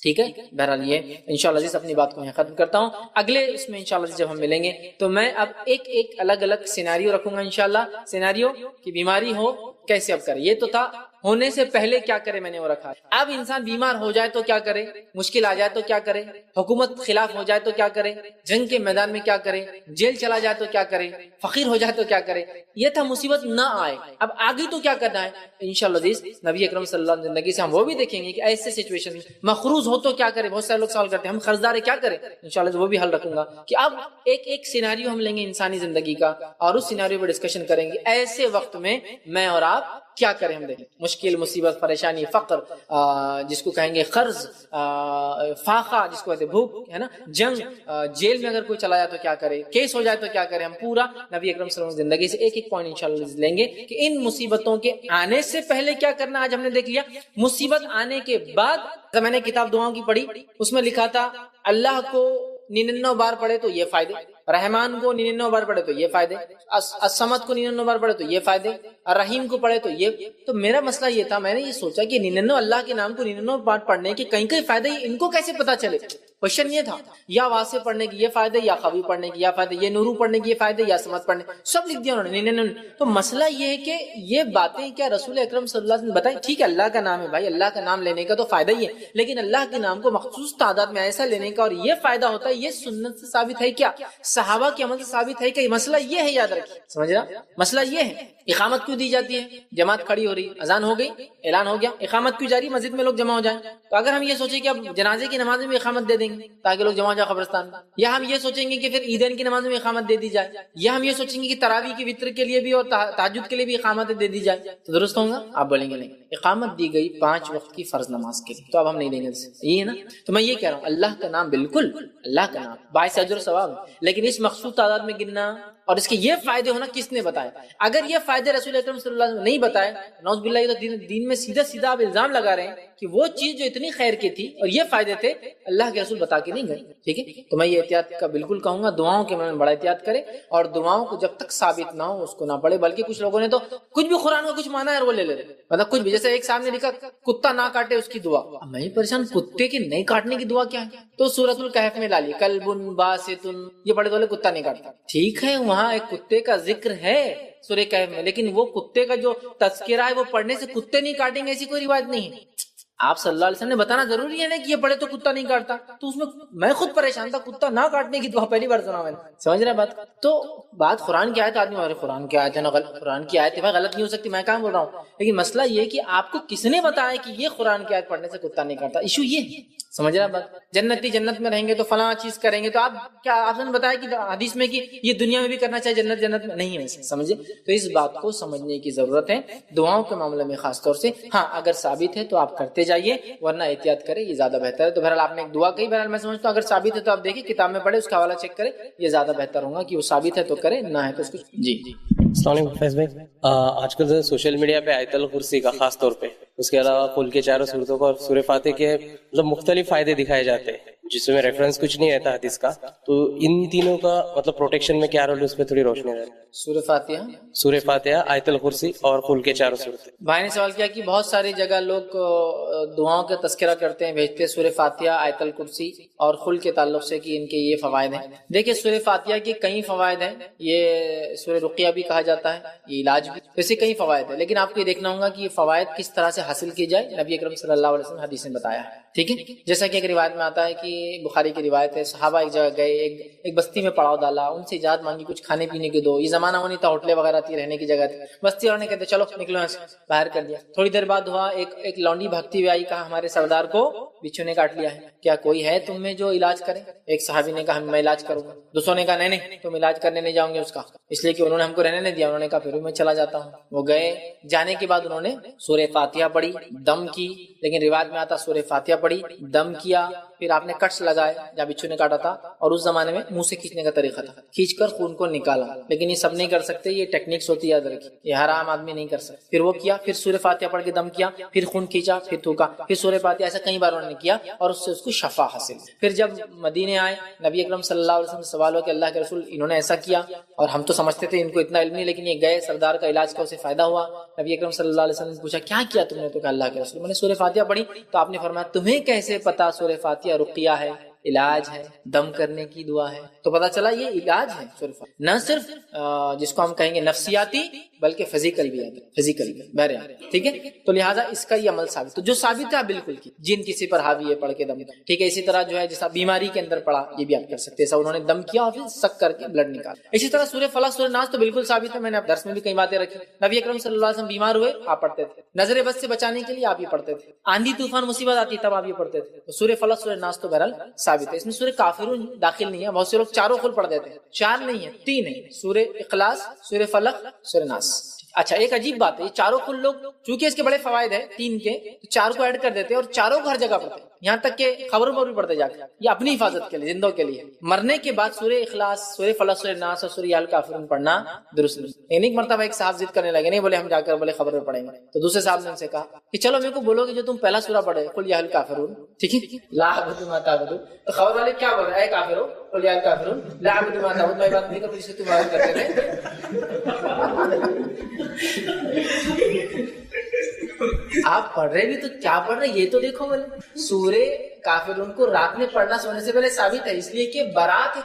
ٹھیک ہے, بہرحال یہ انشاءاللہ عزیز اپنی بات کو میں ختم کرتا ہوں. اگلے اس میں انشاءاللہ عزیز جب ہم ملیں گے تو میں اب ایک الگ الگ سیناریو رکھوں گا انشاءاللہ. سیناریو کی بیماری ہو کیسے اب کرے, یہ تو تھا ہونے سے پہلے کیا کرے, میں نے وہ رکھا. اب انسان بیمار ہو جائے تو کیا کرے, مشکل آ جائے تو کیا کرے, حکومت خلاف ہو جائے تو کیا کرے, جنگ کے میدان میں کیا کرے, جیل چلا جائے تو کیا کرے, فقیر ہو جائے تو کیا کرے. یہ تھا مصیبت نہ آئے. اب آگے تو کیا کرنا ہے انشاءاللہ عزیز, نبی اکرم صلی اللہ علیہ وسلم زندگی سے ہم وہ بھی دیکھیں گے کہ ایسے سچویشن میں مقروض ہو تو کیا کرے. بہت سارے لوگ سوال کرتے ہیں ہم قرضدار کیا کریں, انشاءاللہ وہ بھی حل رکھوں گا کہ اب ایک سیناریو ہم لیں گے انسانی زندگی کا, اور اس سیناریو پر ڈسکشن کریں گے ایسے وقت میں میں اور آپ کیا کریں. ہم دیکھیں مشکل, مصیبت, پریشانی, فقر, جس کو کہیں گے قرض, فاقہ جس کو کہتے ہیں بھوک ہے نا, جنگ, جیل میں اگر کوئی چلا جائے تو کیا کرے, کیس ہو جائے تو کیا کرے. ہم پورا نبی اکرم صلی اللہ علیہ وسلم زندگی سے ایک پوائنٹ انشاءاللہ لیں گے کہ ان مصیبتوں کے آنے سے پہلے کیا کرنا. آج ہم نے دیکھ لیا مصیبت آنے کے بعد. میں نے کتاب دعاؤں کی پڑھی, اس میں لکھا تھا اللہ کو 99 بار پڑھے تو یہ فائدے, رحمان کو 99 بار پڑھے تو یہ فائدے, الصمد کو 99 بار پڑھے تو یہ فائدے, رحیم کو پڑھے تو یہ. تو میرا مسئلہ یہ تھا, میں نے یہ سوچا کہ 99 اللہ کے نام کو 99 بار پڑھنے کے کہیں کہیں فائدے, ان کو کیسے پتا چلے. کوشچن یہ تھا, یا واسع پڑھنے کی یہ فائدے, یا قوی پڑھنے کی یہ فائدے, یہ نورو پڑھنے کی یہ فائدے, یا سمت پڑھنے, سب لکھ دیا انہوں نے. تو مسئلہ یہ ہے کہ یہ باتیں کیا رسول اکرم صلی اللہ علیہ وسلم نے بتائی. ٹھیک ہے اللہ کا نام ہے بھائی, اللہ کا نام لینے کا تو فائدہ ہی ہے, لیکن اللہ کے نام کو مخصوص تعداد میں ایسا لینے کا اور یہ فائدہ ہوتا ہے, یہ سنت سے ثابت ہے کیا, صحابہ کے عمل سے ثابت ہے کہ مسئلہ یہ ہے, یاد رکھیے. سمجھ رہا, مسئلہ یہ ہے. اقامت کیوں دی جاتی ہے, جماعت کھڑی ہو رہی, اذان ہو گئی, اعلان ہو گیا, اقامت کیوں جاری, مسجد میں لوگ جمع ہو جائیں. تو اگر ہم یہ سوچیں کہ اب جنازے کی نماز میں بھی اقامت دے دیں گے تاکہ لوگ جمع ہو جائیں قبرستان میں, یا ہم یہ سوچیں گے کہ پھر عیدین کی نماز میں اقامت دے دی جائے, یا ہم یہ سوچیں گے کہ تراویح کی وتر کے لیے بھی اور تہجد کے لیے بھی اقامت دے دی جائے, تو درست ہوگا. آپ بولیں گے نہیں, اقامت دی گئی 5 وقت کی فرض نماز کے لیے, تو اب ہم نہیں دیں گے, یہ ہے نا. تو میں یہ کہہ رہا ہوں اللہ کا نام, بالکل اللہ کا نام باعث اجر و ثواب, لیکن اس مخصوص تعداد میں گننا اور اس کے یہ فائدے ہونا کس نے بتایا. اگر یہ فائدے رسول اکرم صلی اللہ علیہ وسلم نے نہیں بتائے, نعوذ باللہ, تو دین میں سیدھا آپ الزام لگا رہے ہیں کہ وہ چیز جو اتنی خیر کی تھی اور یہ فائدے تھے اللہ کے رسول بتا کے نہیں گئے. ٹھیک ہے, تو میں یہ احتیاط کا بالکل کہوں گا, دعاؤں کے میں بڑا احتیاط کرے, اور دعاؤں کو جب تک ثابت نہ ہو اس کو نہ پڑھے. بلکہ کچھ لوگوں نے تو کچھ بھی قرآن کا کچھ مانا ہے اور وہ لے لیتے, مطلب کچھ بھی, جیسے ایک صاحب نے لکھا کتا نہ کاٹے اس کی دعا. اب میں پریشان, کتے کی نہیں کاٹنے کی دعا کیا ہے؟ تو سورۃ الکہف میں ڈالی کلب باسط, یہ پڑھے تو کتا نہیں کاٹتا. ٹھیک ہے, وہاں ایک کتے کا ذکر ہے سورہ کہف میں, لیکن وہ کتے کا جو تذکرہ ہے وہ پڑھنے سے کتے نہیں کاٹیں گے ایسی کوئی روایت نہیں ہے. آپ صلی اللہ علیہ وسلم نے بتانا ضروری ہے نا کہ یہ پڑھے تو کتا نہیں کاٹتا. تو اس میں خود پریشان تھا, کتا نہ کاٹنے کی دعا پہلی بار سنا میں نے. سمجھ رہے بات؟ تو بات قرآن کی آیت, آدمی قرآن کی آیت ہے نا, قرآن کی آیت غلط نہیں ہو سکتی, میں کہاں بول رہا ہوں, لیکن مسئلہ یہ ہے کہ آپ کو کس نے بتایا کہ یہ قرآن کی آیت پڑھنے سے کتا نہیں کاٹتا. ایشو یہ ہے, سمجھ رہے بات؟ جنتی جنت میں رہیں گے تو فلاں چیز کریں گے, تو آپ کیا آپ نے بتایا کہ حدیث میں کہ یہ دنیا میں بھی کرنا چاہیے, جنت میں نہیں ہے, سمجھے؟ تو اس بات کو سمجھنے کی ضرورت ہے دعاؤں کے معاملے میں خاص طور سے. ہاں اگر ثابت ہے تو آپ کرتے جائیے, ورنہ احتیاط کرے, یہ زیادہ بہتر ہے. تو بہرحال آپ نے ایک دعا کہی, بہرحال میں سمجھتا ہوں اگر ثابت ہے تو آپ دیکھیں کتاب میں پڑھے, اس کا حوالہ چیک کرے, یہ زیادہ بہتر ہوگا کہ وہ ثابت ہے تو کرے, نہ ہے تو اس کو. جی السلام علیکم فیض بھائی. آج کل سوشل میڈیا پہ آیت الکرسی کا خاص طور پہ, اس کے علاوہ قل کے چاروں صورتوں کو اور سورہ فاتحہ کے مطلب مختلف فائدے دکھائے جاتے ہیں جس میں ریفرنس کچھ نہیں رہتا حدیث کا, تو ان تینوں کا مطلب پروٹیکشن میں کیا رول ہے, اس پہ تھوڑی روشنی رہے. سورہ فاتحہ, آیت الکرسی اور قل کے چاروں صورتیں. بھائی نے سوال کیا کہ بہت ساری جگہ لوگ دعاؤں کا تذکرہ کرتے ہیں, بھیجتے ہیں سورہ فاتحہ, آیت الکرسی اور قل کے تعلق سے کہ ان کے یہ فوائد ہیں. دیکھیں سورہ فاتحہ کے کئی فوائد ہیں, یہ سورہ رقیہ بھی کہا جاتا ہے, یہ علاج بھی, ویسے کئی فوائد ہیں, لیکن آپ کو یہ دیکھنا ہوگا کہ یہ فوائد کس طرح سے حاصل کی جائے. نبی اکرم صلی اللہ علیہ وسلم حدیث میں بتایا ہے. ٹھیک ہے, جیسا کہ ایک روایت میں آتا ہے کہ بخاری کی روایت ہے, صحابہ ایک جگہ گئے, ایک بستی میں پڑاؤ ڈالا, ان سے اجازت مانگی کچھ کھانے پینے کے دو. یہ زمانہ وہ نہیں تھا ہوٹلیں وغیرہ تھی, رہنے کی جگہ تھی. بستی والوں نے کہتے چلو نکلو ایسے, باہر کر دیا. تھوڑی دیر بعد ہوا, ایک لونڈی بھاگتی ہوئی آئی, کہا ہمارے سردار کو بچھو نے کاٹ لیا ہے, کیا کوئی ہے تم میں جو علاج کرے؟ ایک صحابی نے کہا میں علاج کروں گا. دوسروں نے کہا نہیں تم علاج کرنے نہیں جاؤں گے اس کا, اس لیے کہ انہوں نے ہم کو رہنے نہیں دیا. انہوں نے کہا پھر میں چلا جاتا ہوں. وہ گئے, جانے کے بعد انہوں نے سورہ فاتحہ پڑھی, دم کی, لیکن روایت میں آتا سورہ فاتحہ پڑھی, دم کیا, پھر آپ نے کٹس لگائے جہاں بچھو نے کاٹا تھا, اور اس زمانے میں منہ سے کھینچنے کا طریقہ تھا, کھینچ کر خون کو نکالا. لیکن یہ سب نہیں کر سکتے, یہ ٹیکنیکس ہوتی ہے, یاد رکھیے, یہ ہر عام آدمی نہیں کر سکتا. پھر وہ کیا, پھر سورہ فاتحہ پڑھ کے دم کیا, پھر خون کھینچا, پھر تھوکا, پھر سورہ فاتحہ, ایسا کئی بار انہوں نے کیا, اور اس سے اس کو شفا حاصل. پھر جب مدینے آئے, نبی اکرم صلی اللہ علیہ وسلم سے سوال ہو کہ اللہ کے رسول انہوں نے ایسا کیا, اور ہم تو سمجھتے تھے ان کو اتنا علم نہیں, لیکن یہ گئے, سردار کا علاج کا اسے فائدہ ہوا. نبی اکرم صلی اللہ علیہ وسلم نے پوچھا کیا کیا تم نے؟ تو کہا اللہ کے رسول میں نے سورہ فاتحہ پڑھی. تو آپ نے فرمایا تمہیں کیسے پتا سورہ فاتحہ رقیہ ہے, علاج ہے, دم کرنے کی دعا ہے؟ تو پتا چلا یہ علاج ہے سورہ فاتحہ, نہ صرف جس کو ہم کہیں گے نفسیاتی بلکہ فزیکل بھی ہے, فزیکل بھی بہرحال. ٹھیک ہے, تو لہٰذا اس کا یہ عمل ثابت, تو جو ثابت ہے بالکل کی, جن کسی پر حاوی ہے پڑھ کے دم. ٹھیک ہے, اسی طرح جو ہے جیسا بیماری کے اندر پڑا, یہ بھی آپ کر سکتے ہیں, ایسا انہوں نے دم کیا اور پھر سک کر کے بلڈ نکالا. اسی طرح سورہ فلق, سورہ ناس تو بالکل ثابت ہے, میں نے درس میں بھی کئی باتیں رکھی. نبی اکرم صلی اللہ علیہ وسلم بیمار ہوئے, آپ پڑھتے تھے. نظر بد سے بچانے کے لیے آپ یہ پڑھتے تھے. آندھی طوفان مصیبت آتی تب آپ یہ پڑھتے تھے. تو سورہ فلق, سورہ ناس تو بہرحال ثابت ہے. اس میں سورہ کافرون داخل نہیں ہے, بہت سے لوگ چاروں قل پڑھ دیتے ہیں. 4 نہیں ہے, 3 ہے, سورہ اخلاص, سورہ فلق, سورہ ناس. اچھا ایک عجیب بات ہے, یہ چاروں قل لوگ چونکہ اس کے بڑے فوائد ہیں 3 کے, تو 4 کو ایڈ کر دیتے ہیں اور چاروں کو ہر جگہ پڑھتے ہیں, یہاں تک کہ خبروں پر بھی پڑھتے جا کے. یہ اپنی حفاظت کے لیے, زندوں کے لیے. مرنے کے بعد سورہ اخلاص, سورہ فلق, سورہ ناس اور سورہ الکافرون پڑھنا درست نہیں. ایک مرتبہ ایک صاحب ضد کرنے لگے, نہیں بولے ہم جا کر بولے خبر میں پڑھیں گے. تو دوسرے صاحب نے ان سے کہا کہ چلو میرے کو بولو کہ جو تم پہلا سورہ پڑھے قل یا الکافرون, ٹھیک ہے, لا اعبد ما تعبدون, تو خبر والے کیا بول رہے ہیں, اے کافرو قل یا الکافرون لا اعبد ما تعبدون, میں بات نہیں کروں جس سے تم عبادت کرتے تھے. آپ پڑھ رہے بھی تو کیا پڑھ رہے, یہ تو دیکھو. بولے سورہ کافرون کو رات میں پڑھنا سونے سے پہلے ثابت ہے, اس لیے کہ برات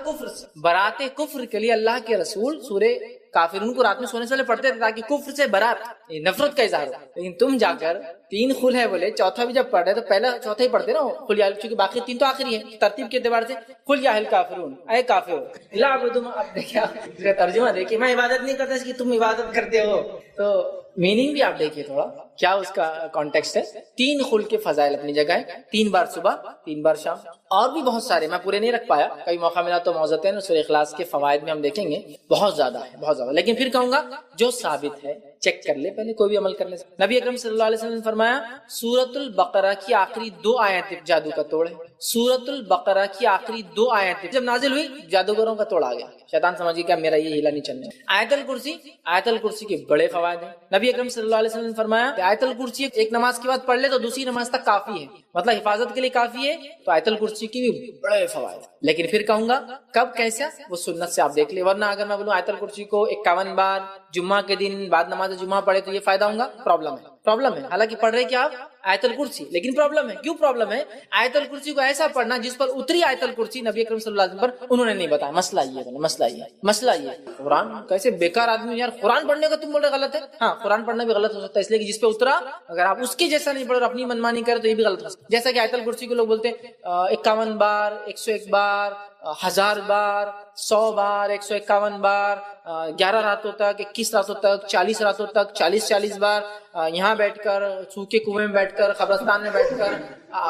کفر کے لیے اللہ کے رسول سورہ کافرون کو رات میں سونے سے پہلے پڑھتے تھے تاکہ کفر سے برات, نفرت کا اظہار ہو. لیکن تم جا کر 3 قل ہے بولے, چوتھا بھی جب پڑھ رہے تو پہلا چوتھا ہی پڑھتے نا قل یا, چونکہ باقی 3 تو آخری ہے ترتیب کے اعتبار سے. قل یا الکافرون, اے کافر لا اعبد ما, اب دیکھیں اس کا ترجمہ دیکھیے, میں عبادت نہیں کرتا اس کی تم عبادت کرتے ہو. تو میننگ بھی آپ دیکھیے تھوڑا کیا اس کا کانٹیکسٹ ہے. 3 قل کے فضائل اپنی جگہ ہے, 3 بار صبح 3 بار شام, اور بھی بہت سارے, میں پورے نہیں رکھ پایا, کبھی موقع ملا تو موزتین سورہ اخلاص کے فوائد میں ہم دیکھیں گے, بہت زیادہ ہے, بہت زیادہ. لیکن پھر کہوں گا جو ثابت ہے چیک کر لے پہلے, کوئی بھی عمل کرنے سے. نبی اکرم صلی اللہ علیہ وسلم نے فرمایا سورۃ البقرہ کی آخری 2 آیتیں جادو کا توڑ ہے. سورۃ البقرہ کی آخری 2 آیتیں جب نازل ہوئی جادوگروں کا توڑ آ گیا. شیطان سمجھے کیا میرا یہ ہیلا نہیں چلنے. آیت الکرسی کے بڑے فوائد ہیں. نبی اکرم صلی اللہ علیہ وسلم نے فرمایا آیت الکرسی ایک نماز کے بعد پڑھ لے تو دوسری نماز تک کافی ہے, مطلب حفاظت کے لیے کافی ہے, تو آیت الکرسی کی بھی بڑے فوائد. لیکن پھر کہوں گا کب کیسا, وہ سنت سے آپ دیکھ لیں. ورنہ اگر میں بولوں آیت الکرسی کو 51 بار جمعہ کے دن بعد نماز جمعہ پڑھے تو یہ فائدہ ہوگا, پرابلم ہے. حالانکہ پڑھ رہے کیا آپ آیت الکرسی, لیکن پرابلم ہے. کیوں پرابلم ہے؟ آیت الکرسی کو ایسا پڑھنا جس پر اتری آیت الکرسی نبی اکرم صلی اللہ علیہ وسلم پر انہوں نے نہیں بتایا. مسئلہ یہ قرآن کیسے بیکار آدمی یار, قرآن پڑھنے کا تم بول رہے غلط ہے. ہاں قرآن پڑھنا بھی غلط ہو سکتا ہے اس لیے کہ جس پہ اترا اگر آپ اس کے جیسا نہیں پڑھو اور اپنی منمانی کرے تو یہ بھی غلط ہو سکتا ہے. جیسا کہ آیت الکرسی کو لوگ بولتے ہیں 51 بار, 101 بار, 1000 بار, 100 بار, 151 بار, 11 راتوں تک, 21 راتوں تک, 40 راتوں تک, 40 بار یہاں بیٹھ کر, سوکھے کنویں میں بیٹھ کر, قبرستان میں بیٹھ کر,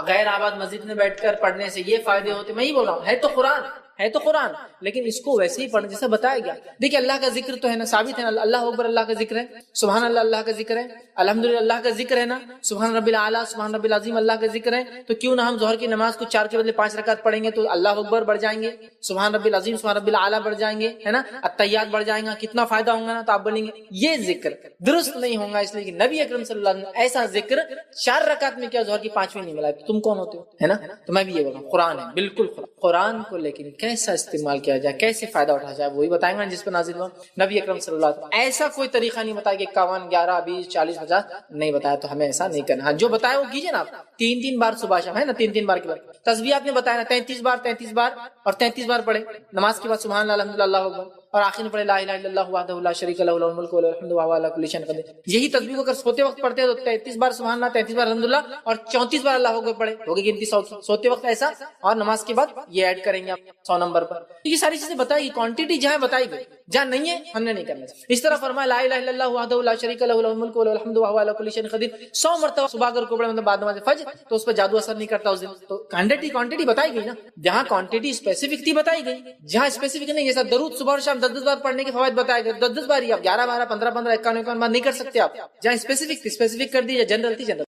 غیر آباد مسجد میں بیٹھ کر پڑھنے سے یہ فائدے ہوتے. میں ہی بول رہا ہوں, ہے تو قرآن لیکن اس کو ویسے ہی پڑھنا جیسا بتایا گیا. دیکھیں اللہ کا ذکر تو ہے نا, ثابت ہے نا, اللہ اکبر اللہ کا ذکر ہے, سبحان اللہ اللہ کا ذکر ہے, الحمدللہ اللہ کا ذکر ہے نا, سبحان رب العالی سبحان رب العظیم اللہ کا ذکر ہے. تو کیوں نہ ہم ظہر کی نماز کو 4 کے بدلے 5 رکعت پڑھیں گے تو اللہ اکبر بڑھ جائیں گے, سبحان رب العظیم سبحان رب العالی بڑھ جائیں گے, ہے نا, التحیات بڑھ جائیں گا, کتنا فائدہ ہوگا نا. تو آپ بولیں گے یہ ذکر درست نہیں ہوگا اس لیے کہ نبی اکرم صلی اللہ علیہ وسلم ایسا ذکر 4 رکعت میں کیا ظہر کی 5ویں نہیں ملا. تم کون ہوتے ہو, ہے نا. تو میں بھی یہ بول رہا ہوں قرآن ہے, بالکل قرآن کو لیکن کیسا استعمال کیا جائے, کیسے فائدہ اٹھایا جائے, وہی بتائیں گے جس پر نازل ہوا. نبی اکرم صلی اللہ علیہ وسلم ایسا کوئی طریقہ نہیں بتایا کہ 51 11 20 40 50 نہیں بتایا, تو ہمیں ایسا نہیں کرنا. جو بتایا وہ کیجیے نا آپ, 3 بار صبح شام, ہے نا, 3 بار کے بعد تسبیح آپ نے بتایا نا 33 بار اور 33 بار پڑھے نماز کے بعد سبحان اللہ الحمدللہ اللہ اکبر, اور آخر میں پڑھے لا الہ الا اللہ وحدہ لا شریک لہ لہ الملک و لہ الحمد وهو علی کل شیء قدیر. یہی تسبیح کو اگر سوتے وقت پڑھتے ہیں تو 33 بار سبحان اللہ, 33 بار الحمدللہ اور 34 بار اللہ اکبر پڑھے, ہوگی گنتی 100 کی. سوتے وقت ایسا, اور نماز کے بعد یہ ایڈ کریں گے آپ 100 نمبر پر. یہ ساری چیزیں بتائی گئی, کوانٹٹی جہاں بتائی گئی, جہاں نہیں ہے ہم نے نہیں کرنا. اس طرح فرمایا لا الہ الا اللہ وحدہ لا شریک لہ لہ الملک و لہ الحمد وهو علی کل شیء قدیر 100 مرتبہ صبح اگر کو پڑھے مطلب بعد نماز فجر, تو اس پر جادو اثر نہیں کرتا اس دن. تو کوانٹٹی بتائی گئی نا, جہاں کوانٹٹی اسپیسیفک تھی بتائی گئی, جہاں اسپیسیفک نہیں, جیسا درود صبح اور شام 10 بار پڑھنے کے فوائد بتائے گئے, 10 بار ہی, آپ 11 12 15 15 51 بار نہیں کر سکتے آپ. جہاں اسپیسیفک کر دی یا جنرل تھی جنرل.